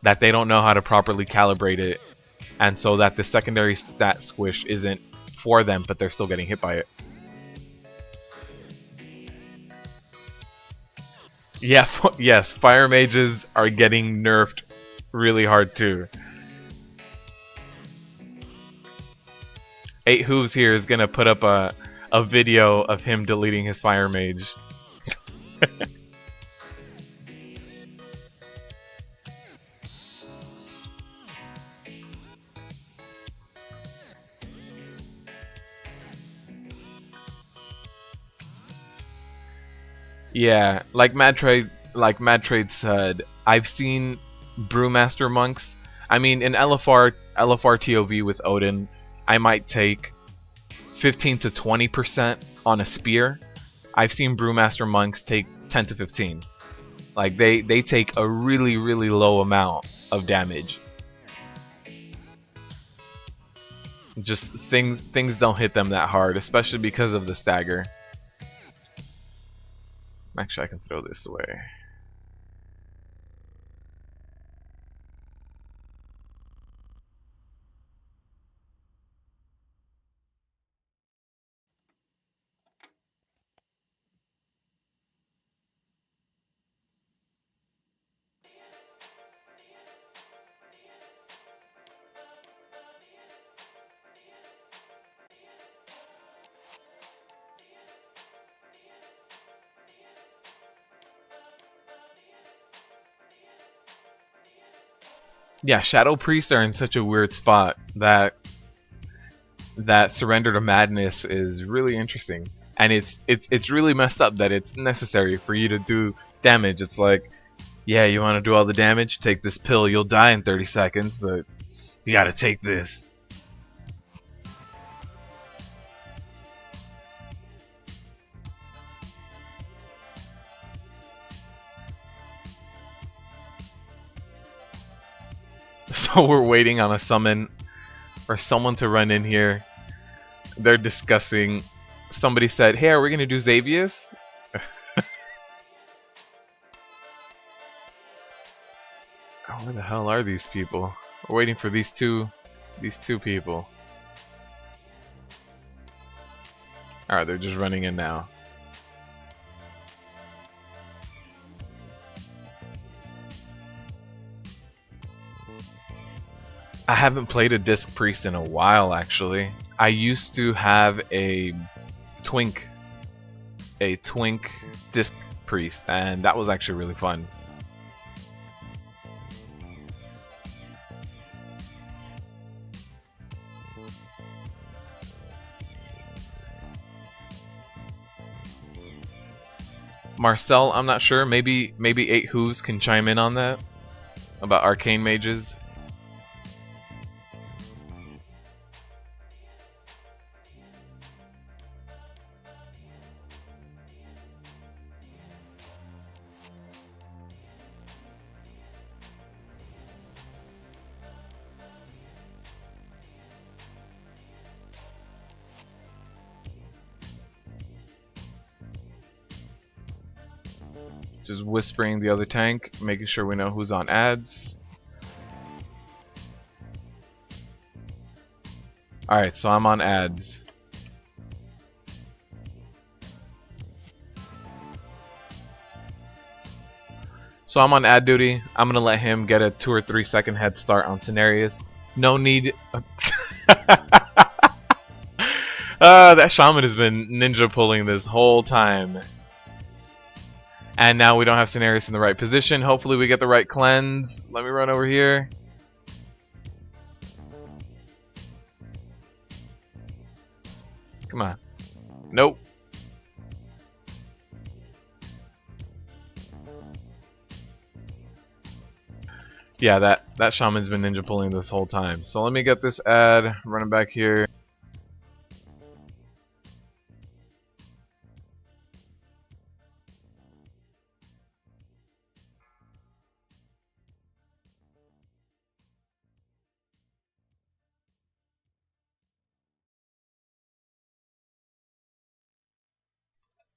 that they don't know how to properly calibrate it, and so that the secondary stat squish isn't for them, but they're still getting hit by it. Yeah, yes, fire mages are getting nerfed really hard too. 8 Hooves here is gonna put up a video of him deleting his fire mage. Yeah, like Mad Trade said, I've seen Brewmaster monks. I mean, in LFR ToV with Odin, I might take 15 to 20% on a spear. I've seen Brewmaster monks take 10 to 15. Like they take a really low amount of damage. Just things don't hit them that hard, especially because of the stagger. Actually, I can throw this away. Yeah, Shadow Priests are in such a weird spot that Surrender to Madness is really interesting. And it's really messed up that it's necessary for you to do damage. It's like, yeah, you want to do all the damage? Take this pill, you'll die in 30 seconds, but you gotta take this. So we're waiting on a summon or someone to run in here. They're discussing. Somebody said, "Hey, are we gonna do Xavius?" Oh, where the hell are these people? We're waiting for these two people. Alright, they're just running in now. I haven't played a Disc Priest in a while, actually. I used to have a twink disc priest, and that was actually really fun. Marcel, I'm not sure. Maybe 8 Hooves can chime in on that about arcane mages. Just whispering the other tank, making sure we know who's on ads. Alright, so I'm on ads. So I'm on ad duty. I'm gonna let him get a 2 or 3 second head start on Cenarius. No need. That shaman has been ninja pulling this whole time. And now we don't have Cenarius in the right position. Hopefully we get the right cleanse. Let me run over here. Come on. Nope. Yeah, that shaman's been ninja pulling this whole time. So let me get this ad, running back here.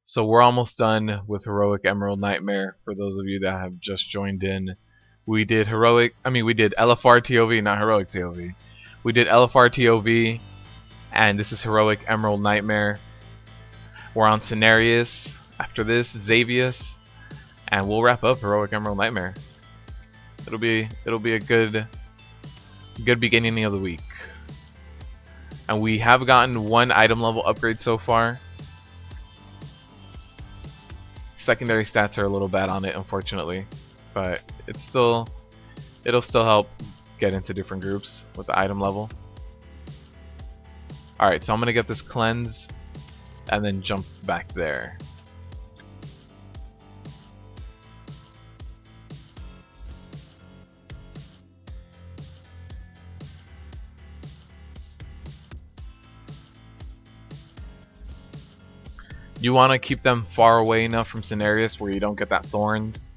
So we're almost done with Heroic Emerald Nightmare. For those of you that have just joined in, we did LFR ToV, not Heroic ToV. We did LFR ToV, and this is Heroic Emerald Nightmare. We're on Cenarius. After this, Xavius, and we'll wrap up Heroic Emerald Nightmare. It'll be a good beginning of the week. And we have gotten 1 item level upgrade so far. Secondary stats are a little bad on it, unfortunately, but it'll still help get into different groups with the item level. Alright, so I'm gonna get this cleanse and then jump back there. You want to keep them far away enough from Cenarius where you don't get that thorns.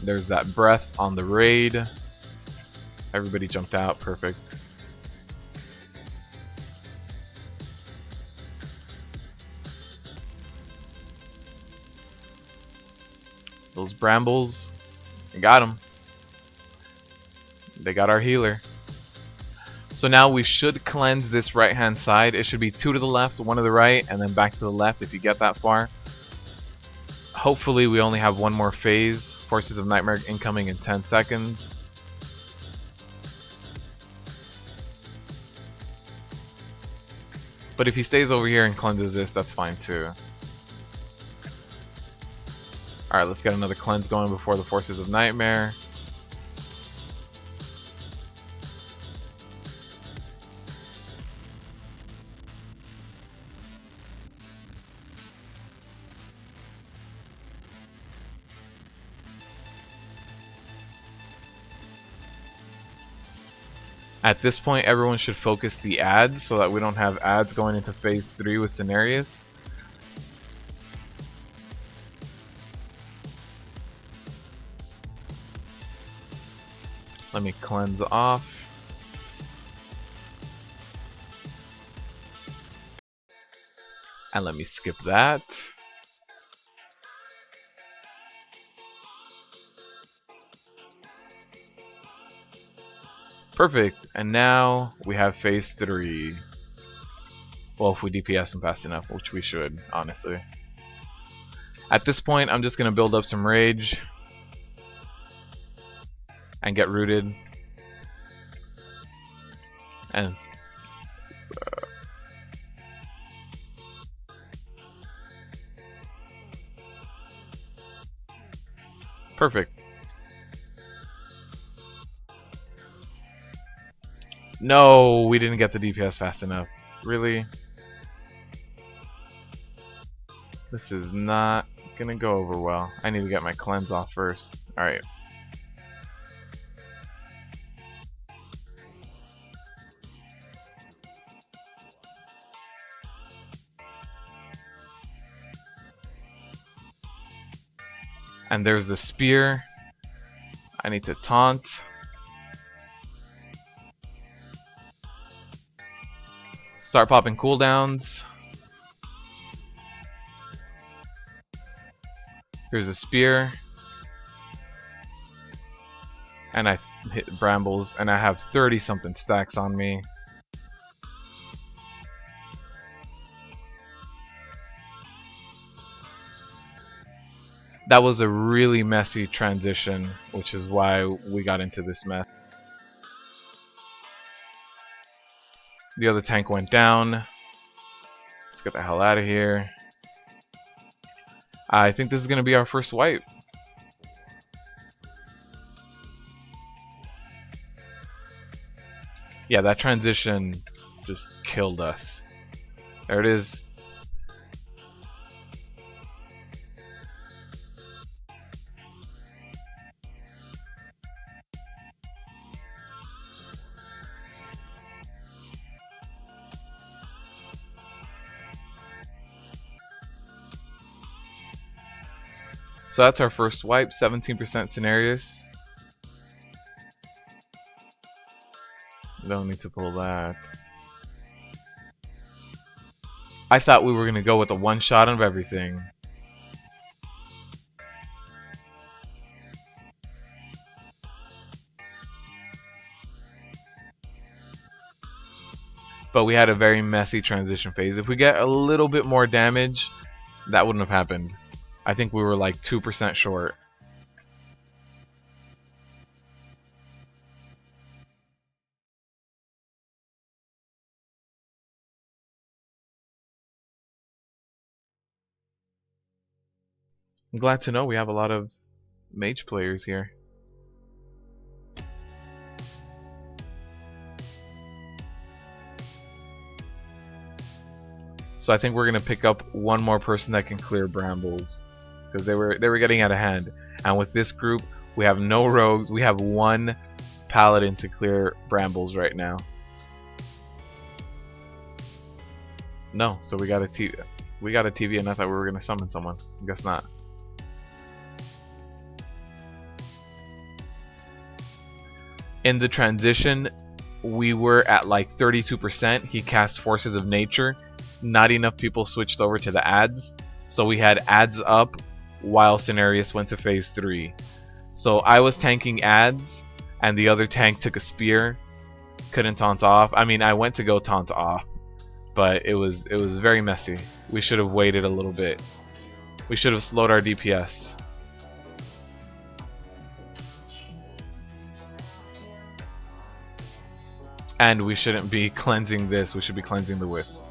There's that breath on the raid. Everybody jumped out, perfect. Those brambles, I got them. They got our healer. So now we should cleanse this right hand side. It should be 2 to the left, 1 to the right, and then back to the left if you get that far. Hopefully we only have 1 more phase. Forces of Nightmare incoming in 10 seconds. But if he stays over here and cleanses this, that's fine too. Alright, let's get another cleanse going before the Forces of Nightmare. At this point, everyone should focus the ads so that we don't have ads going into phase 3 with Cenarius. Let me cleanse off. And let me skip that. Perfect, and now we have phase 3. Well, if we DPS him fast enough, which we should, honestly. At this point, I'm just going to build up some rage. and get rooted. And perfect. No, we didn't get the DPS fast enough. Really? This is not gonna go over well. I need to get my cleanse off first. Alright. And there's the spear. I need to taunt. Start popping cooldowns. Here's a spear. And I hit brambles, and I have 30 something stacks on me. That was a really messy transition, which is why we got into this mess. The other tank went down. Let's get the hell out of here. I think this is going to be our first wipe. Yeah, that transition just killed us. There it is. So that's our first wipe, 17% Cenarius. Don't need to pull that. I thought we were going to go with a one-shot of everything. But we had a very messy transition phase. If we get a little bit more damage, that wouldn't have happened. I think we were like 2% short. I'm glad to know we have a lot of mage players here. So I think we're gonna pick up one more person that can clear brambles, because they were getting out of hand. And with this group, we have no rogues. We have one paladin to clear brambles right now. No, so we got a TV, and I thought we were gonna summon someone. I guess not. In the transition, we were at like 32%. He cast Forces of Nature. Not enough people switched over to the ads, so we had ads up while Cenarius went to phase 3. So I was tanking ads, and the other tank took a spear. Couldn't taunt off. I mean, I went to go taunt off, but it was very messy. We should have waited a little bit. We should have slowed our DPS. And we shouldn't be cleansing this. We should be cleansing the Wisp.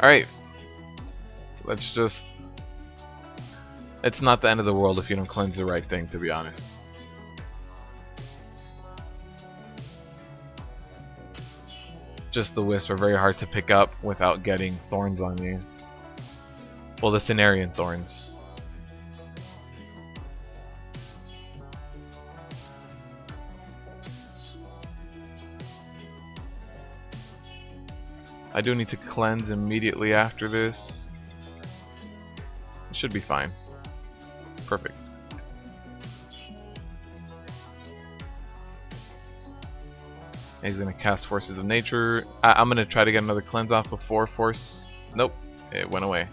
Alright, let's just... It's not the end of the world if you don't cleanse the right thing, to be honest. Just the Wisps are very hard to pick up without getting thorns on you. Well, the Cenarian thorns. I do need to cleanse immediately after this. It should be fine. Perfect. He's gonna cast Forces of Nature. I'm gonna try to get another cleanse off before Force. Nope, it went away.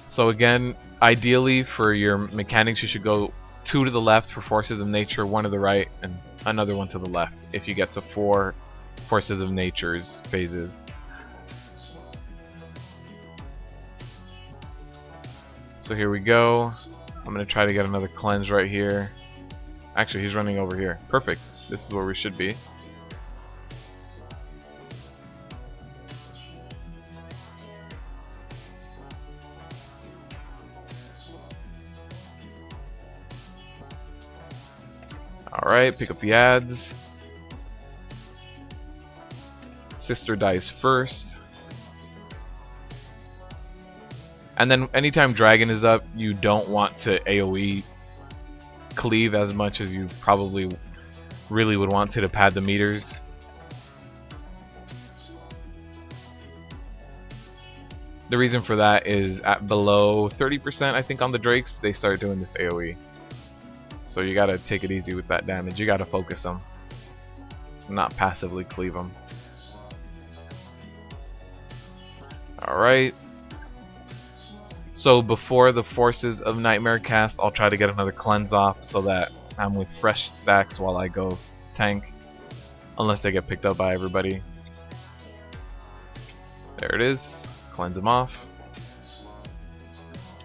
So again, ideally for your mechanics, you should go 2 to the left for Forces of Nature, 1 to the right, and another one to the left if you get to 4 Forces of Nature's phases. So here we go. I'm gonna try to get another cleanse right here. Actually, he's running over here. Perfect. This is where we should be. Alright, pick up the ads. Sister dies first. And then anytime Dragon is up, you don't want to AoE cleave as much as you probably really would want to pad the meters. The reason for that is at below 30%, I think, on the Drakes, they start doing this AoE. So you gotta take it easy with that damage. You gotta focus them, not passively cleave them. Alright. So before the Forces of Nightmare cast, I'll try to get another cleanse off so that I'm with fresh stacks while I go tank. Unless they get picked up by everybody. There it is. Cleanse them off.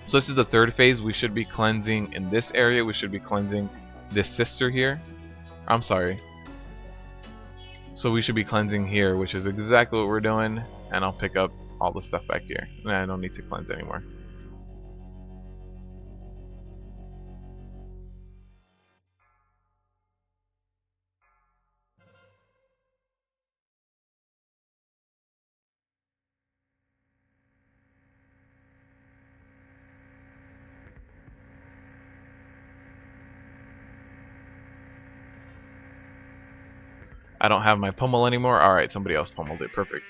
So this is the third phase. We should be cleansing in this area. We should be cleansing this sister here. I'm sorry. So we should be cleansing here, which is exactly what we're doing. And I'll pick up all the stuff back here. And I don't need to cleanse anymore. I don't have my pummel anymore. Alright, somebody else pummeled it. Perfect.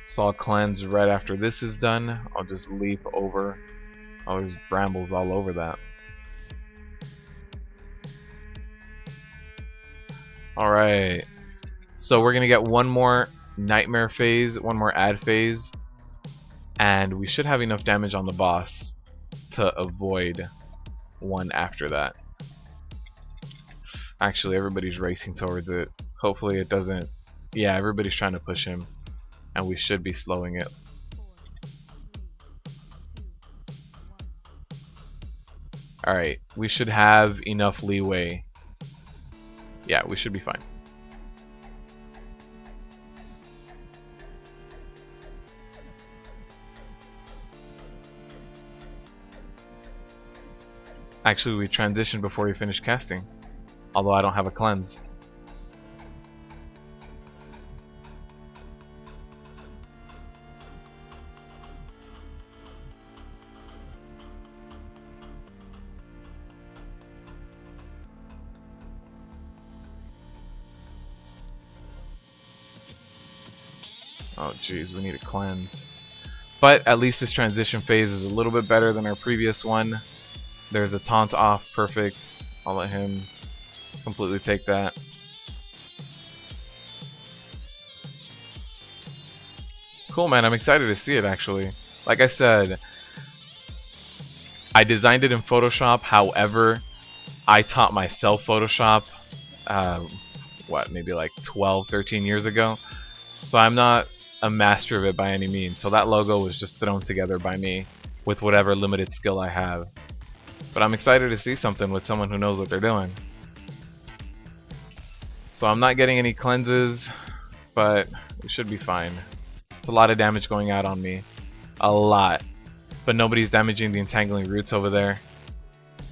So I'll cleanse right after this is done. I'll just leap over. Oh, there's brambles all over that. Alright. So we're going to get one more nightmare phase, one more ad phase. And we should have enough damage on the boss to avoid one after that. Actually, everybody's racing towards it. Hopefully it doesn't... Yeah, everybody's trying to push him. And we should be slowing it. Alright, we should have enough leeway. Yeah, we should be fine. Actually, we transitioned before we finished casting. Although I don't have a cleanse. Oh jeez, we need a cleanse. But at least this transition phase is a little bit better than our previous one. There's a taunt off, perfect. I'll let him completely take that. Cool, man. I'm excited to see it, actually. Like I said, I designed it in Photoshop. However, I taught myself Photoshop, maybe like 12, 13 years ago. So I'm not a master of it by any means. So that logo was just thrown together by me with whatever limited skill I have. But I'm excited to see something with someone who knows what they're doing. So I'm not getting any cleanses, but we should be fine. It's a lot of damage going out on me. A lot. But nobody's damaging the entangling roots over there.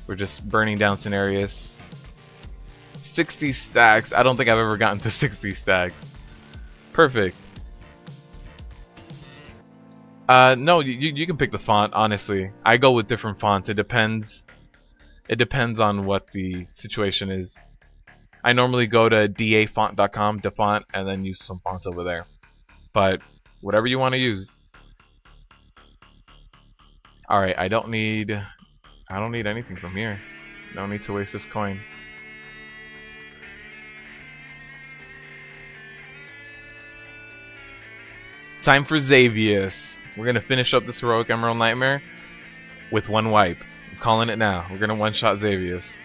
We're just burning down Cenarius. 60 stacks. I don't think I've ever gotten to 60 stacks. Perfect. No, you can pick the font, honestly. I go with different fonts. It depends. It depends on what the situation is. I normally go to dafont.com, defont, and then use some fonts over there. But whatever you want to use. Alright, I don't need anything from here. No need to waste this coin. Time for Xavius. We're gonna finish up this Heroic Emerald Nightmare with one wipe. I'm calling it now. We're gonna one-shot Xavius.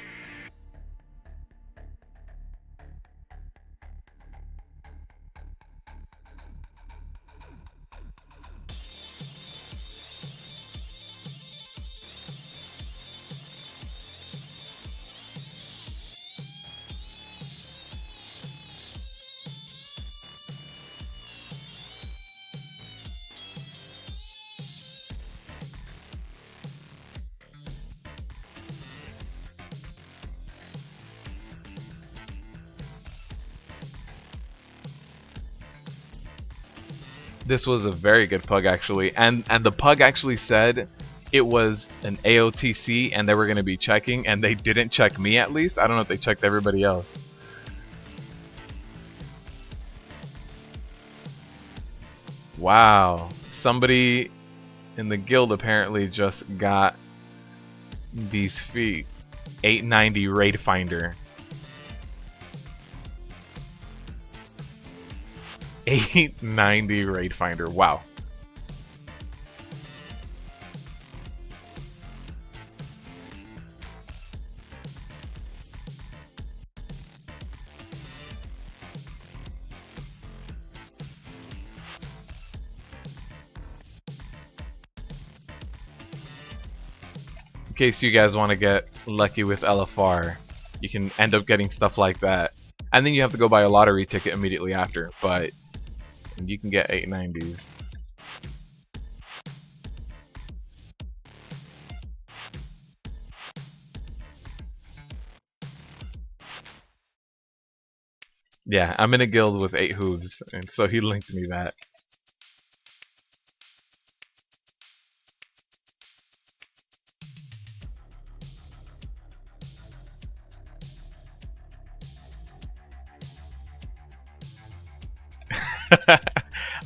This was a very good pug actually, and the pug actually said it was an AOTC and they were going to be checking, and they didn't check me at least. I don't know if they checked everybody else. Wow, somebody in the guild apparently just got these feet. 890 Raid Finder. 890 Raid Finder. Wow. In case you guys want to get lucky with LFR, you can end up getting stuff like that. And then you have to go buy a lottery ticket immediately after, but you can get 890s. Yeah, I'm in a guild with 8 hooves, and so he linked me that.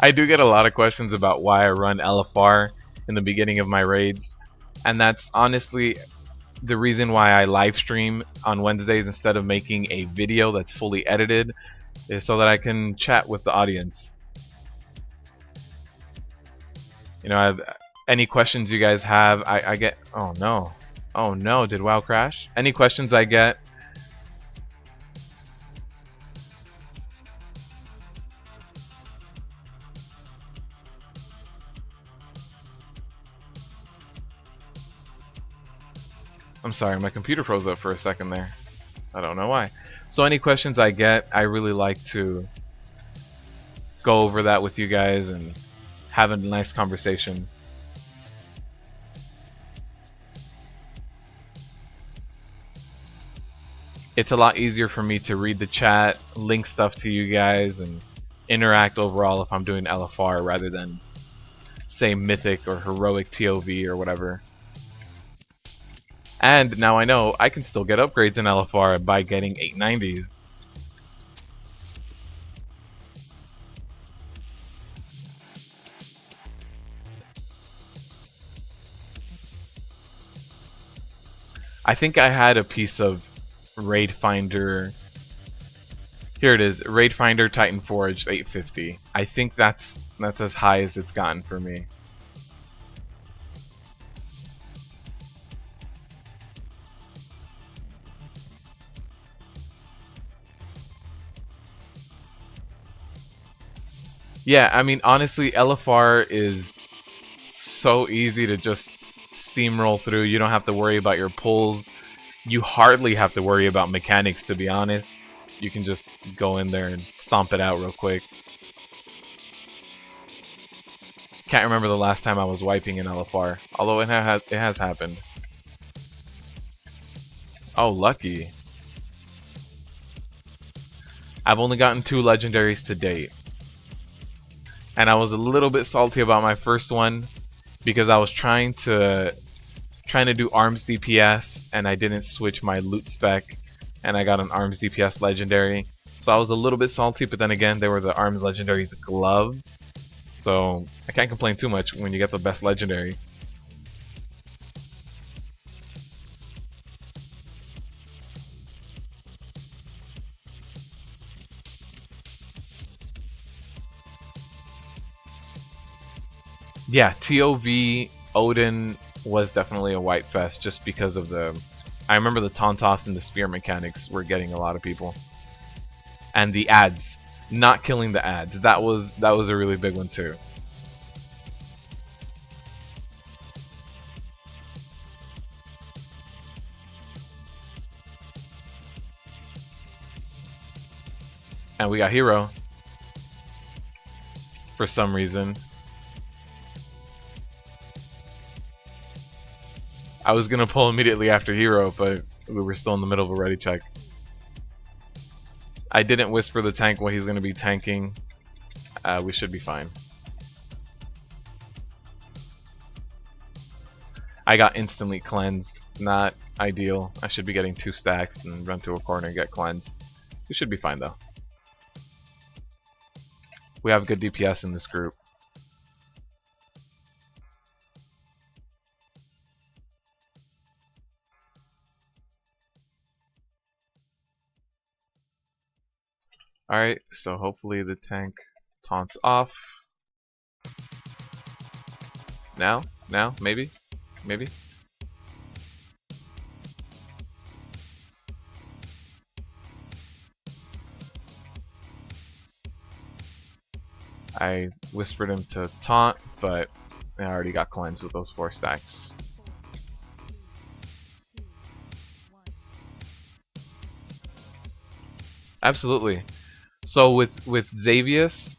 I do get a lot of questions about why I run LFR in the beginning of my raids, and that's honestly the reason why I live stream on Wednesdays instead of making a video that's fully edited, is so that I can chat with the audience. You know, any questions you guys have, I get. Oh no, did WoW crash? Any questions I get, I'm sorry, my computer froze up for a second there. I don't know why. So any questions I get, I really like to go over that with you guys and have a nice conversation. It's a lot easier for me to read the chat, link stuff to you guys, and interact overall if I'm doing LFR rather than, say, Mythic or Heroic ToV or whatever. And now I know I can still get upgrades in LFR by getting 890s. I think I had a piece of Raid Finder. Here it is, Raid Finder Titan Forged 850. I think that's as high as it's gotten for me. Yeah, I mean, honestly, LFR is so easy to just steamroll through. You don't have to worry about your pulls. You hardly have to worry about mechanics, to be honest. You can just go in there and stomp it out real quick. Can't remember the last time I was wiping in LFR, although it has happened. Oh, lucky. I've only gotten 2 legendaries to date. And I was a little bit salty about my first one because I was trying to do arms DPS and I didn't switch my loot spec and I got an arms DPS legendary. So I was a little bit salty, but then again, they were the arms legendaries gloves. So I can't complain too much when you get the best legendary. Yeah, ToV Odin was definitely a white fest just because of I remember the Tauntoffs and the spear mechanics were getting a lot of people. And the ads, not killing the ads, that was a really big one too. And we got Hero for some reason. I was gonna pull immediately after Hero, but we were still in the middle of a ready check. I didn't whisper the tank what he's gonna be tanking. We should be fine. I got instantly cleansed. Not ideal. I should be getting 2 stacks and run to a corner and get cleansed. We should be fine though. We have good DPS in this group. Alright, so hopefully the tank taunts off. Now, maybe. I whispered him to taunt, but I already got cleansed with those 4 stacks. Absolutely. So with Xavius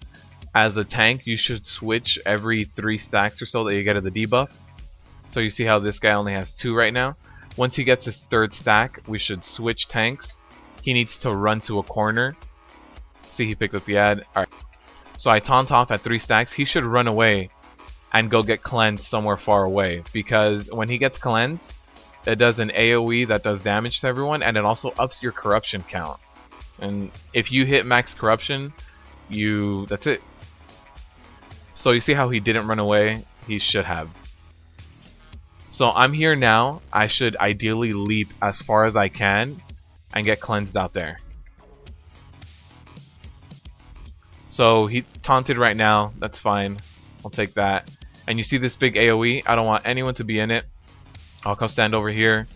as a tank, you should switch every 3 stacks or so that you get at the debuff. So you see how this guy only has 2 right now. Once he gets his 3rd stack, we should switch tanks. He needs to run to a corner. See, he picked up the ad. Alright. So I taunt off at 3 stacks. He should run away and go get cleansed somewhere far away. Because when he gets cleansed, it does an AoE that does damage to everyone. And it also ups your corruption count. And if you hit max corruption, that's it. So you see how he didn't run away? He should have. So I'm here now. I should ideally leap as far as I can and get cleansed out there. So he taunted right now. That's fine. I'll take that. And you see this big AoE? I don't want anyone to be in it. I'll come stand over here,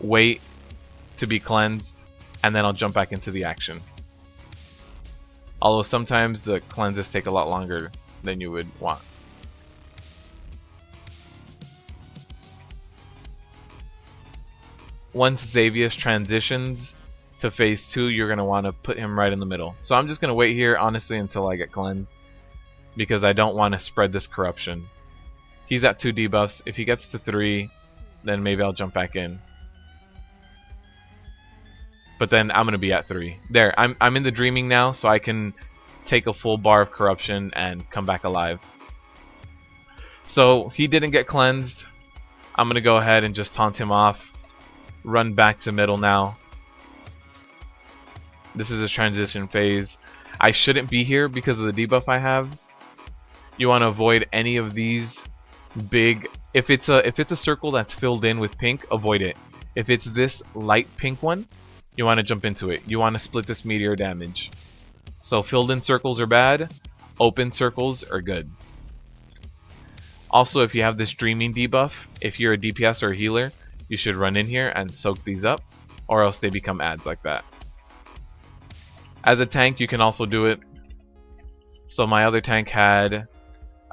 wait to be cleansed, and then I'll jump back into the action. Although sometimes the cleanses take a lot longer than you would want. Once Xavius transitions to phase 2, you're going to want to put him right in the middle. So I'm just going to wait here, honestly, until I get cleansed, because I don't want to spread this corruption. He's at 2 debuffs. If he gets to 3, then maybe I'll jump back in. But then I'm going to be at 3. There, I'm in the dreaming now, so I can take a full bar of corruption and come back alive. So he didn't get cleansed. I'm going to go ahead and just taunt him off. Run back to middle now. This is a transition phase. I shouldn't be here because of the debuff I have. You want to avoid any of these big... If it's a circle that's filled in with pink, avoid it. If it's this light pink one, you want to jump into it. You want to split this meteor damage. So filled in circles are bad. Open circles are good. Also, if you have this dreaming debuff, if you're a DPS or a healer, you should run in here and soak these up, or else they become ads like that. As a tank, you can also do it. So my other tank had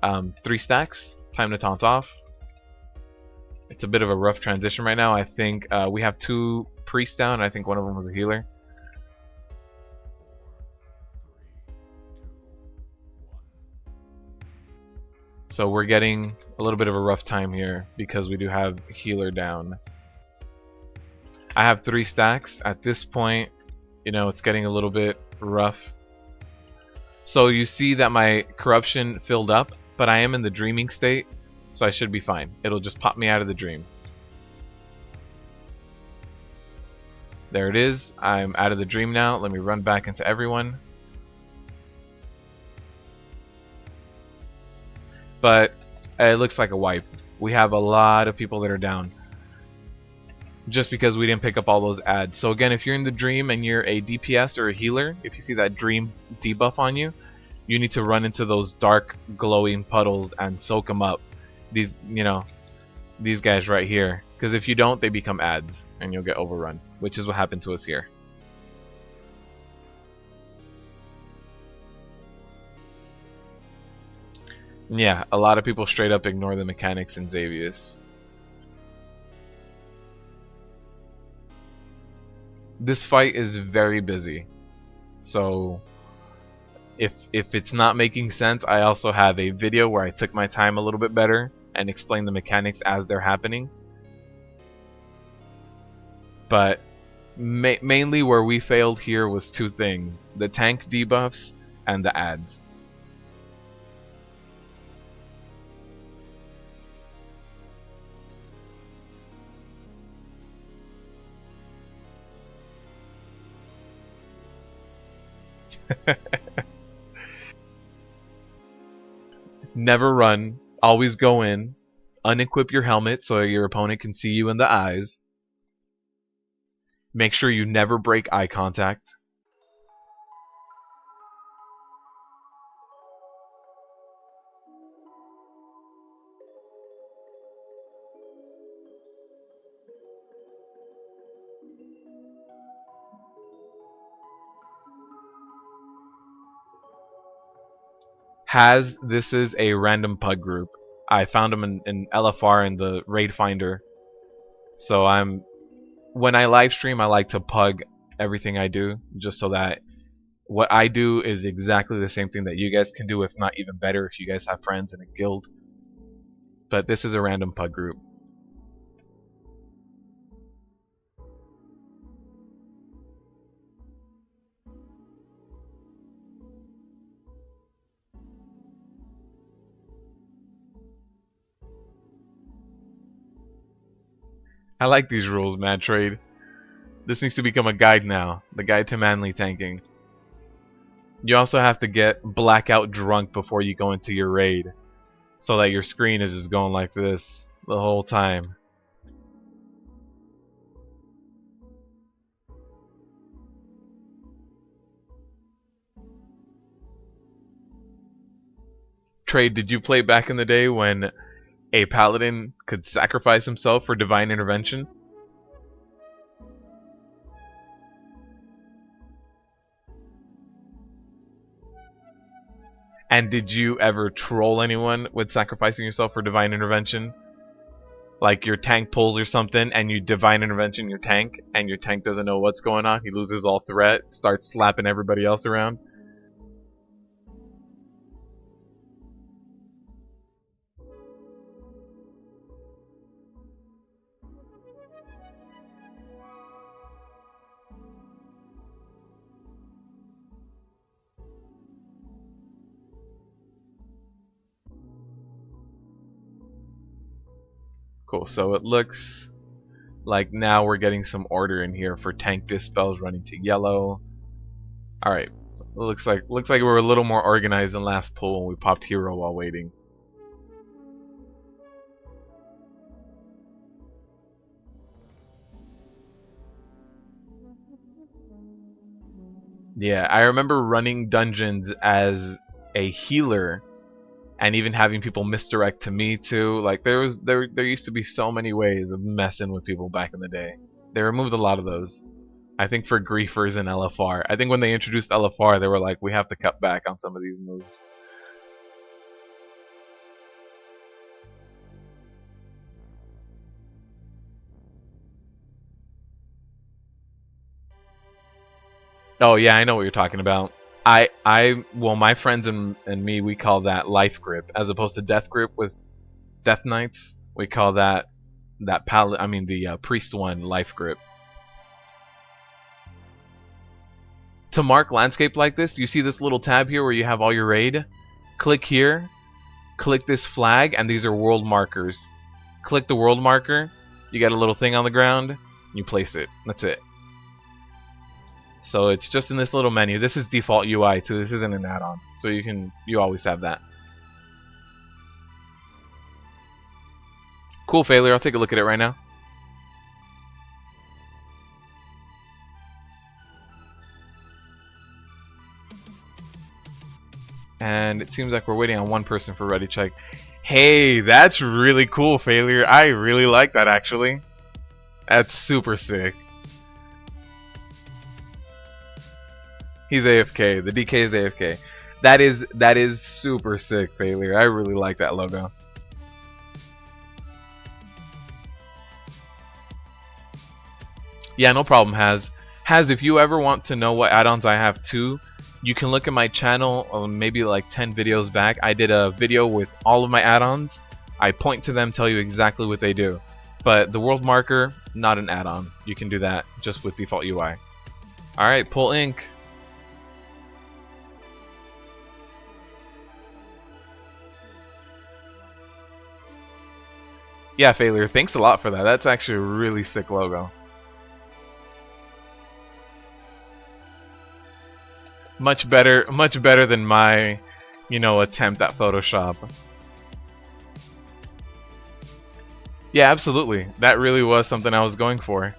3 stacks. Time to taunt off. It's a bit of a rough transition right now. I think we have 2 priests down, and I think one of them was a healer. So we're getting a little bit of a rough time here because we do have healer down. I have 3 stacks. At this point, you know, it's getting a little bit rough. So you see that my corruption filled up, but I am in the dreaming state, so I should be fine. It'll just pop me out of the dream. There it is. I'm out of the dream now. Let me run back into everyone. But it looks like a wipe. We have a lot of people that are down just because we didn't pick up all those ads. So again, if you're in the dream and you're a DPS or a healer, if you see that dream debuff on you, you need to run into those dark glowing puddles and soak them up. These, you know, these guys right here. Because if you don't, they become ads and you'll get overrun, which is what happened to us here. Yeah, a lot of people straight up ignore the mechanics in Xavius. This fight is very busy, so if it's not making sense, I also have a video where I took my time a little bit better and explained the mechanics as they're happening. But mainly where we failed here was 2 things: the tank debuffs and the ads. Never run. Always go in. Unequip your helmet so your opponent can see you in the eyes. Make sure you never break eye contact. This is a random pug group. I found them in LFR in the raid finder. So when I live stream, I like to pug everything I do, just so that what I do is exactly the same thing that you guys can do, if not even better, if you guys have friends in a guild. But this is a random pug group. I like these rules, Mad Trade. This needs to become a guide now. The guide to manly tanking. You also have to get blackout drunk before you go into your raid, so that your screen is just going like this the whole time. Trade, did you play back in the day when a paladin could sacrifice himself for divine intervention? And did you ever troll anyone with sacrificing yourself for divine intervention? Like your tank pulls or something and you divine intervention your tank and your tank doesn't know what's going on, he loses all threat, starts slapping everybody else around. Cool, so it looks like now we're getting some order in here for tank dispels running to yellow. Alright, looks like we're a little more organized than last pull when we popped hero while waiting. Yeah, I remember running dungeons as a healer and even having people misdirect to me too. Like there used to be so many ways of messing with people back in the day. They removed a lot of those. I think for griefers and LFR. I think when they introduced LFR, they were like, we have to cut back on some of these moves. Oh yeah, I know what you're talking about. Well, my friends and me, we call that life grip as opposed to death grip with Death Knights. We call the priest one life grip. To mark landscape like this, you see this little tab here where you have all your raid. Click here, click this flag, and these are world markers. Click the world marker, you get a little thing on the ground, you place it. That's it. So it's just in this little menu. This is default UI too. This isn't an add-on, so you always have that. Cool, Failure. I'll take a look at it right now. And it seems like we're waiting on one person for ready check. Hey, that's really cool, Failure. I really like that, actually. That's super sick. He's AFK. The DK is AFK. That is super sick, Failure. I really like that logo. Yeah, no problem, Has, if you ever want to know what add-ons I have too, you can look at my channel, maybe like 10 videos back. I did a video with all of my add-ons. I point to them, tell you exactly what they do. But the world marker, not an add-on. You can do that just with default UI. Alright, pull ink. Yeah, Failure, thanks a lot for that. That's actually a really sick logo. Much better than my, you know, attempt at Photoshop. Yeah, absolutely. That really was something I was going for.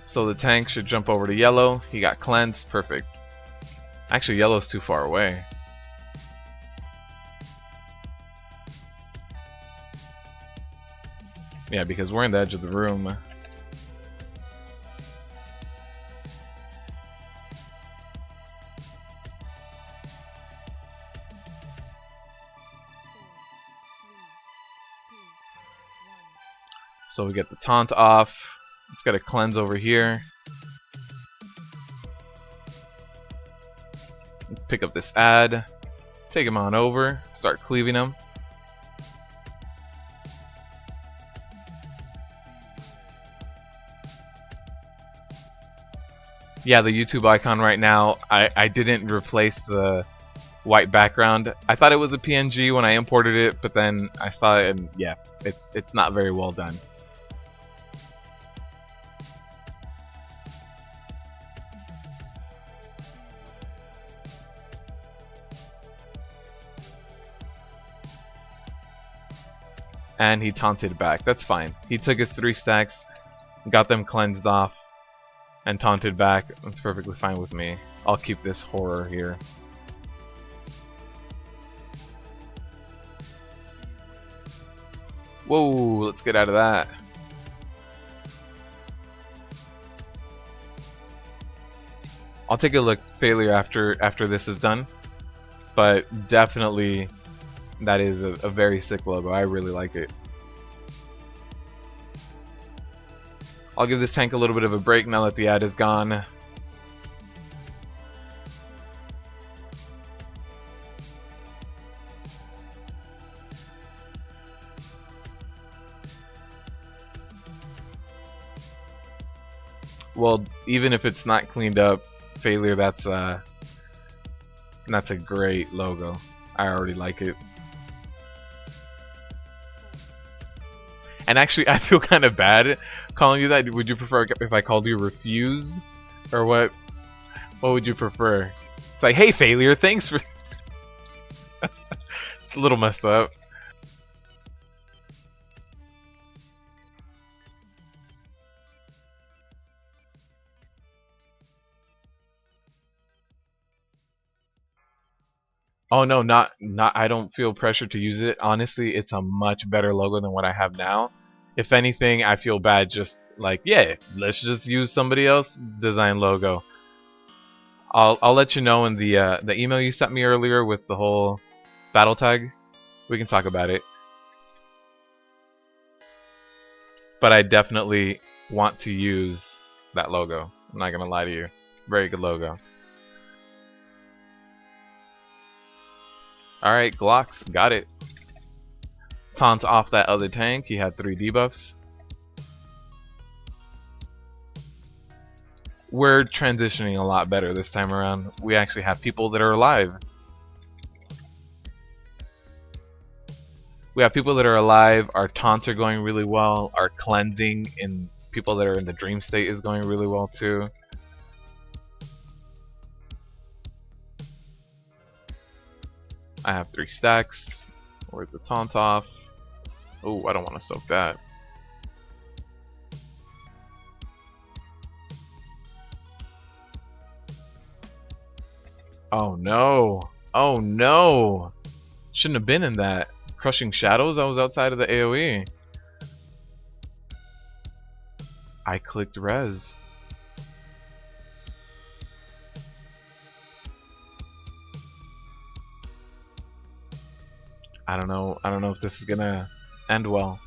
So the tank should jump over to yellow. He got cleansed. Perfect. Actually, yellow's too far away. Yeah, because we're in the edge of the room. So we get the taunt off. It's got a cleanse over here. Pick up this ad. Take him on over. Start cleaving him. Yeah, the YouTube icon right now, I didn't replace the white background. I thought it was a PNG when I imported it, but then I saw it and yeah, it's not very well done. And he taunted back. That's fine. He took his 3 stacks, got them cleansed off, and taunted back. That's perfectly fine with me. I'll keep this horror here. Whoa, let's get out of that. I'll take a look failure after this is done. But definitely that is a very sick logo. I really like it. I'll give this tank a little bit of a break now that the ad is gone. Well, even if it's not cleaned up, failure, that's a great logo. I already like it. And actually, I feel kind of bad calling you that. Would you prefer if I called you Refuse? Or what? What would you prefer? It's like, hey, failure, thanks for... It's a little messed up. Oh no, not I don't feel pressure to use it. Honestly, it's a much better logo than what I have now. If anything, I feel bad just like, yeah, let's just use somebody else's design logo. I'll let you know in the email you sent me earlier with the whole battle tag. We can talk about it. But I definitely want to use that logo. I'm not gonna lie to you. Very good logo. Alright, Glocks, got it. Taunt off that other tank. He had 3 debuffs. We're transitioning a lot better this time around. We actually have people that are alive. We have people that are alive. Our taunts are going really well. Our cleansing in people that are in the dream state is going really well too. I have 3 stacks. Where's the taunt off? Oh, I don't want to soak that. Oh no. Oh no. Shouldn't have been in that. Crushing Shadows? I was outside of the AoE. I clicked res. I don't know if this is gonna end well.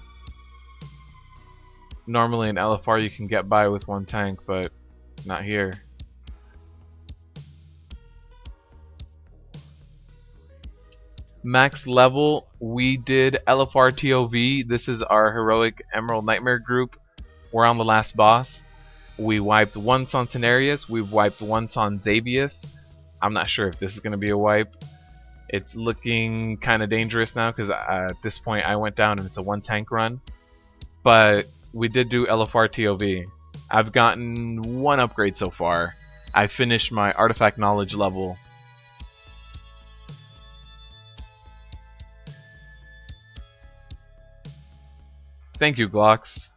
Normally in LFR you can get by with 1 tank, but not here. Max level, we did LFR ToV. This is our heroic Emerald Nightmare group. We're on the last boss. We wiped once on Cenarius. We've wiped once on Xavius. I'm not sure if this is gonna be a wipe. It's looking kind of dangerous now because at this point I went down and it's a 1 tank run. But we did do LFR ToV. I've gotten 1 upgrade so far. I finished my artifact knowledge level. Thank you, Glocks.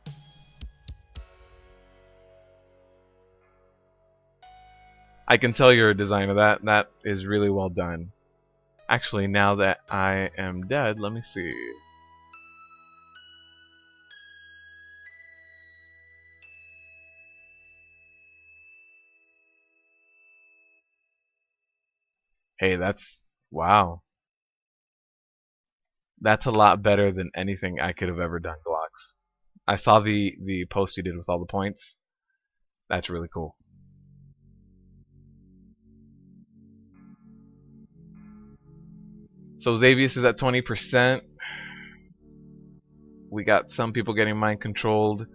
I can tell you're a designer. That is really well done. Actually, now that I am dead, let me see. Hey, that's wow. That's a lot better than anything I could have ever done, Glocks. I saw the post you did with all the points. That's really cool. So Xavius is at 20%. We got some people getting mind controlled.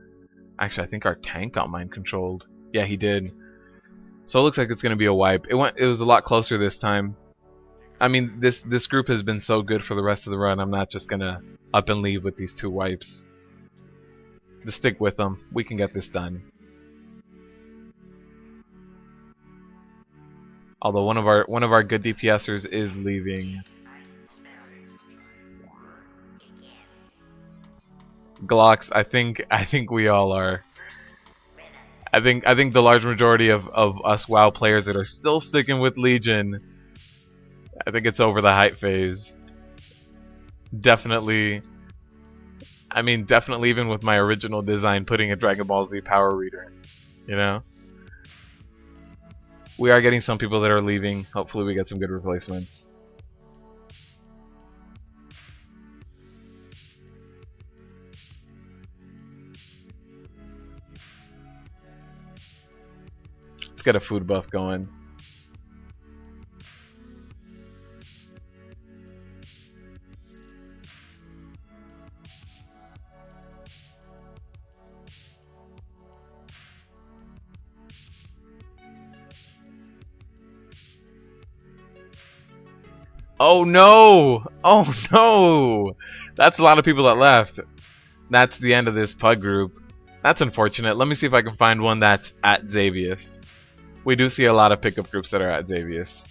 Actually, I think our tank got mind controlled. Yeah, he did. So it looks like it's gonna be a wipe. It was a lot closer this time. I mean, this group has been so good for the rest of the run. I'm not just gonna up and leave with these 2 wipes. Just stick with them. We can get this done. Although one of our good DPSers is leaving. Glocks, I think we all are. I think the large majority of us WoW players that are still sticking with Legion, I think it's over the hype phase. Definitely. I mean, definitely even with my original design, putting a Dragon Ball Z power reader, you know? We are getting some people that are leaving. Hopefully we get some good replacements. Let's get a food buff going. Oh no! Oh no! That's a lot of people that left. That's the end of this PUG group. That's unfortunate. Let me see if I can find one that's at Xavius. We do see a lot of pickup groups that are at Xavius.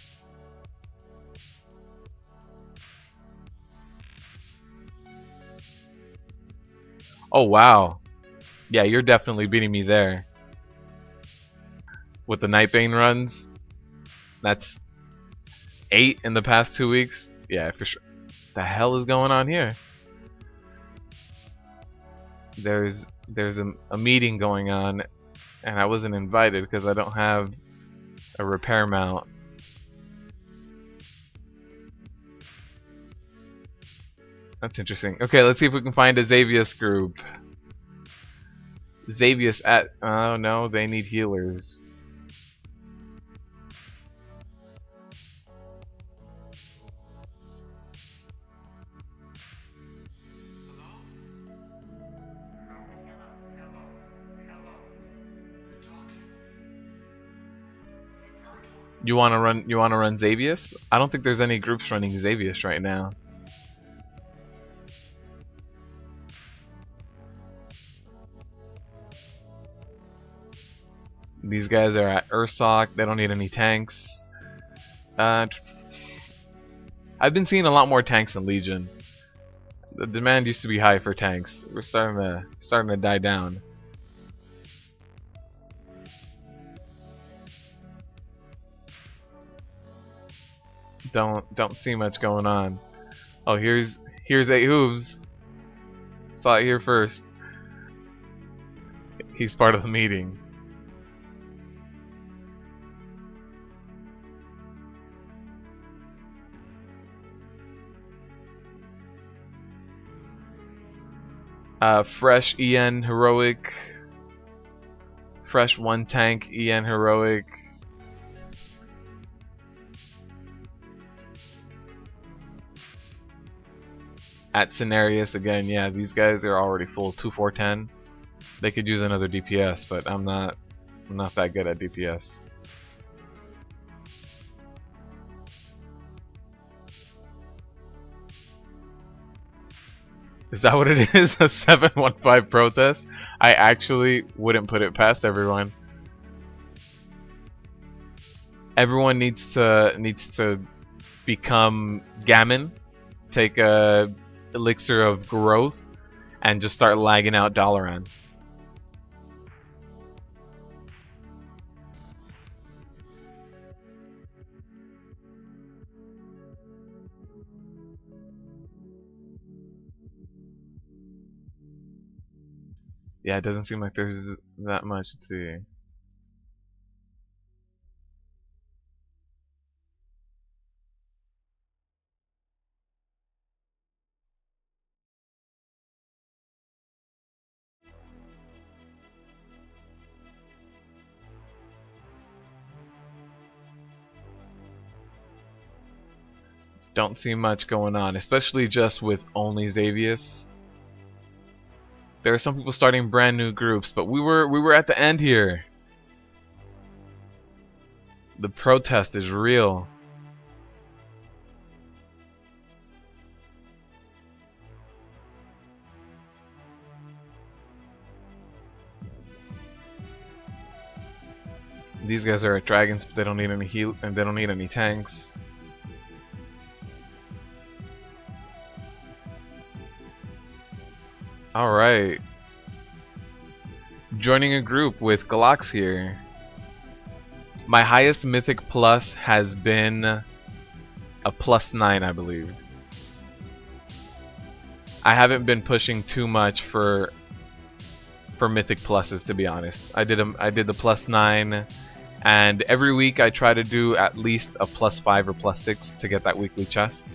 Oh wow. Yeah, you're definitely beating me there. With the Nightbane runs. That's 8 in the past 2 weeks. Yeah, for sure. The hell is going on here? There's a meeting going on, and I wasn't invited because I don't have a repair mount. That's interesting. Okay, let's see if we can find a Xavius group. Xavius at... Oh no, they need healers. You wanna run Xavius? I don't think there's any groups running Xavius right now. These guys are at Ursoc. They don't need any tanks. I've been seeing a lot more tanks in Legion. The demand used to be high for tanks. We're starting to die down. Don't see much going on. Oh, here's 8 hooves. Saw it here first. He's part of the meeting. Fresh EN Heroic. Fresh 1 tank EN Heroic. At Cenarius again, yeah, these guys are already full 2-4-10. They could use another DPS, but I'm not that good at DPS. Is that what it is? A 715 protest? I actually wouldn't put it past everyone. Everyone needs to become Gammon, take a elixir of growth, and just start lagging out Dalaran. Yeah, it doesn't seem like there's that much. Let's see. Don't see much going on, especially just with only Xavius. There are some people starting brand new groups, but we were at the end here. The protest is real. These guys are at dragons, but they don't need any heal and they don't need any tanks. All right. Joining a group with Galax here. My highest mythic plus has been a +9, I believe. I haven't been pushing too much for mythic pluses, to be honest. I did the +9, and every week I try to do at least a +5 or +6 to get that weekly chest.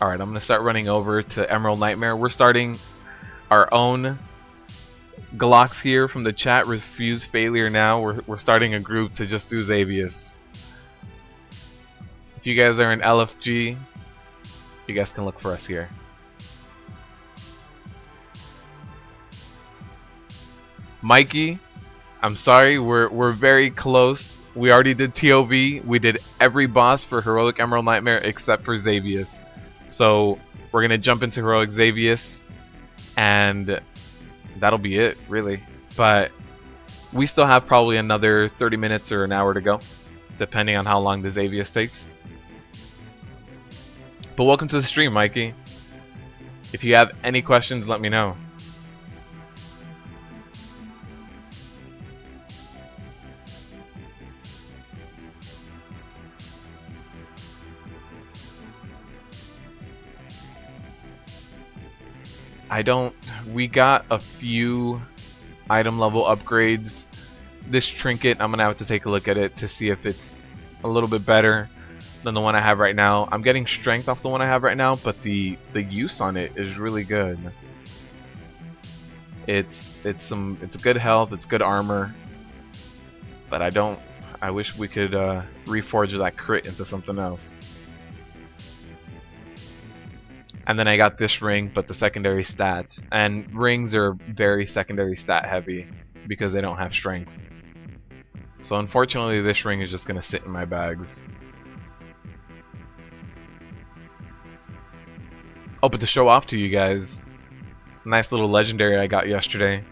Alright, I'm going to start running over to Emerald Nightmare. We're starting our own Galax here from the chat. Refuse failure now. We're starting a group to just do Xavius. If you guys are in LFG, you guys can look for us here. Mikey, I'm sorry, we're very close. We already did ToV. We did every boss for Heroic Emerald Nightmare except for Xavius. So we're gonna jump into Heroic Xavius, and that'll be it, really. But we still have probably another 30 minutes or an hour to go, depending on how long the Xavius takes. But welcome to the stream, Mikey. If you have any questions, let me know. We got a few item level upgrades. This trinket, I'm gonna have to take a look at it to see if it's a little bit better than the one I have right now. I'm getting strength off the one I have right now, but the use on it is really good. It's good health, it's good armor, but I wish we could reforge that crit into something else. And then I got this ring, but the secondary stats. And rings are very secondary stat heavy because they don't have strength. So unfortunately this ring is just going to sit in my bags. Oh, but to show off to you guys, nice little legendary I got yesterday.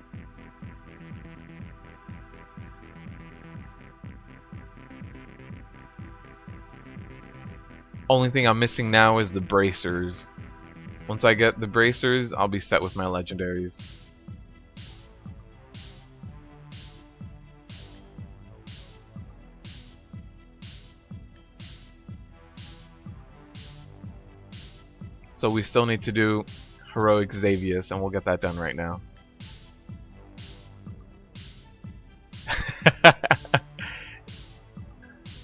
Only thing I'm missing now is the bracers. Once I get the bracers, I'll be set with my legendaries. So we still need to do Heroic Xavius, and we'll get that done right now.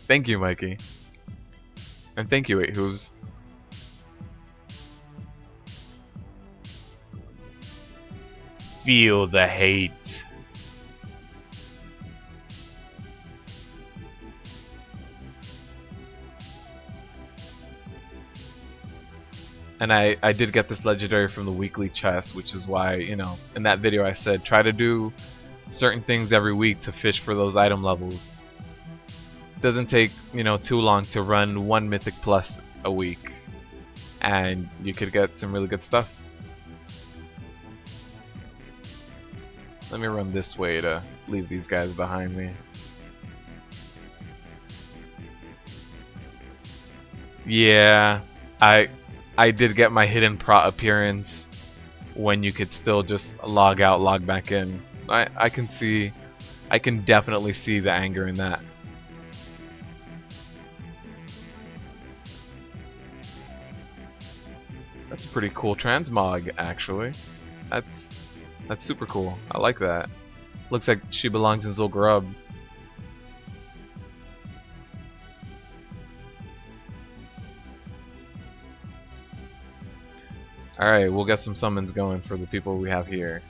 Thank you, Mikey. And thank you, 8hooves. Feel the hate. And I did get this legendary from the weekly chest, which is why, you know, in that video I said try to do certain things every week to fish for those item levels. It doesn't take, you know, too long to run 1 Mythic Plus a week, and you could get some really good stuff. Let me run this way to leave these guys behind me. Yeah, I did get my hidden prot appearance when you could still just log out, log back in. I can definitely see the anger in that. That's a pretty cool transmog, actually. That's super cool. I like that. Looks like she belongs in Zul'Gurub. Alright, we'll get some summons going for the people we have here.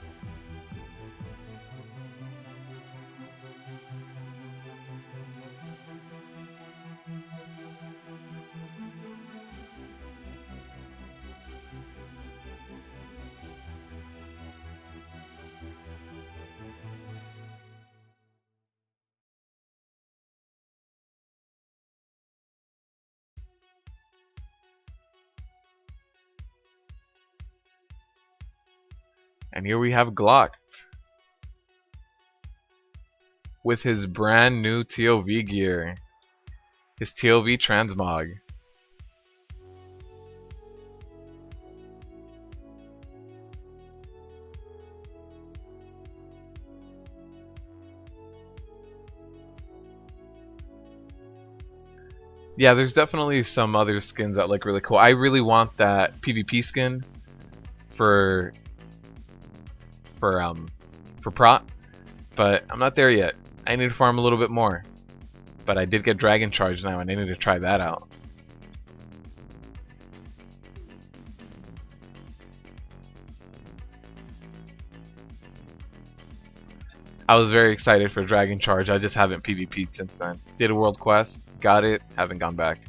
And here we have Glock with his brand new ToV gear, his ToV transmog. Yeah, there's definitely some other skins that look really cool. I really want that PvP skin for prot, but I'm not there yet. I need to farm a little bit more. But I did get Dragon Charge now, and I need to try that out. I was very excited for Dragon Charge. I just haven't PvP'd since then. Did a world quest, got it, haven't gone back.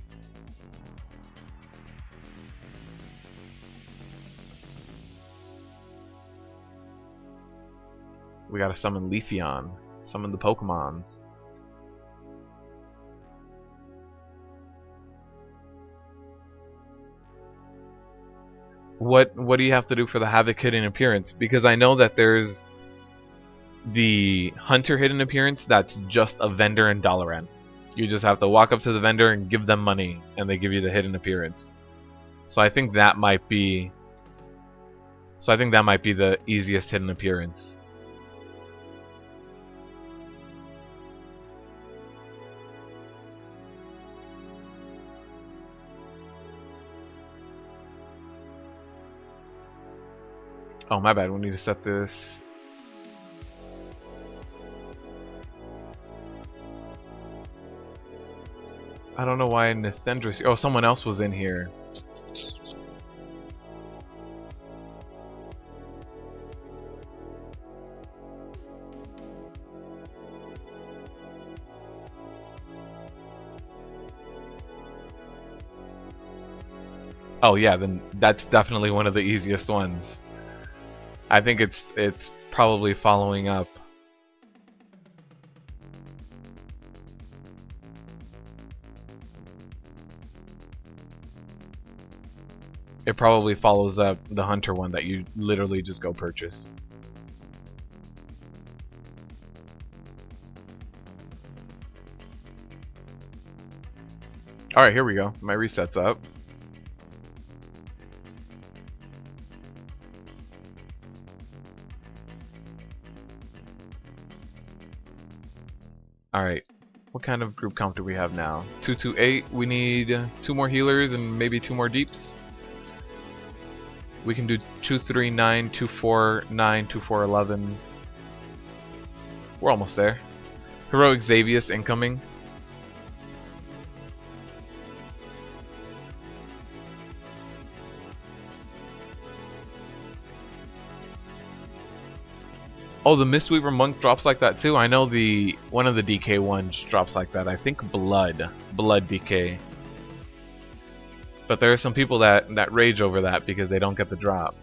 We gotta summon Leafeon. Summon the Pokemons. What do you have to do for the Havoc hidden appearance? Because I know that there's the Hunter hidden appearance that's just a vendor in Dalaran. You just have to walk up to the vendor and give them money, and they give you the hidden appearance. So I think that might be the easiest hidden appearance. Oh, my bad. We need to set this. I don't know why Nythendra. Oh, someone else was in here. Oh yeah, then that's definitely one of the easiest ones. I think it's probably following up. It probably follows up the Hunter one that you literally just go purchase. Alright, here we go. My reset's up. Alright, what kind of group comp do we have now? 228, we need 2 more healers and maybe 2 more deeps. We can do 239, 249, 2411. We're almost there. Heroic Xavius incoming. Oh, the Mistweaver Monk drops like that too. I know one of the DK ones drops like that. I think Blood DK. But there are some people that rage over that because they don't get the drop.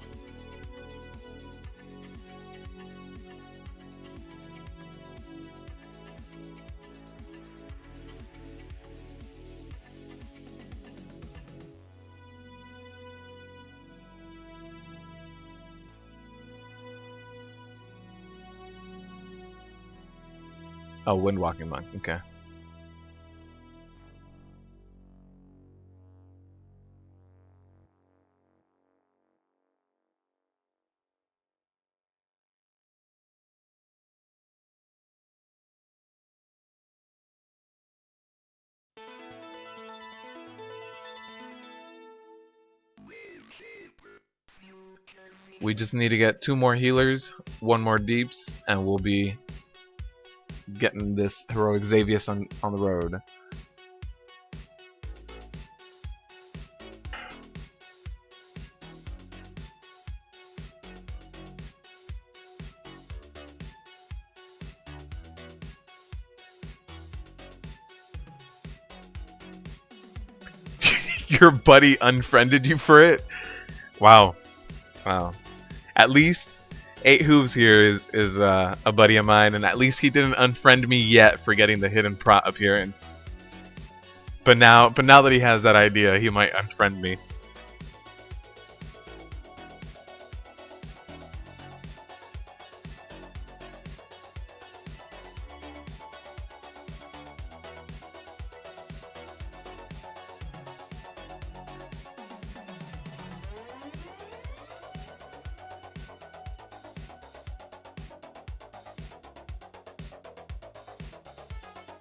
Oh, Windwalking Monk. Okay. We just need to get 2 more healers, 1 more deeps, and we'll be getting this heroic Xavius on the road. Your buddy unfriended you for it? Wow. Wow. At least 8 Hooves here is a buddy of mine, and at least he didn't unfriend me yet for getting the hidden prot appearance. But now that he has that idea, he might unfriend me.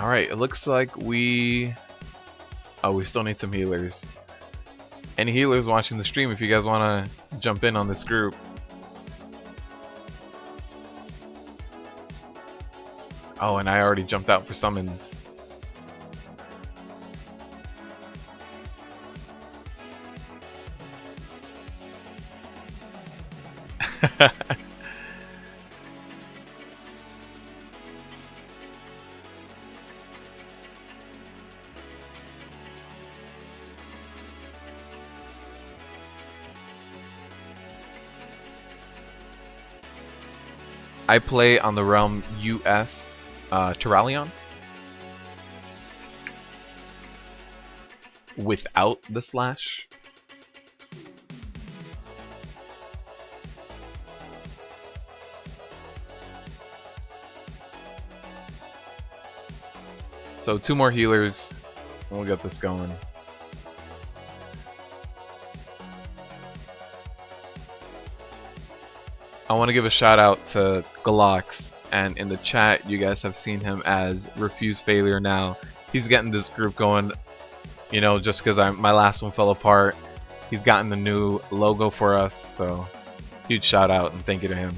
Alright, it looks like we still need some healers. Any healers watching the stream, if you guys want to jump in on this group. Oh, and I already jumped out for summons. I play on the realm US Terralion without the slash. So 2 more healers and we'll get this going. I want to give a shout out to Galox, and in the chat you guys have seen him as Refuse Failure now. He's getting this group going, you know, just because my last one fell apart. He's gotten the new logo for us, so huge shout out and thank you to him.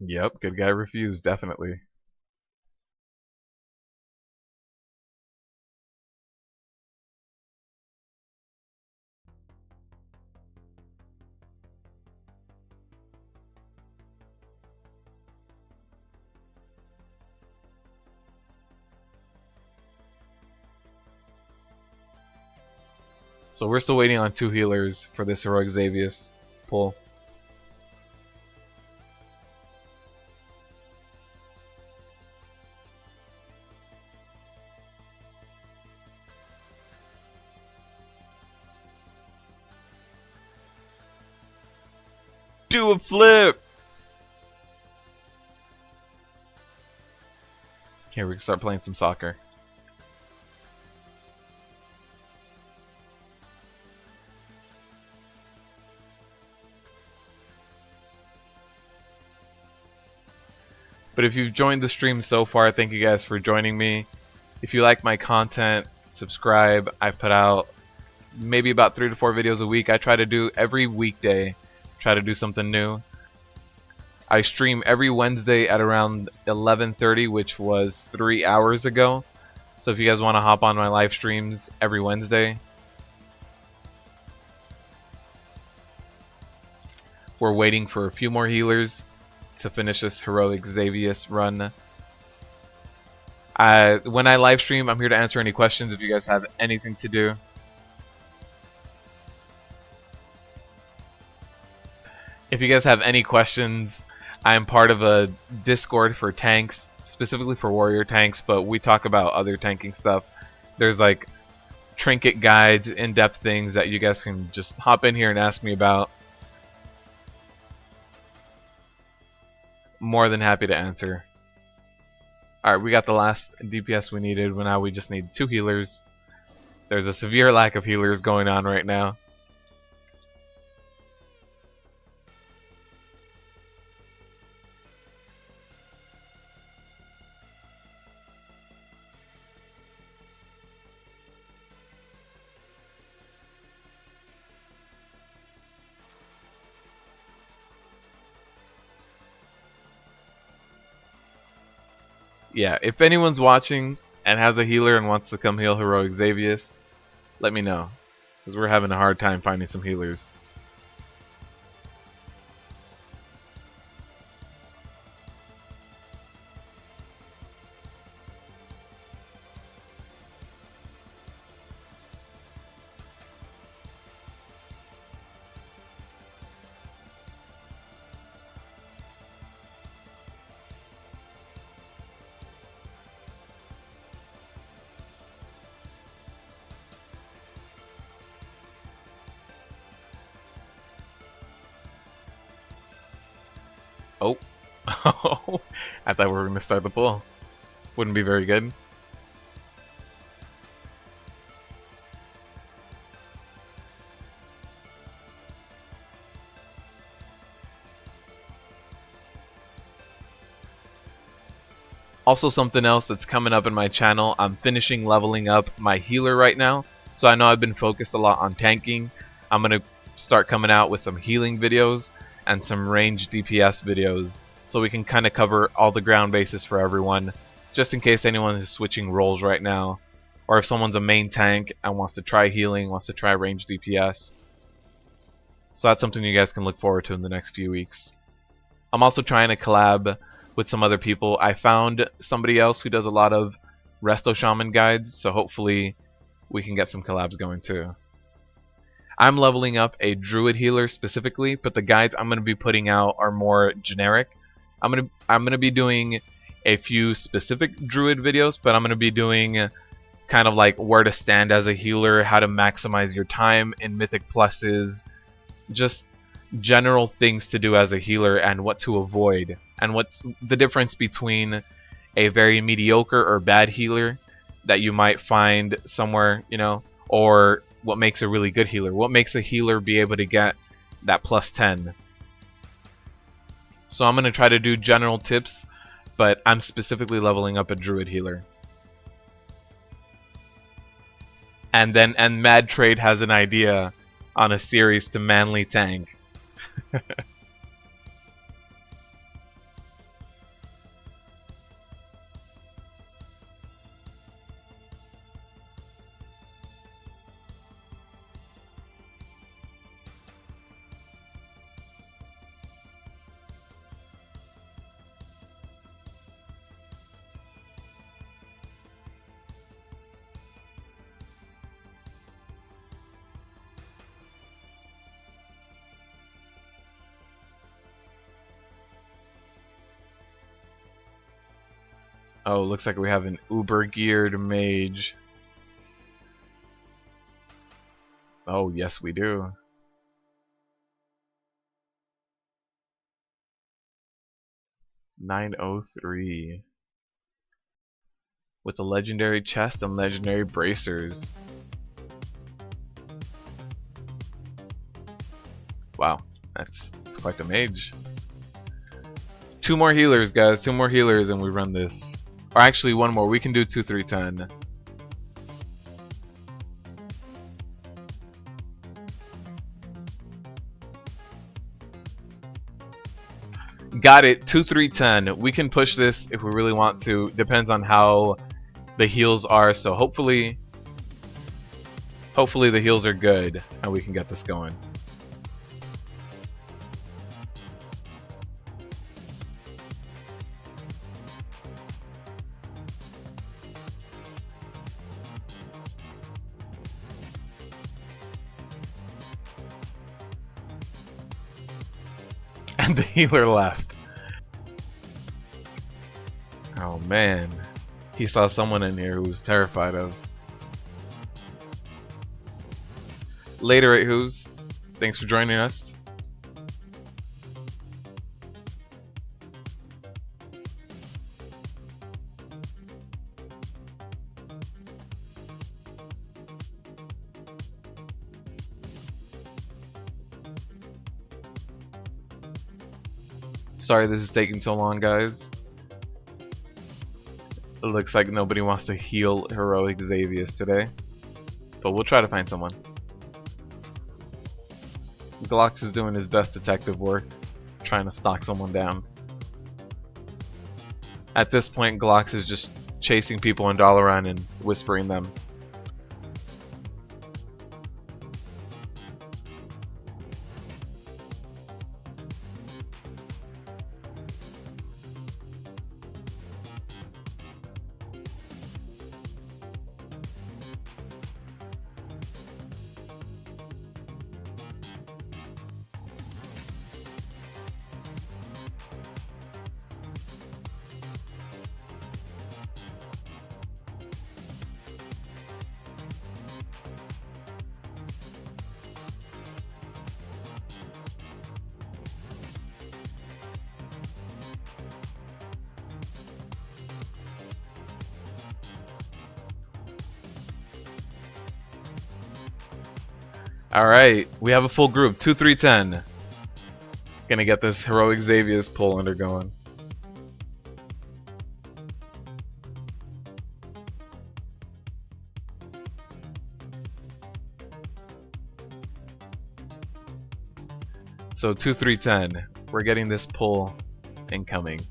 Yep, good guy Refuse, definitely. So we're still waiting on 2 healers for this heroic Xavius pull. Do a flip! Here, we can start playing some soccer. But if you've joined the stream so far, thank you guys for joining me. If you like my content, subscribe. I put out maybe about 3 to 4 videos a week. I try to do every weekday, try to do something new. I stream every Wednesday at around 11:30, which was 3 hours ago. So if you guys want to hop on my live streams every Wednesday, We're waiting for a few more healers to finish this heroic Xavius run. When I live stream, I'm here to answer any questions if you guys have anything to do. If you guys have any questions, I'm part of a Discord for tanks, specifically for warrior tanks, but we talk about other tanking stuff. There's like trinket guides, in-depth things that you guys can just hop in here and ask me about. More than happy to answer. Alright, we got the last DPS we needed. Now we just need 2 healers. There's a severe lack of healers going on right now. Yeah, if anyone's watching and has a healer and wants to come heal heroic Xavius, let me know, because we're having a hard time finding some healers. Oh, I thought we were going to start the pull. Wouldn't be very good. Also, something else that's coming up in my channel, I'm finishing leveling up my healer right now. So I know I've been focused a lot on tanking. I'm going to start coming out with some healing videos and some ranged DPS videos, so we can kind of cover all the ground bases for everyone, just in case anyone is switching roles right now, or if someone's a main tank and wants to try healing, wants to try ranged DPS. So that's something you guys can look forward to in the next few weeks. I'm also trying to collab with some other people. I found somebody else who does a lot of Resto Shaman guides, so hopefully we can get some collabs going too. I'm leveling up a druid healer specifically, but the guides I'm going to be putting out are more generic. I'm going to be doing a few specific druid videos, but I'm going to be doing kind of like where to stand as a healer, how to maximize your time in mythic pluses, just general things to do as a healer and what to avoid, and what's the difference between a very mediocre or bad healer that you might find somewhere, you know, or what makes a really good healer. What makes a healer be able to get that plus 10. So I'm going to try to do general tips, but I'm specifically leveling up a druid healer. And Mad Trade has an idea on a series to manly tank. Oh, looks like we have an uber geared mage. Oh, yes we do. $903 with a legendary chest and legendary bracers. Wow, that's quite the mage. 2 more healers, guys. 2 more healers and we run this. Or actually 1 more. We can do 2, 3, 10. Got it. 2, 3, 10. We can push this if we really want to. Depends on how the heals are. So hopefully the heals are good and we can get this going. And the healer left. Oh man. He saw someone in here who was terrified of. Later, 8who's. Thanks for joining us. Sorry this is taking so long, guys. It looks like nobody wants to heal Heroic Xavius today. But we'll try to find someone. Glox is doing his best detective work, trying to stalk someone down. At this point, Glox is just chasing people in Dalaran and whispering them. Alright, we have a full group, 2, 3, 10. Gonna get this Heroic Xavius pull undergoing. So 2, 3, 10. We're getting this pull incoming.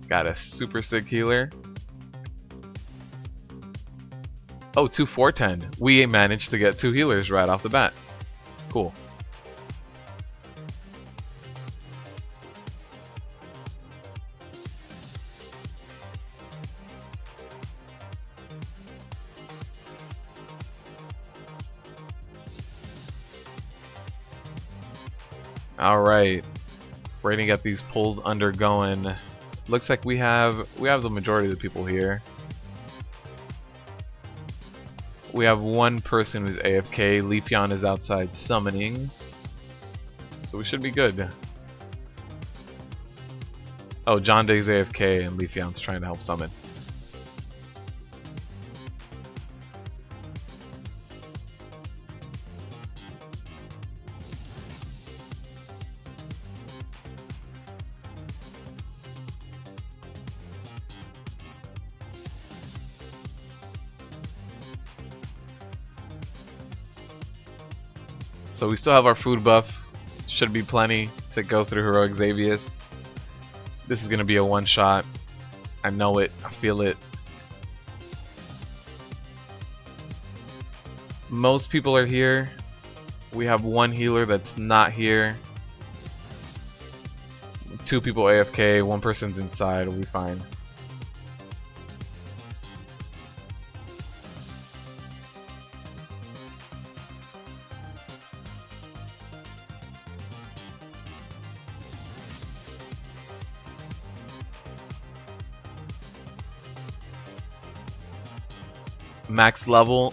Got a super sick healer. Oh, 2, 4, 10. We managed to get 2 healers right off the bat. Cool. Alright. We're gonna get these pulls undergoing. Looks like we have the majority of the people here. We have one person who's AFK. Leafeon is outside summoning. So we should be good. Oh, John Day's AFK and Leafeon's trying to help summon. So we still have our food buff. Should be plenty to go through Heroic Xavius. This is going to be a one-shot. I know it. I feel it. Most people are here. We have one healer that's not here. 2 people AFK. 1 person's inside. We'll be fine. Max level,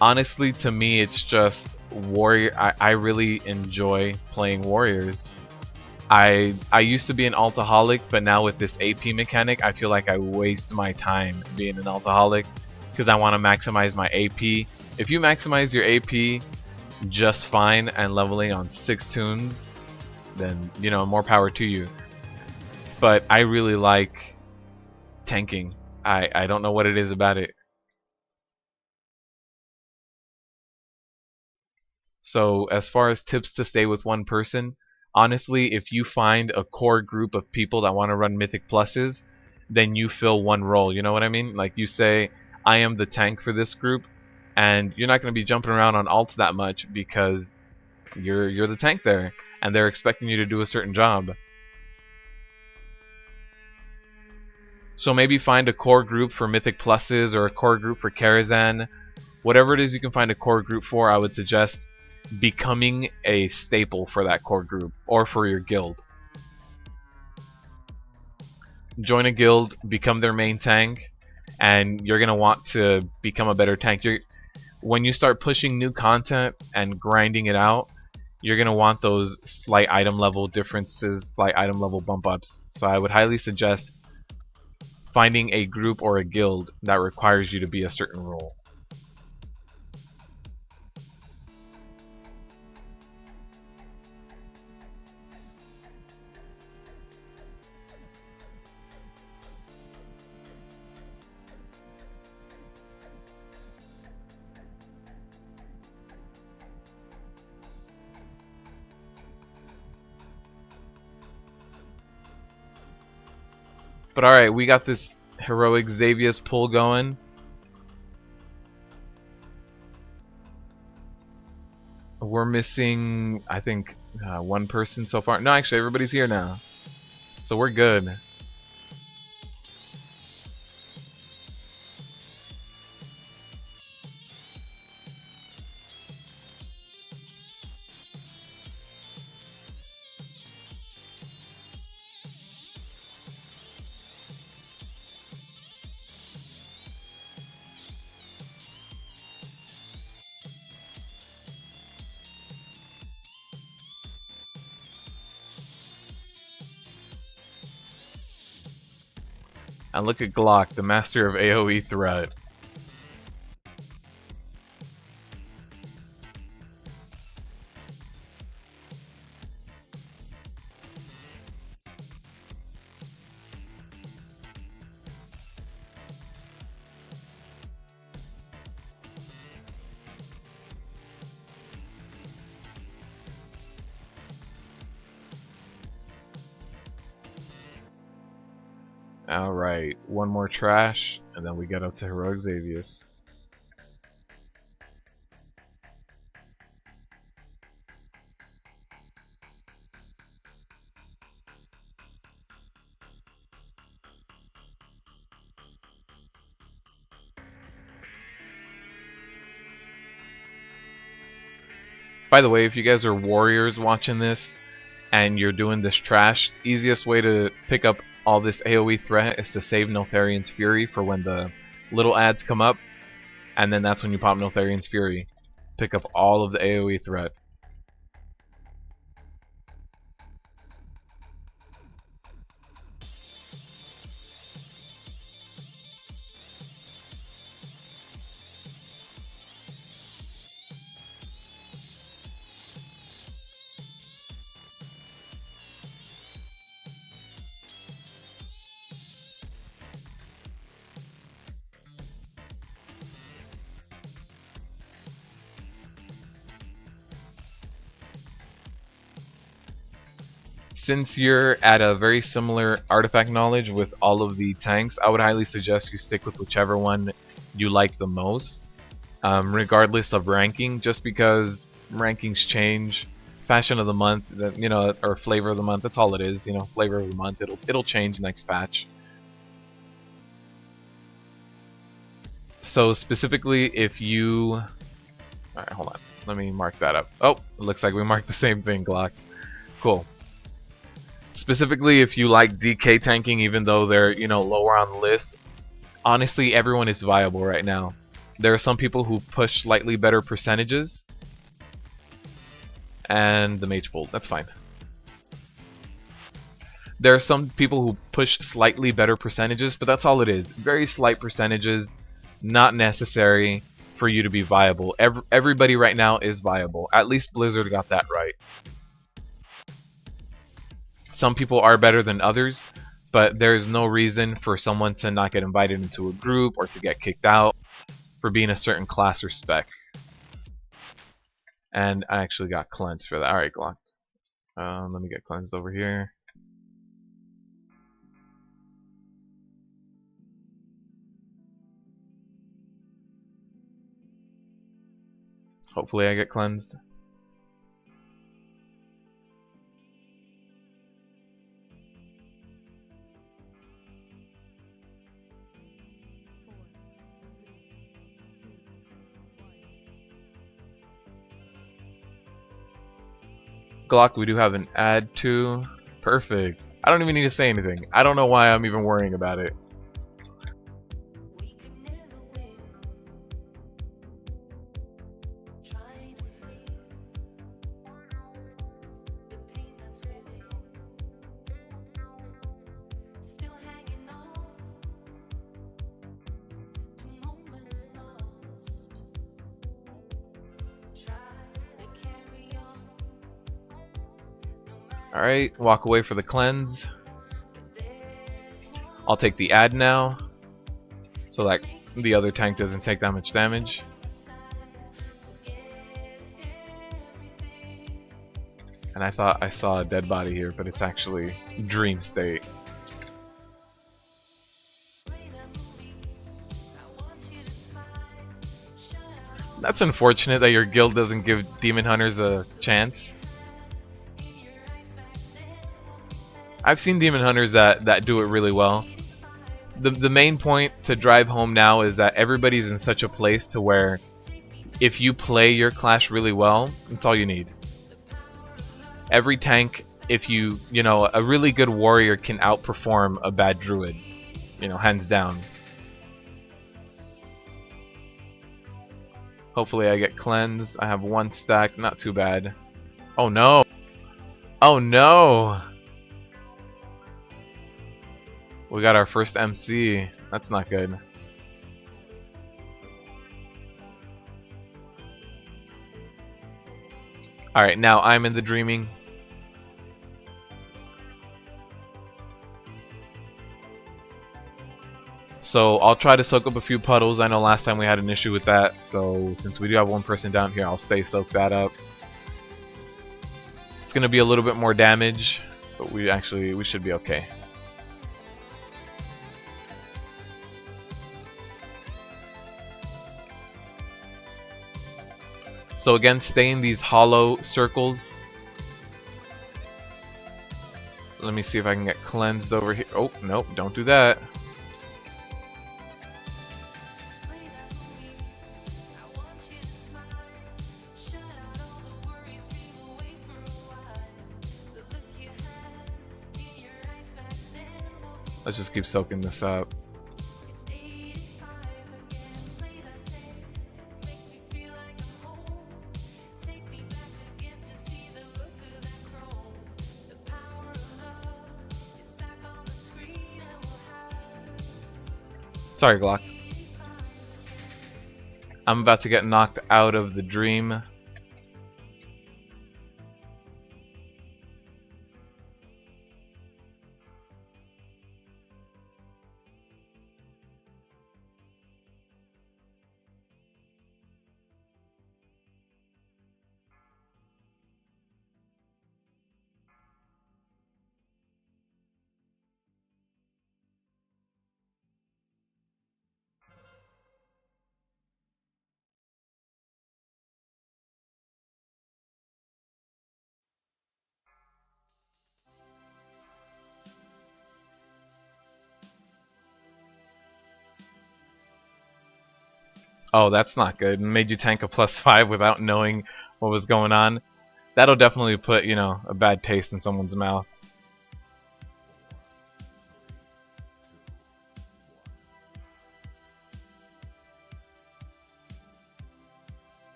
honestly, to me it's just warrior. I really enjoy playing warriors. I used to be an altaholic, but now with this AP mechanic I feel like I waste my time being an altaholic because I want to maximize my AP. If you maximize your AP just fine and leveling on 6 tunes, then you know, more power to you. But I really like tanking. I don't know what it is about it. So as far as tips to stay with one person, honestly, if you find a core group of people that want to run Mythic Pluses, then you fill one role. You know what I mean? Like you say, I am the tank for this group, and you're not going to be jumping around on alts that much because you're the tank there, and they're expecting you to do a certain job. So maybe find a core group for Mythic Pluses or a core group for Karazhan. Whatever it is you can find a core group for, I would suggest becoming a staple for that core group or for your guild. Join a guild, become their main tank, and you're going to want to become a better tank. When you start pushing new content and grinding it out, you're going to want those slight item level differences, slight item level bump ups. So I would highly suggest finding a group or a guild that requires you to be a certain role. But alright, we got this heroic Xavius pull going. We're missing, I think, one person so far. No, actually, everybody's here now. So we're good. And look at Glock, the master of AoE threat. Alright, one more trash, and then we get up to Heroic Xavius. By the way, if you guys are warriors watching this, and you're doing this trash, easiest way to pick up all this AoE threat is to save Nythendria's Fury for when the little ads come up, and then that's when you pop Nythendria's Fury. Pick up all of the AoE threat. Since you're at a very similar artifact knowledge with all of the tanks, I would highly suggest you stick with whichever one you like the most, regardless of ranking, just because rankings change. Fashion of the month, you know, or flavor of the month, that's all it is, you know, flavor of the month, it'll change next patch. So specifically if you... Alright, hold on. Let me mark that up. Oh, it looks like we marked the same thing, Glock. Cool. Specifically, if you like DK tanking, even though they're, you know, lower on the list, honestly, everyone is viable right now. There are some people who push slightly better percentages, and the Mage Bolt, that's fine. There are some people who push slightly better percentages, but that's all it is. Very slight percentages, not necessary for you to be viable. Everybody right now is viable. At least Blizzard got that right. Some people are better than others, but there's no reason for someone to not get invited into a group or to get kicked out for being a certain class or spec. And I actually got cleansed for that. Alright, Glock. Let me get cleansed over here. Hopefully I get cleansed. Glock, we do have an add to. Perfect. I don't even need to say anything. I don't know why I'm even worrying about it. Alright, walk away for the cleanse. I'll take the add now, so that the other tank doesn't take that much damage. And I thought I saw a dead body here, but it's actually dream state. That's unfortunate that your guild doesn't give demon hunters a chance. I've seen demon hunters that do it really well. The main point to drive home now is that everybody's in such a place to where if you play your class really well, that's all you need. Every tank, if you know, a really good warrior can outperform a bad druid, you know, hands down. Hopefully I get cleansed. I have 1 stack, not too bad. Oh no! Oh no! We got our first MC. That's not good. Alright, now I'm in the dreaming. So I'll try to soak up a few puddles. I know last time we had an issue with that, so since we do have 1 person down here, I'll stay soak that up. It's gonna be a little bit more damage, but we should be okay. So again, stay in these hollow circles. Let me see if I can get cleansed over here. Oh, nope, don't do that. Let's just keep soaking this up. Sorry, Glock. I'm about to get knocked out of the dream. Oh, that's not good. Made you tank a +5 without knowing what was going on. That'll definitely put, you know, a bad taste in someone's mouth.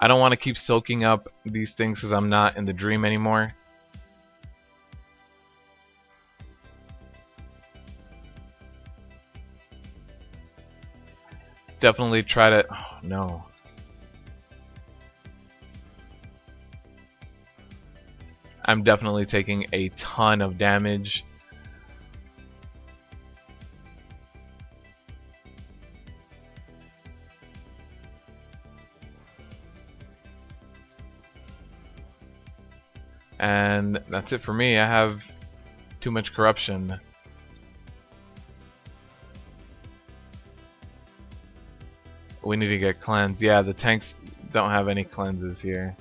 I don't want to keep soaking up these things because I'm not in the dream anymore. Definitely try to... Oh, no. I'm definitely taking a ton of damage. And that's it for me. I have too much corruption. We need to get cleansed. Yeah, the tanks don't have any cleanses here.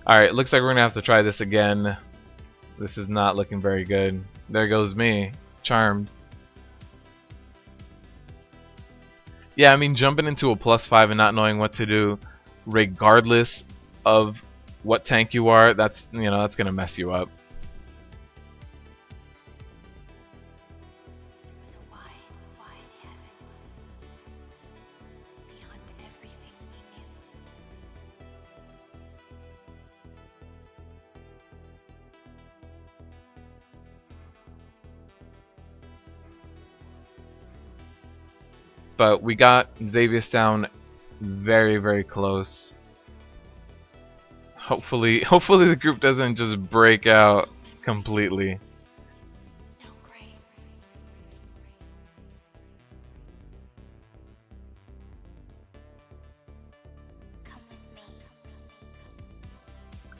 Alright, looks like we're gonna have to try this again. This is not looking very good. There goes me. Charmed. Yeah, I mean, jumping into a +5 and not knowing what to do, regardless of what tank you are, that's that's gonna mess you up. But we got Xavius down very, very close. Hopefully the group doesn't just break out completely.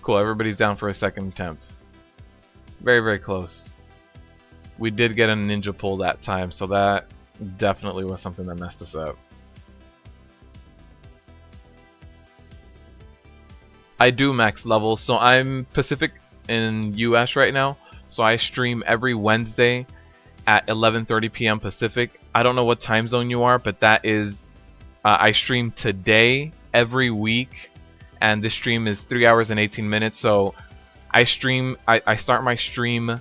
Cool, everybody's down for a second attempt. Very, very close. We did get a ninja pull that time, so that definitely was something that messed us up. I do max level, so I'm Pacific in US right now, so I stream every Wednesday at 11:30 p.m. Pacific. I don't know what time zone you are, but that is I stream today every week, and this stream is 3 hours and 18 minutes. So I start my stream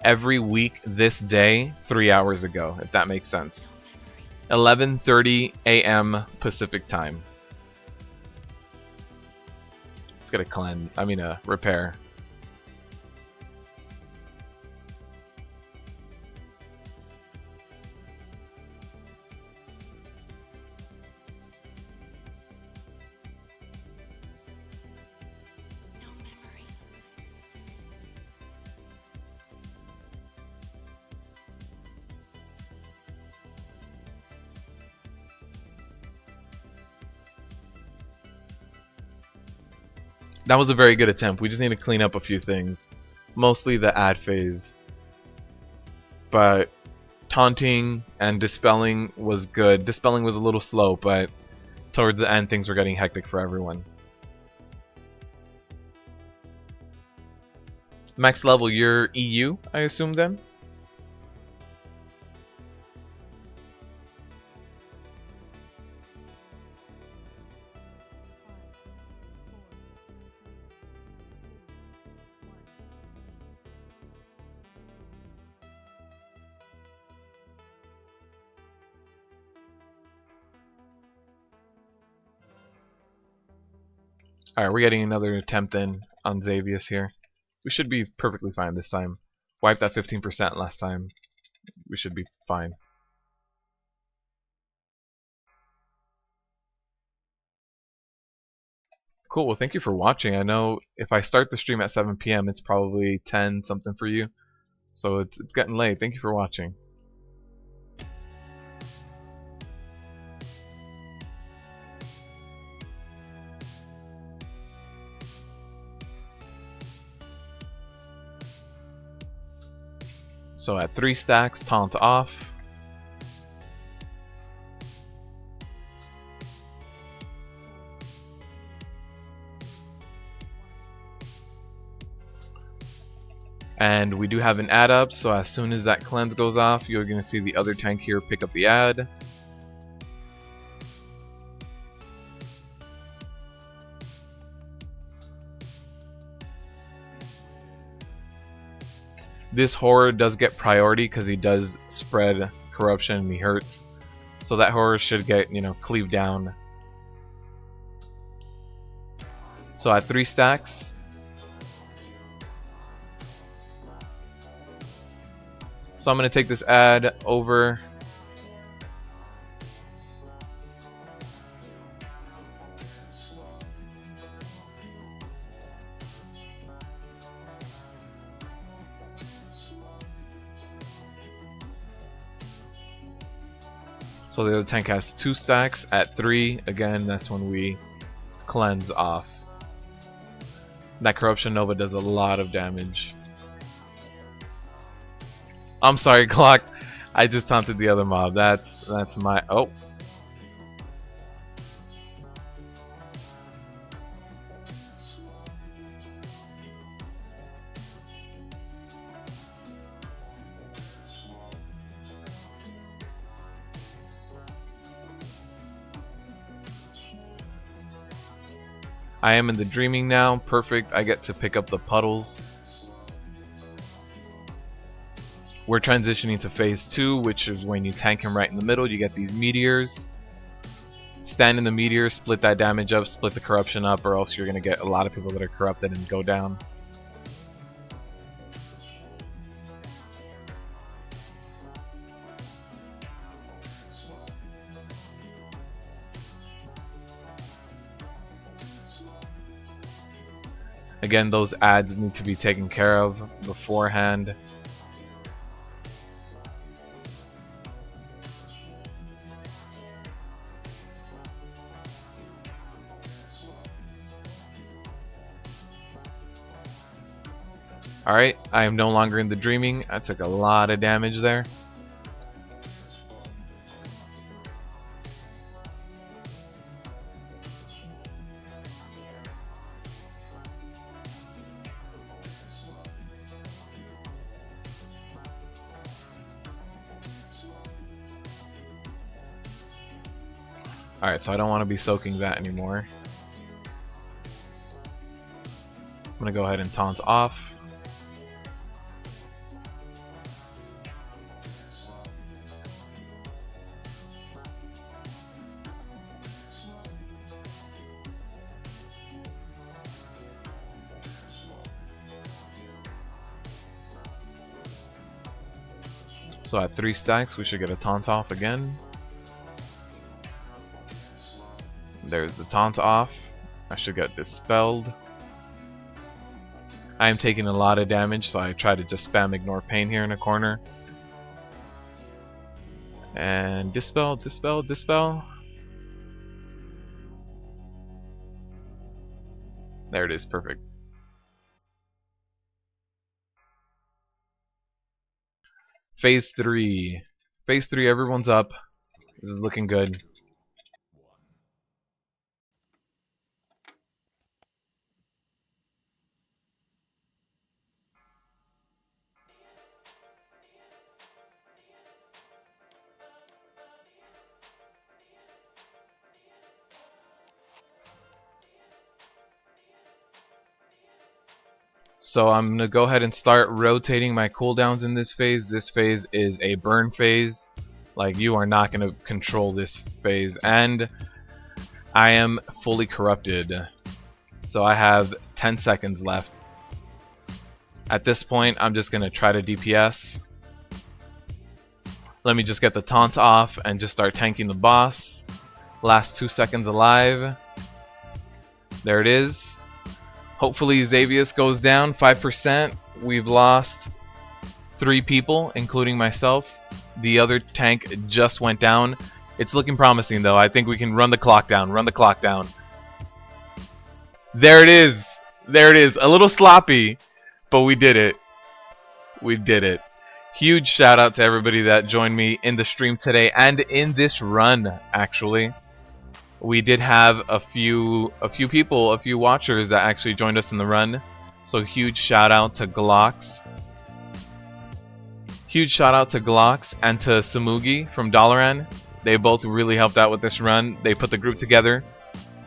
every week this day 3 hours ago, if that makes sense. 11:30 a.m. Pacific time. Let's get a cleanse. I mean a repair. That was a very good attempt. We just need to clean up a few things. Mostly the ad phase. But taunting and dispelling was good. Dispelling was a little slow, but towards the end things were getting hectic for everyone. Max level, you're EU, I assume then? Alright, we're getting another attempt in on Xavius here. We should be perfectly fine this time. Wiped that 15% last time. We should be fine. Cool, well thank you for watching. I know if I start the stream at 7 p.m. it's probably 10 something for you. So it's getting late. Thank you for watching. So at 3 stacks, taunt off. And we do have an ad up, so as soon as that cleanse goes off, you're going to see the other tank here pick up the ad. This horror does get priority because he does spread corruption and he hurts. So that horror should get, cleaved down. So at 3 stacks. So I'm going to take this ad over. So the other tank has 2 stacks at 3. Again, that's when we cleanse off. That Corruption Nova does a lot of damage. I'm sorry, Clock. I just taunted the other mob. That's my... Oh. I am in the dreaming now. Perfect. I get to pick up the puddles. We're transitioning to phase 2, which is when you tank him right in the middle. You get these meteors. Stand in the meteor, split that damage up, split the corruption up, or else you're going to get a lot of people that are corrupted and go down. Again, those ads need to be taken care of beforehand. Alright, I am no longer in the dreaming. I took a lot of damage there. Alright, so I don't want to be soaking that anymore. I'm going to go ahead and taunt off. So at 3 stacks, we should get a taunt off again. There's the taunt off. I should get dispelled. I am taking a lot of damage, so I try to just spam ignore pain here in a corner. And dispel, dispel, dispel. There it is, perfect. Phase 3. Phase 3, everyone's up. This is looking good. So I'm going to go ahead and start rotating my cooldowns in this phase. This phase is a burn phase. Like, you are not going to control this phase. And I am fully corrupted. So I have 10 seconds left. At this point, I'm just going to try to DPS. Let me just get the taunt off and just start tanking the boss. Last 2 seconds alive. There it is. Hopefully Xavius goes down 5%. We've lost 3 people, including myself. The other tank just went down. It's looking promising though. I think we can run the clock down. Run the clock down. There it is. There it is. A little sloppy, but we did it. We did it. Huge shout out to everybody that joined me in the stream today and in this run, actually. We did have a few people, a few watchers that actually joined us in the run. So huge shout out to Glocks. Huge shout out to Glocks and to Samugi from Dalaran. They both really helped out with this run. They put the group together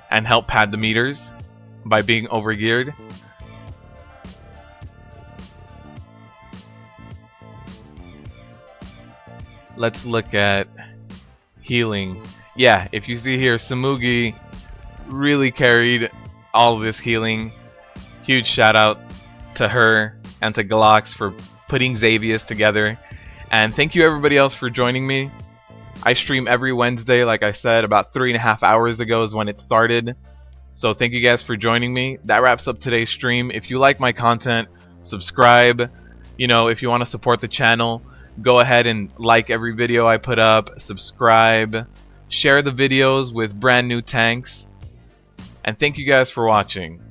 and helped pad the meters by being overgeared. Let's look at healing. Yeah, if you see here, Samugi really carried all of this healing. Huge shout out to her and to Glocks for putting Xavius together. And thank you everybody else for joining me. I stream every Wednesday, like I said, about 3.5 hours ago is when it started. So thank you guys for joining me. That wraps up today's stream. If you like my content, subscribe. You know, if you want to support the channel, go ahead and like every video I put up, subscribe. Share the videos with brand new tanks. And thank you guys for watching.